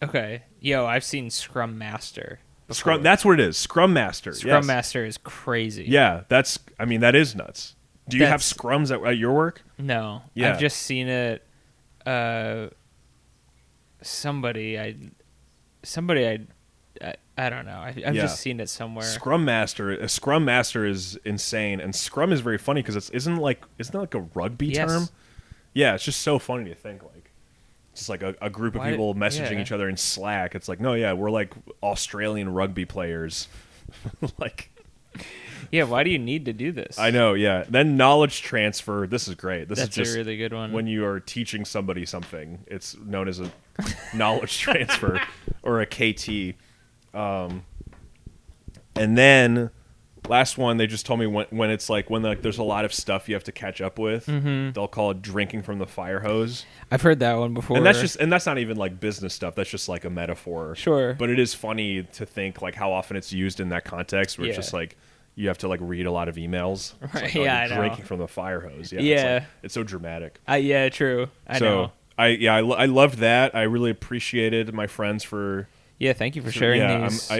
Speaker 3: Okay. Yo, I've seen Scrum Master before.
Speaker 2: Scrum, that's what it is, Scrum Master.
Speaker 3: Scrum Master is crazy.
Speaker 2: Yeah, that is nuts. Do you have Scrums at your work?
Speaker 3: No.
Speaker 2: Yeah.
Speaker 3: I've just seen it, somebody I don't know. I've just seen it somewhere.
Speaker 2: A Scrum Master is insane, and Scrum is very funny because isn't that like a rugby term? Yeah, it's just so funny to think like just like a group of people messaging each other in Slack. It's like, no, yeah, we're like Australian rugby players. Like,
Speaker 3: yeah, why do you need to do this?
Speaker 2: I know, yeah. Then knowledge transfer. This is great. That's just
Speaker 3: a really good one.
Speaker 2: When you are teaching somebody something, it's known as a knowledge transfer or a KT. And then last one, they just told me when it's like when there's a lot of stuff you have to catch up with, they'll call it drinking from the fire hose.
Speaker 3: I've heard that one before.
Speaker 2: And that's not even like business stuff. That's just like a metaphor.
Speaker 3: Sure.
Speaker 2: But it is funny to think like how often it's used in that context where it's just like you have to like read a lot of emails. It's
Speaker 3: right.
Speaker 2: Like,
Speaker 3: I know.
Speaker 2: Drinking from the fire hose. Yeah.
Speaker 3: Yeah.
Speaker 2: It's so dramatic.
Speaker 3: Yeah, true. I know.
Speaker 2: I loved that. I really appreciated my friends for.
Speaker 3: Yeah, thank you for sharing these.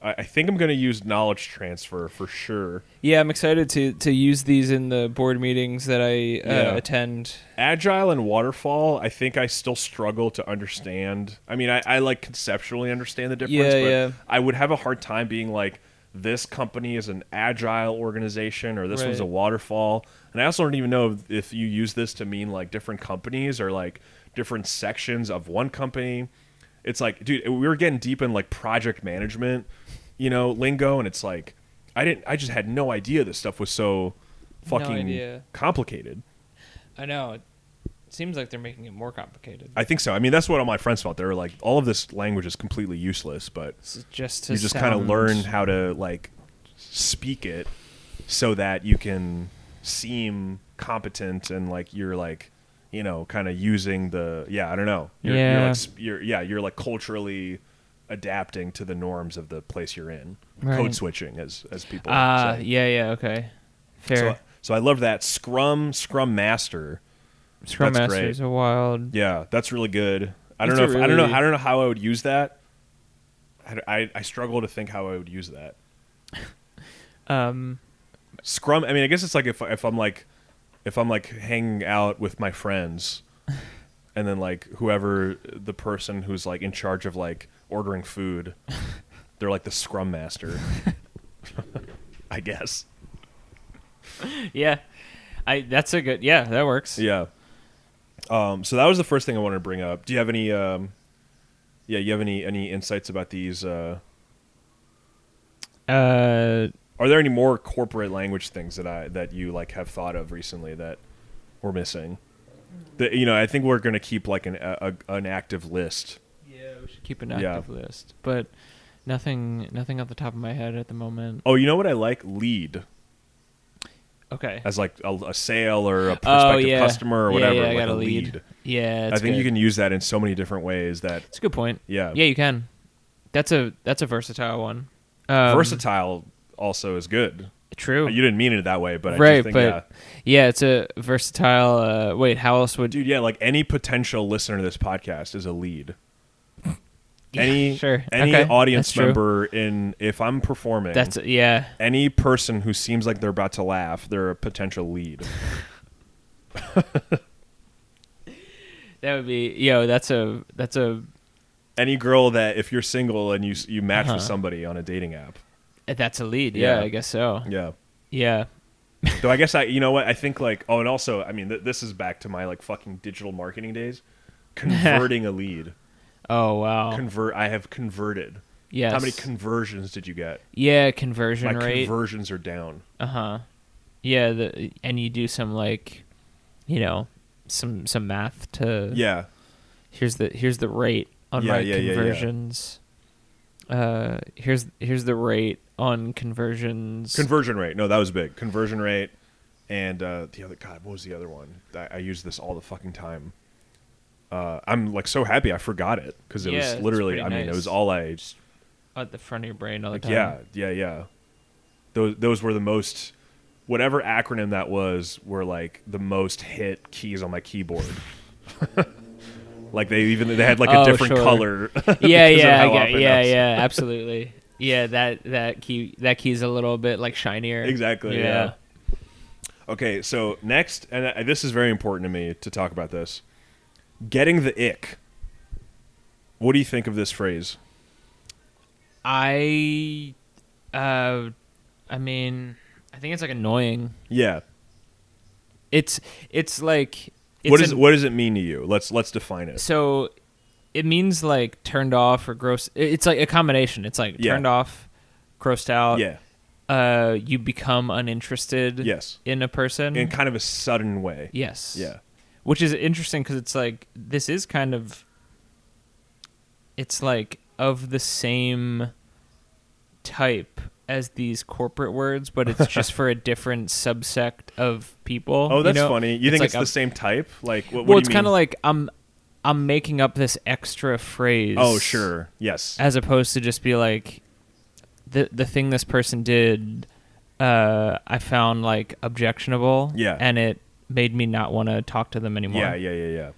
Speaker 2: I think I'm going to use knowledge transfer for sure.
Speaker 3: Yeah, I'm excited to use these in the board meetings that I attend.
Speaker 2: Agile and waterfall, I think I still struggle to understand. I mean, I like conceptually understand the difference, but I would have a hard time being like, this company is an agile organization or this one's a waterfall. And I also don't even know if you use this to mean like different companies or like different sections of one company. It's like, dude, we were getting deep in like project management, lingo, and it's like I just had no idea this stuff was so fucking complicated.
Speaker 3: I know. It seems like they're making it more complicated.
Speaker 2: I think so. I mean, that's what all my friends felt. They were like, all of this language is completely useless, but you just kind of learn how to like speak it so that you can seem competent and like you're like, kind of using the, I don't know. You're like culturally adapting to the norms of the place you're in. Right. Code switching, as people say.
Speaker 3: Yeah, okay. Fair.
Speaker 2: So I love that. Scrum Master.
Speaker 3: Scrum Master is a wild.
Speaker 2: Yeah, that's really good. I don't know how I would use that. I struggle to think how I would use that. Scrum, I mean, I guess it's like if I'm like hanging out with my friends and then like whoever the person who's like in charge of like ordering food, they're like the Scrum Master. I guess.
Speaker 3: Yeah. That's a good, that works.
Speaker 2: Yeah. So that was the first thing I wanted to bring up. Do you have any you have any insights about these are there any more corporate language things that you like have thought of recently that we're missing? That I think we're going to keep like an active list.
Speaker 3: Yeah, we should keep an active list, but nothing off the top of my head at the moment.
Speaker 2: Oh, you know what I like? Lead.
Speaker 3: Okay.
Speaker 2: As like a sale or a prospective customer or whatever,
Speaker 3: yeah,
Speaker 2: like a lead.
Speaker 3: Yeah,
Speaker 2: I think you can use that in so many different ways.
Speaker 3: That's a good point.
Speaker 2: Yeah,
Speaker 3: you can. That's a versatile one.
Speaker 2: Versatile also is good.
Speaker 3: True.
Speaker 2: You didn't mean it that way, but I just think
Speaker 3: it's a versatile. Wait, how else would?
Speaker 2: Dude, like any potential listener to this podcast is a lead. Any audience member if I'm performing, any person who seems like they're about to laugh, they're a potential lead.
Speaker 3: That would be that's a
Speaker 2: any girl that if you're single and you match with somebody on a dating app.
Speaker 3: That's a lead. Yeah, I guess so.
Speaker 2: Yeah.
Speaker 3: Yeah.
Speaker 2: So I guess I think like, and also, I mean, this is back to my like fucking digital marketing days. Converting a lead.
Speaker 3: Oh, wow.
Speaker 2: I have converted.
Speaker 3: Yes.
Speaker 2: How many conversions did you get?
Speaker 3: Yeah, conversion rate.
Speaker 2: My conversions are down.
Speaker 3: Uh-huh. Yeah, and you do some like, some math to.
Speaker 2: Yeah.
Speaker 3: Here's the rate on my conversions.
Speaker 2: Yeah.
Speaker 3: Here's the rate on conversions.
Speaker 2: Conversion rate. No, that was big. Conversion rate. And the other, God, what was the other one? I use this all the fucking time. I'm like so happy I forgot it because it was literally, I mean, it was all I just
Speaker 3: at the front of your brain all the time.
Speaker 2: Yeah. Those were the most, whatever acronym that was, were like the most hit keys on my keyboard. Like they had like a different color.
Speaker 3: Yeah, absolutely. Yeah, that key's a little bit like shinier.
Speaker 2: Exactly. Yeah. Okay, so next, and this is very important to me to talk about this. Getting the ick. What do you think of this phrase?
Speaker 3: I mean, I think it's like annoying.
Speaker 2: Yeah.
Speaker 3: It's like
Speaker 2: what does it mean to you? Let's define it.
Speaker 3: So it means like turned off or gross. It's like a combination. It's like turned off, grossed out.
Speaker 2: Yeah.
Speaker 3: You become uninterested.
Speaker 2: Yes.
Speaker 3: In a person
Speaker 2: in kind of a sudden way.
Speaker 3: Yes.
Speaker 2: Yeah.
Speaker 3: Which is interesting because it's like this is kind of. It's like of the same type as these corporate words, but it's just for a different subsect of people.
Speaker 2: Oh, that's funny. You think
Speaker 3: like
Speaker 2: it's the same type? Like, what
Speaker 3: well,
Speaker 2: do
Speaker 3: it's
Speaker 2: you
Speaker 3: kind of
Speaker 2: mean?
Speaker 3: like I'm making up this extra phrase.
Speaker 2: Oh, sure. Yes.
Speaker 3: As opposed to just be like, the thing this person did, I found like objectionable. Yeah. And it made me not want to talk to them anymore.
Speaker 2: Yeah.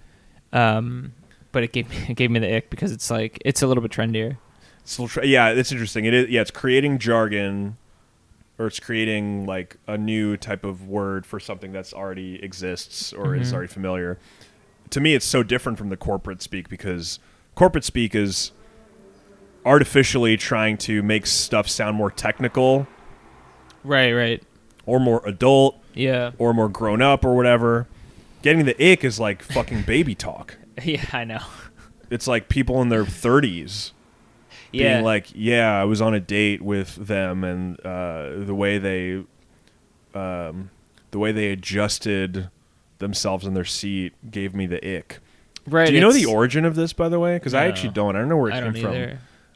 Speaker 3: But it gave me the ick because it's like it's a little bit trendier.
Speaker 2: Yeah, it's interesting. It is. Yeah, it's creating jargon, or it's creating like a new type of word for something that's already exists or is already familiar. To me, it's so different from the corporate speak because corporate speak is artificially trying to make stuff sound more technical,
Speaker 3: right,
Speaker 2: or more adult,
Speaker 3: or
Speaker 2: more grown up, or whatever. Getting the ick is like fucking baby talk.
Speaker 3: Yeah, I know.
Speaker 2: It's like people in their 30s. Being like, I was on a date with them, and the way they adjusted themselves in their seat gave me the ick.
Speaker 3: Right.
Speaker 2: Do you know the origin of this, by the way? Because I actually don't. I don't know where it came from.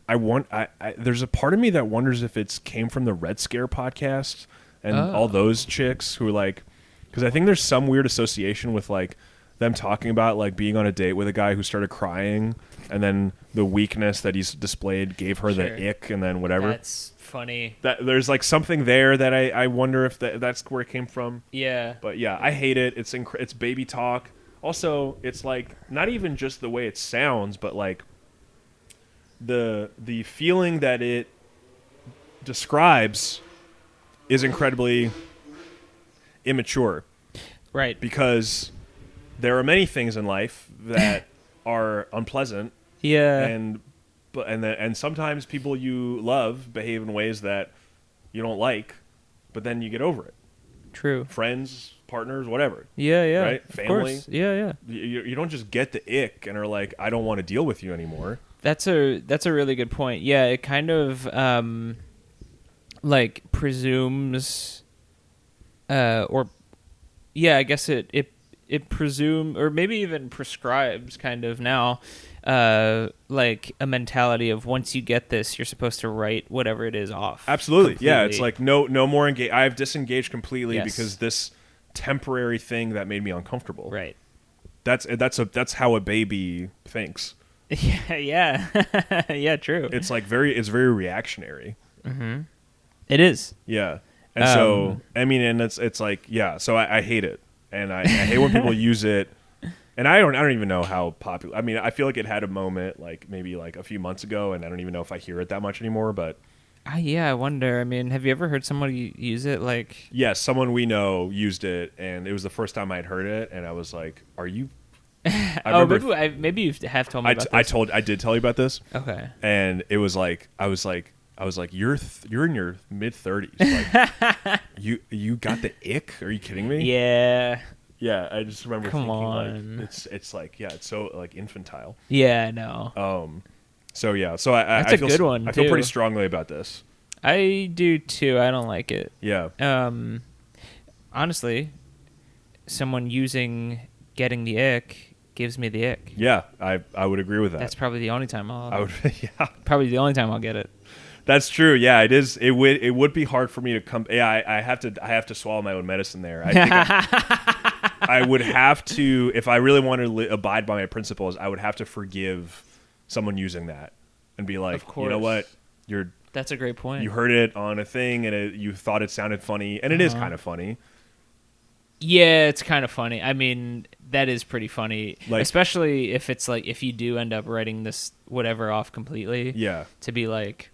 Speaker 3: Either.
Speaker 2: There's a part of me that wonders if it came from the Red Scare podcast and all those chicks who like, because I think there's some weird association with like them talking about like being on a date with a guy who started crying, and then the weakness that he's displayed gave her the ick, and then whatever.
Speaker 3: That's funny.
Speaker 2: That there's like something there that I wonder if that's where it came from.
Speaker 3: Yeah.
Speaker 2: But yeah, I hate it. It's baby talk. Also, it's like not even just the way it sounds, but like the feeling that it describes is incredibly immature.
Speaker 3: Right.
Speaker 2: Because there are many things in life that are unpleasant.
Speaker 3: Yeah.
Speaker 2: And sometimes people you love behave in ways that you don't like, but then you get over it.
Speaker 3: True.
Speaker 2: Friends, partners, whatever.
Speaker 3: Yeah.
Speaker 2: Right? Family.
Speaker 3: Of course. Yeah.
Speaker 2: You don't just get the ick and are like, I don't want to deal with you anymore.
Speaker 3: That's a really good point. Yeah, it kind of like presumes I guess it presumes, or maybe even prescribes kind of now like a mentality of once you get this, you're supposed to write whatever it is off.
Speaker 2: Absolutely. Completely. Yeah, it's like no more engage. I've disengaged completely because this temporary thing that made me uncomfortable.
Speaker 3: Right.
Speaker 2: That's how a baby thinks.
Speaker 3: Yeah. Yeah, true.
Speaker 2: It's like very reactionary.
Speaker 3: Mm-hmm. It is.
Speaker 2: Yeah. And so I mean, and it's like, yeah, so I hate it. And I hate when people use it. And I don't even know how popular. I mean, I feel like it had a moment like maybe like a few months ago, and I don't even know if I hear it that much anymore, but
Speaker 3: yeah, I wonder. I mean, have you ever heard somebody use it? Like,
Speaker 2: yes, someone we know used it, and it was the first time I'd heard it, and I was like, "Are you?"
Speaker 3: Maybe you have told me about this.
Speaker 2: I did tell you about this.
Speaker 3: Okay.
Speaker 2: And it was like I was like, you're in your mid-30s. Like, you got the ick? Are you kidding me?
Speaker 3: Yeah.
Speaker 2: Yeah, I just remember
Speaker 3: Come
Speaker 2: thinking
Speaker 3: on.
Speaker 2: like it's like, yeah, it's so like infantile.
Speaker 3: Yeah, I know.
Speaker 2: So yeah, so I
Speaker 3: That's
Speaker 2: feel
Speaker 3: a good one.
Speaker 2: I feel pretty strongly about this.
Speaker 3: I do too. I don't like it.
Speaker 2: Yeah.
Speaker 3: Honestly, someone using getting the ick gives me the ick.
Speaker 2: Yeah, I would agree with that.
Speaker 3: That's probably the only time I'll.
Speaker 2: Yeah.
Speaker 3: Probably the only time I'll get it.
Speaker 2: That's true. Yeah, it is. It would be hard for me to come. Yeah, I have to swallow my own medicine there. I think I would have to, if I really wanted to abide by my principles, I would have to forgive someone using that and be like, you know what,
Speaker 3: that's a great point.
Speaker 2: You heard it on a thing and you thought it sounded funny, and it is kind of funny.
Speaker 3: Yeah, it's kind of funny. I mean, that is pretty funny, especially if it's like if you do end up writing this whatever off completely.
Speaker 2: Yeah,
Speaker 3: to be like,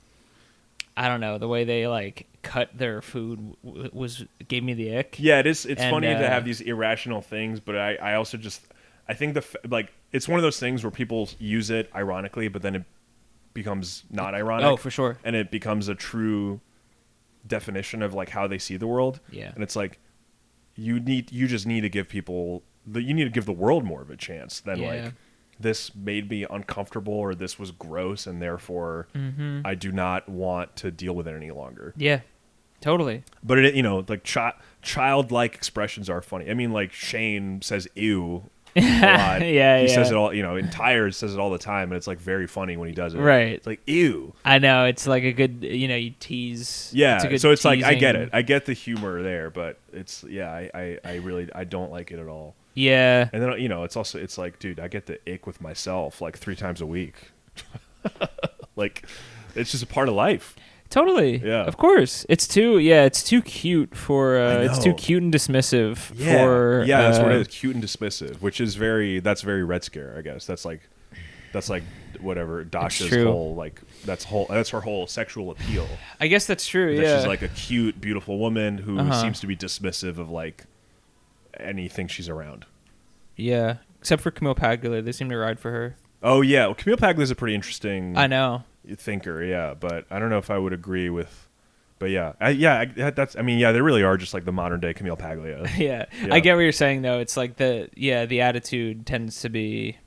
Speaker 3: I don't know, the way they like cut their food gave me the ick.
Speaker 2: Yeah, it's funny to have these irrational things, but I also I think it's one of those things where people use it ironically, but then it becomes not ironic.
Speaker 3: Oh, for sure.
Speaker 2: And it becomes a true definition of like how they see the world.
Speaker 3: Yeah.
Speaker 2: And it's like you just need to give people you need to give the world more of a chance than like this made me uncomfortable or this was gross and therefore I do not want to deal with it any longer.
Speaker 3: Yeah. Totally.
Speaker 2: But it, like childlike expressions are funny. I mean, like Shane says "ew" a lot. He says it all. In Tires says it all the time, and it's like very funny when he does it.
Speaker 3: Right.
Speaker 2: It's like "ew."
Speaker 3: I know. It's like a good. You tease.
Speaker 2: Yeah. So it's
Speaker 3: teasing.
Speaker 2: like I get it. I get the humor there, but it's I really don't like it at all.
Speaker 3: Yeah.
Speaker 2: And then it's like, dude, I get the ick with myself like 3 times a week. Like, it's just a part of life.
Speaker 3: Totally.
Speaker 2: Yeah.
Speaker 3: Of course. It's too cute for it's too cute and dismissive for
Speaker 2: that's what it is. Cute and dismissive, which is that's very Red Scare, I guess. That's like whatever Dasha's whole like that's her whole sexual appeal.
Speaker 3: I guess that's true,
Speaker 2: She's like a cute, beautiful woman who seems to be dismissive of like anything she's around.
Speaker 3: Yeah. Except for Camille Paglia, they seem to ride for her.
Speaker 2: Oh yeah. Well, Camille Paglia is a pretty interesting thinker, yeah, but I don't know if I would agree with. But yeah, they really are just like the modern day Camille Paglia.
Speaker 3: Yeah, I get what you're saying though. It's like the attitude tends to be,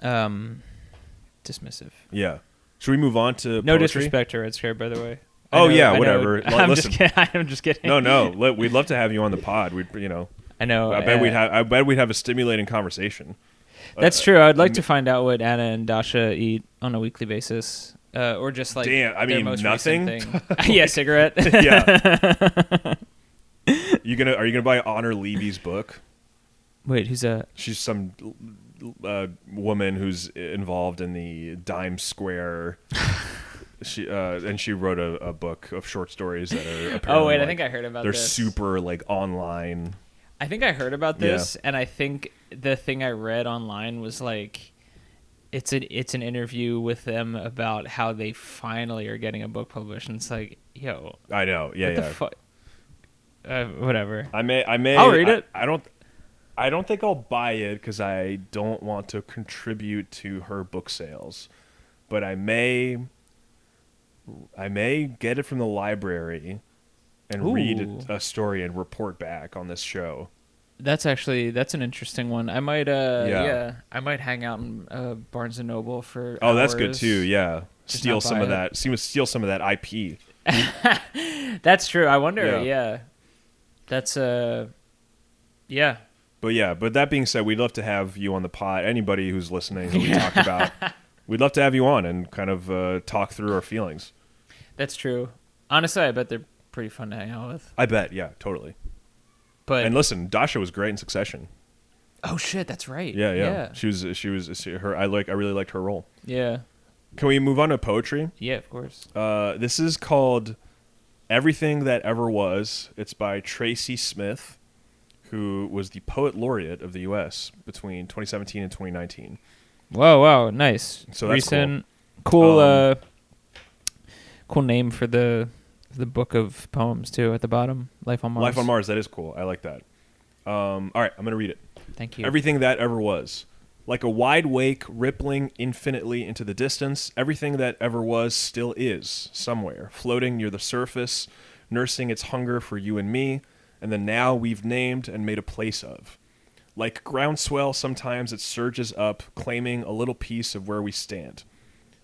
Speaker 3: dismissive.
Speaker 2: Yeah. Should we move on to
Speaker 3: no
Speaker 2: poetry?
Speaker 3: Disrespect to Red Scare, by the way.
Speaker 2: Whatever.
Speaker 3: I'm just kidding.
Speaker 2: No. We'd love to have you on the pod.
Speaker 3: I know.
Speaker 2: I bet we'd have a stimulating conversation.
Speaker 3: That's true. I'd like to find out what Anna and Dasha eat on a weekly basis, or just like their most
Speaker 2: nothing.
Speaker 3: Recent thing. Yeah, cigarette.
Speaker 2: Yeah. Are you gonna buy Honor Levy's book?
Speaker 3: Wait, who's that?
Speaker 2: She's some woman who's involved in the Dime Square. She wrote a book of short stories that are apparently.
Speaker 3: Oh wait, I think I heard about this.
Speaker 2: They're super like online.
Speaker 3: I think I heard about this, and I think the thing I read online was like, it's an interview with them about how they finally are getting a book published, and it's like, yo,
Speaker 2: I know, yeah,
Speaker 3: whatever.
Speaker 2: I may.
Speaker 3: I'll read it.
Speaker 2: I don't think I'll buy it because I don't want to contribute to her book sales, but I may get it from the library and read a story and report back on this show.
Speaker 3: That's an interesting one. I might I might hang out in Barnes and Noble for hours.
Speaker 2: That's good too. Yeah. Steal some of that IP.
Speaker 3: That's true. I wonder, yeah. That's yeah.
Speaker 2: But that being said, we'd love to have you on the pod. Anybody who's listening who we talked about, we'd love to have you on and kind of talk through our feelings.
Speaker 3: That's true. Honestly, I bet they're pretty fun to hang out with.
Speaker 2: I bet, yeah, totally. And listen, Dasha was great in Succession.
Speaker 3: Oh shit, that's right.
Speaker 2: Yeah. She was her. I really liked her role.
Speaker 3: Yeah.
Speaker 2: Can we move on to poetry?
Speaker 3: Yeah, of course.
Speaker 2: This is called Everything That Ever Was. It's by Tracy Smith, who was the poet laureate of the U.S. between 2017 and 2019.
Speaker 3: Wow, nice.
Speaker 2: So that's
Speaker 3: recent, cool name for the book of poems too at the bottom. Life on Mars.
Speaker 2: Life on Mars. That is cool. I like that. All right, I'm gonna read it.
Speaker 3: Thank you.
Speaker 2: Everything that ever was. Like a wide wake rippling infinitely into the distance, everything that ever was still is, somewhere, floating near the surface, nursing its hunger for you and me, and the now we've named and made a place of. Like groundswell, sometimes it surges up, claiming a little piece of where we stand.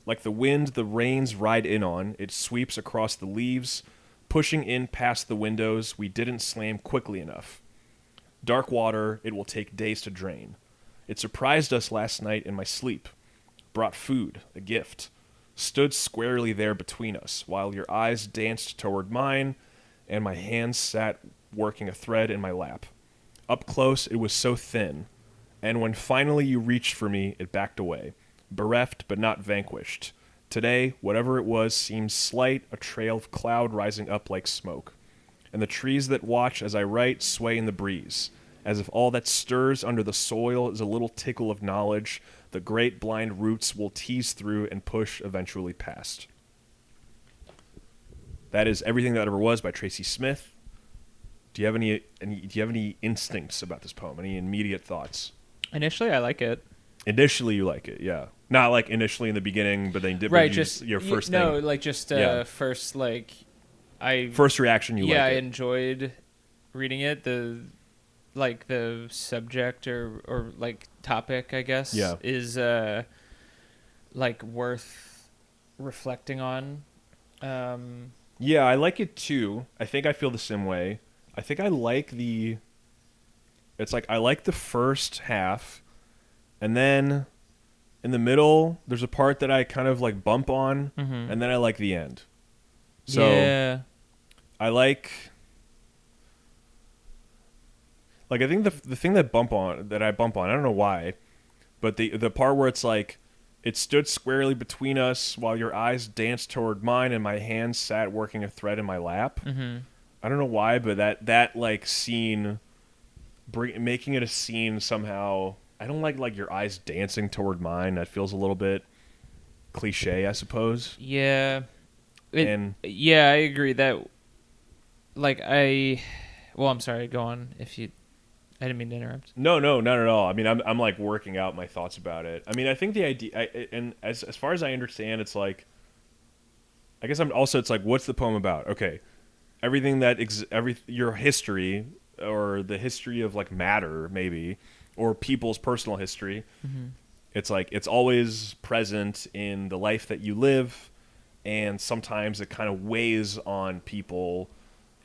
Speaker 2: Like the wind the rains ride in on, it sweeps across the leaves, pushing in past the windows we didn't slam quickly enough. Dark water it will take days to drain. It surprised us last night in my sleep, brought food, a gift, stood squarely there between us, while your eyes danced toward mine, and my hands sat working a thread in my lap. Up close, it was so thin, and when finally you reached for me, it backed away, bereft but not vanquished. Today, whatever it was seemed slight, a trail of cloud rising up like smoke. And the trees that watch as I write sway in the breeze, as if all that stirs under the soil is a little tickle of knowledge the great blind roots will tease through and push eventually past. That is Everything That Ever Was by Tracy Smith. Do you have any instincts about this poem? Any immediate thoughts?
Speaker 3: Initially, I like it.
Speaker 2: Initially, you like it, yeah. Not like initially in the beginning, but then did
Speaker 3: Right,
Speaker 2: your first thing.
Speaker 3: No, like just
Speaker 2: Yeah.
Speaker 3: first like
Speaker 2: First reaction, you like it.
Speaker 3: I enjoyed reading it. The subject or like topic, I guess,
Speaker 2: Yeah.
Speaker 3: is like worth reflecting on.
Speaker 2: Yeah, I like it too. I think I feel the same way. I think I like it's like I like the first half, and then in the middle there's a part that I kind of like bump on, and then I like the end. So
Speaker 3: yeah.
Speaker 2: I like I think the thing that I bump on, I don't know why, but the part where it's like, it stood squarely between us while your eyes danced toward mine and my hands sat working a thread in my lap. I don't know why, but that like scene, making it a scene somehow. I don't like your eyes dancing toward mine. That feels a little bit cliche, I suppose.
Speaker 3: Yeah.
Speaker 2: Yeah,
Speaker 3: I agree that. I'm sorry. Go on. I didn't mean to interrupt.
Speaker 2: No, not at all. I mean, I'm like working out my thoughts about it. I mean, I think the idea, and as far as I understand, it's like, I guess it's like, what's the poem about? Okay, everything your history, or the history of like matter, maybe, or people's personal history. It's like, it's always present in the life that you live, and sometimes it kind of weighs on people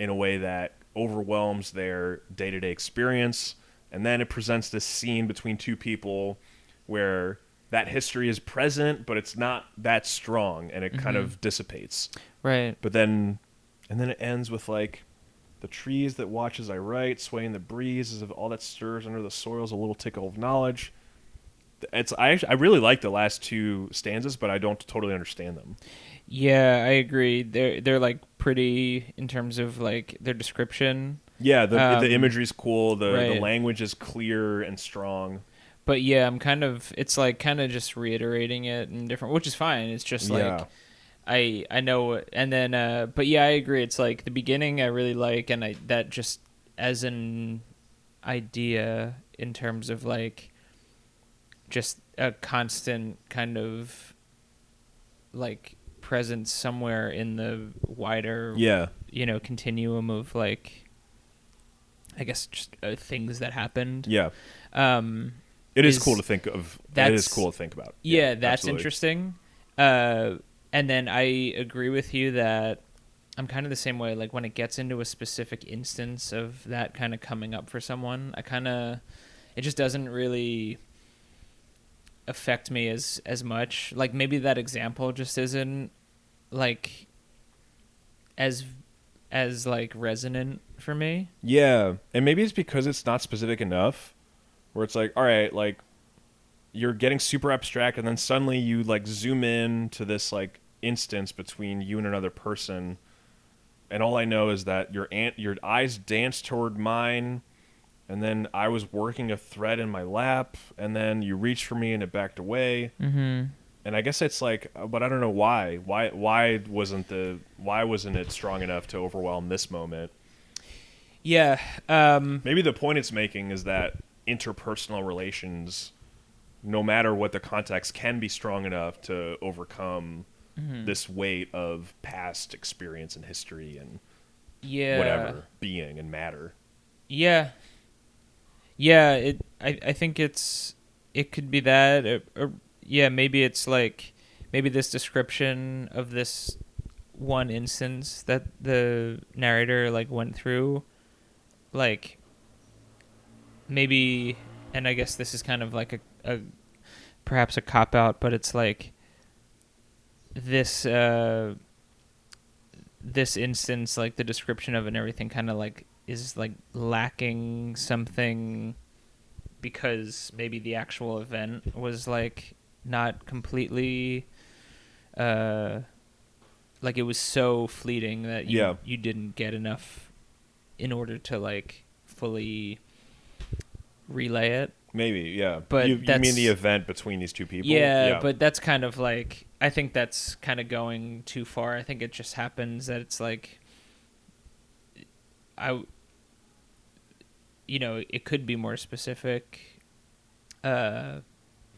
Speaker 2: in a way that overwhelms their day-to-day experience, and then it presents this scene between two people where that history is present, but it's not that strong, and it kind of dissipates.
Speaker 3: Right.
Speaker 2: But then it ends with like, the trees that watch as I write sway in the breeze, as if all that stirs under the soil is a little tickle of knowledge. I really like the last two stanzas, but I don't totally understand them.
Speaker 3: Yeah, I agree. They're like pretty in terms of like their description.
Speaker 2: Yeah, the imagery's cool. The
Speaker 3: right.
Speaker 2: language is clear and strong.
Speaker 3: But yeah, it's like kind of just reiterating it in different, which is fine. It's just like, I know, and then, but yeah, I agree. It's like the beginning I really like, and that just as an idea in terms of like just a constant kind of like presence somewhere in the wider, continuum of like, I guess just things that happened.
Speaker 2: Yeah. It is cool to think of. It is cool to think about.
Speaker 3: Yeah, that's
Speaker 2: absolutely.
Speaker 3: interesting. And then I agree with you that I'm kind of the same way. Like when it gets into a specific instance of that kind of coming up for someone, it just doesn't really affect me as much. Like maybe that example just isn't like as like resonant for me.
Speaker 2: Yeah, and maybe it's because it's not specific enough. Where it's like, all right, like you're getting super abstract, and then suddenly you like zoom in to this like instance between you and another person, and all I know is that your eyes danced toward mine, and then I was working a thread in my lap, and then you reached for me and it backed away.
Speaker 3: Mm-hmm.
Speaker 2: And I guess it's like, but I don't know why. Why wasn't it strong enough to overwhelm this moment?
Speaker 3: Yeah.
Speaker 2: Maybe the point it's making is that interpersonal relations, no matter what the context, can be strong enough to overcome this weight of past experience and history and whatever, being and matter.
Speaker 3: Yeah. I think it could be that, or maybe it's like, maybe this description of this one instance that the narrator like went through, like maybe, and I guess this is kind of like a perhaps a cop out, but it's like this this instance, like the description of it and everything, kind of like is like lacking something because maybe the actual event was like not completely like it was so fleeting that you didn't get enough in order to like fully relay it.
Speaker 2: Maybe, yeah.
Speaker 3: But
Speaker 2: you mean the event between these two people?
Speaker 3: Yeah, but that's kind of like, I think that's kind of going too far. I think it just happens that it's like, it could be more specific, but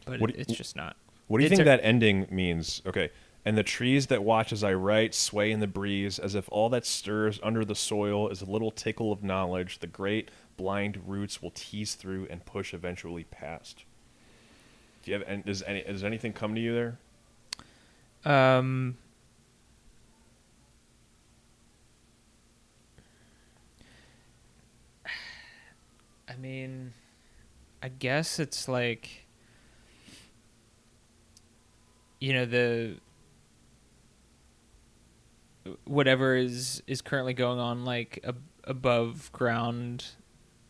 Speaker 3: it's just not.
Speaker 2: What do you think that ending means? Okay. And the trees that watch as I write sway in the breeze, as if all that stirs under the soil is a little tickle of knowledge the great blind roots will tease through and push eventually past. Do you have? And does anything come to you there?
Speaker 3: I mean, I guess it's like, the whatever is currently going on like above ground.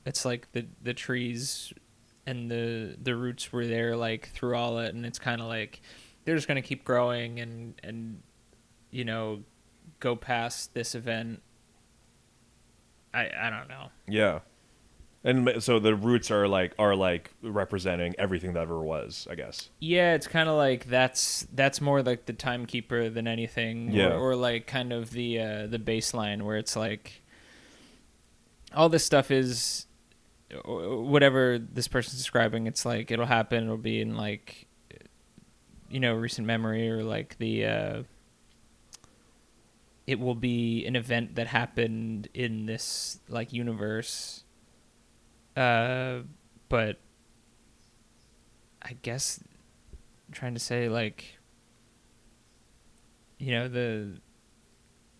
Speaker 3: It's like the trees and the roots were there like through all it, and it's kind of like they're just going to keep growing and go past this event. I don't know.
Speaker 2: Yeah. And so the roots are like representing everything that ever was, I guess.
Speaker 3: Yeah, it's kind of like that's more like the timekeeper than anything.
Speaker 2: Yeah.
Speaker 3: Or like kind of the baseline where it's like all this stuff is whatever this person's describing. It's like it'll happen. It'll be in like recent memory, or like the it will be an event that happened in this like universe. But I guess I'm trying to say like, the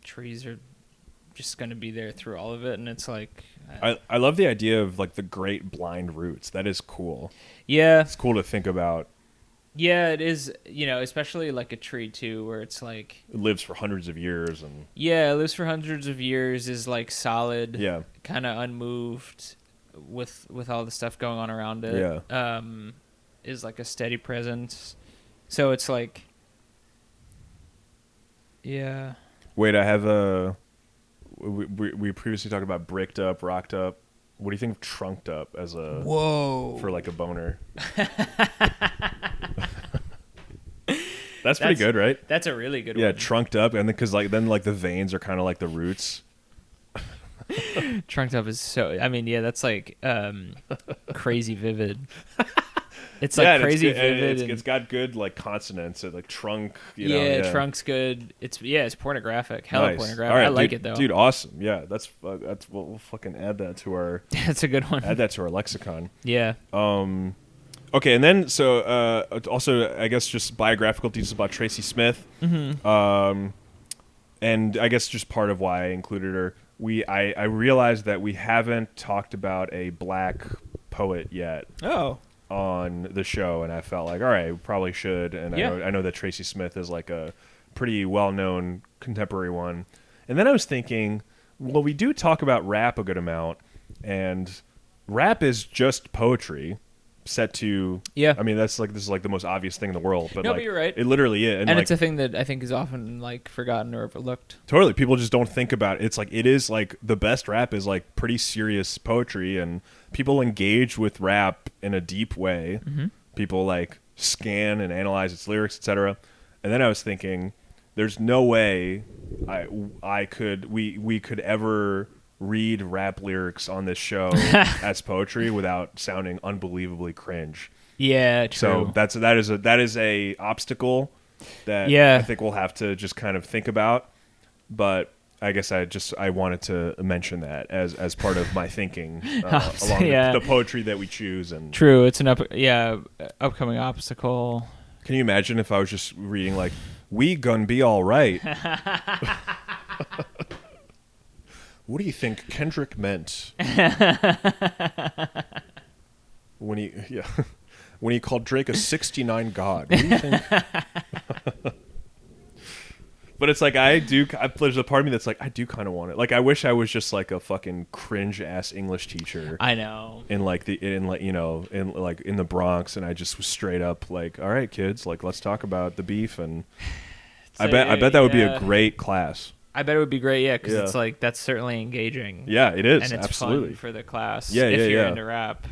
Speaker 3: trees are just going to be there through all of it. And it's like,
Speaker 2: I love the idea of like the great blind roots. That is cool.
Speaker 3: Yeah.
Speaker 2: It's cool to think about.
Speaker 3: Yeah, it is, especially like a tree too, where it's like
Speaker 2: it lives for hundreds of years it
Speaker 3: lives for hundreds of years, is like solid, kind of unmoved. With all the stuff going on around it, is like a steady presence. So it's like, yeah.
Speaker 2: Wait, I have we previously talked about bricked up, rocked up. What do you think of trunked up as a for like a boner? That's pretty good, right?
Speaker 3: That's a really good one.
Speaker 2: Yeah, trunked up, and because then the veins are kind of like the roots.
Speaker 3: Trunked up is so. I mean, yeah, that's like crazy vivid. It's like crazy vivid.
Speaker 2: It's got good like consonants. Like trunk.
Speaker 3: Trunk's good. It's pornographic. Hella pornographic.
Speaker 2: All right,
Speaker 3: I like it though,
Speaker 2: dude. Awesome. Yeah, that's we'll fucking add that to our.
Speaker 3: That's a good one.
Speaker 2: Add that to our lexicon.
Speaker 3: Yeah.
Speaker 2: Okay, and then so also I guess just biographical details about Tracy Smith.
Speaker 3: Mm-hmm.
Speaker 2: And I guess just part of why I included her. I realized that we haven't talked about a black poet yet on the show, and I felt like, all right, we probably should. And I know that Tracy Smith is like a pretty well-known contemporary one. And then I was thinking, well, we do talk about rap a good amount, and rap is just poetry set to I mean this is like the most obvious thing in the world, but
Speaker 3: but you're right.
Speaker 2: It literally is,
Speaker 3: and it's a thing that I think is often like forgotten or overlooked.
Speaker 2: Totally, people just don't think about it. It's like it is like the best rap is like pretty serious poetry, and people engage with rap in a deep way.
Speaker 3: Mm-hmm.
Speaker 2: People like scan and analyze its lyrics, etc. And then I was thinking, there's no way we could ever read rap lyrics on this show as poetry without sounding unbelievably cringe.
Speaker 3: Yeah, true.
Speaker 2: So that is a obstacle that I think we'll have to just kind of think about. But I guess I wanted to mention that as part of my thinking along the poetry that we choose. And
Speaker 3: true, it's an upcoming obstacle.
Speaker 2: Can you imagine if I was just reading like, "We gonna be all right"? What do you think Kendrick meant when he called Drake a 69 god? What do you think? But it's like there's a part of me that's like, I do kind of want it. Like, I wish I was just like a fucking cringe ass English teacher.
Speaker 3: I know.
Speaker 2: In the Bronx, and I just was straight up like, all right, kids, like, let's talk about the beef. And
Speaker 3: So,
Speaker 2: I bet that would be a great class.
Speaker 3: I bet it would be great, yeah, because it's like, that's certainly engaging.
Speaker 2: Yeah, it is.
Speaker 3: And it's
Speaker 2: absolutely
Speaker 3: fun for the class.
Speaker 2: Yeah,
Speaker 3: if you're
Speaker 2: yeah.
Speaker 3: into rap.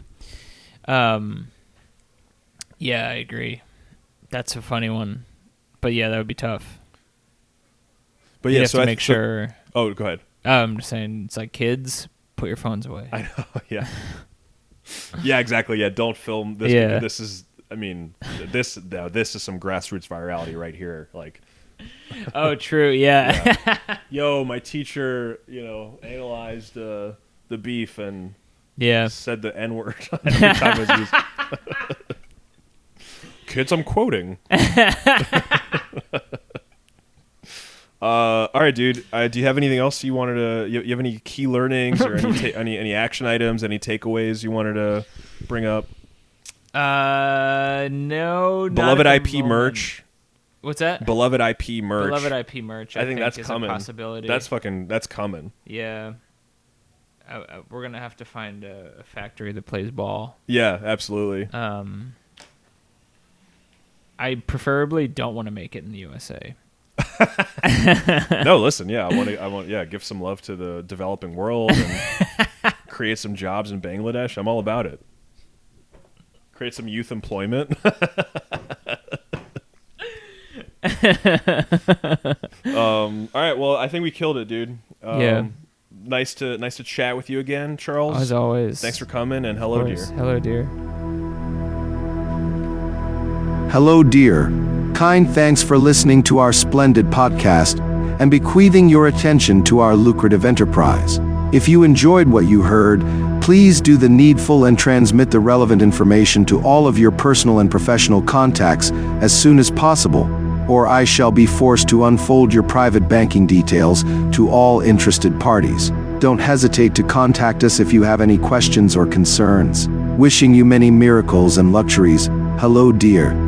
Speaker 3: Yeah, I agree. That's a funny one. But yeah, that would be tough.
Speaker 2: But
Speaker 3: you
Speaker 2: yeah,
Speaker 3: have to make sure.
Speaker 2: Oh, go ahead.
Speaker 3: I'm just saying, it's like, kids, put your phones away.
Speaker 2: I know. Yeah. Yeah, exactly. Yeah, don't film this.
Speaker 3: Yeah.
Speaker 2: This is. I mean, this is some grassroots virality right here. Like.
Speaker 3: Oh, true. Yeah.
Speaker 2: Yo, my teacher, analyzed the beef and said the N-word every time it was used. Kids, I'm quoting. All right, dude. Do you have anything else you wanted to? You have any key learnings or any action items, any takeaways you wanted to bring up?
Speaker 3: No.
Speaker 2: Beloved
Speaker 3: not at
Speaker 2: IP
Speaker 3: the moment.
Speaker 2: merch.
Speaker 3: What's that?
Speaker 2: Beloved IP merch.
Speaker 3: Beloved IP merch. I think that's is coming. A possibility.
Speaker 2: That's coming.
Speaker 3: Yeah. We're gonna have to find a factory that plays ball.
Speaker 2: Yeah, absolutely.
Speaker 3: I preferably don't want to make it in the USA.
Speaker 2: No, listen, yeah, I want give some love to the developing world and create some jobs in Bangladesh. I'm all about it. Create some youth employment. All right, well, I think we killed it, dude.
Speaker 3: Yeah.
Speaker 2: Nice to chat with you again, Charles.
Speaker 3: As always.
Speaker 2: Thanks for coming, and hello, dear.
Speaker 3: Hello, dear.
Speaker 1: Hello, dear. Kind thanks for listening to our splendid podcast and bequeathing your attention to our lucrative enterprise. If you enjoyed what you heard, please do the needful and transmit the relevant information to all of your personal and professional contacts as soon as possible, or I shall be forced to unfold your private banking details to all interested parties. Don't hesitate to contact us if you have any questions or concerns. Wishing you many miracles and luxuries. Hello, dear.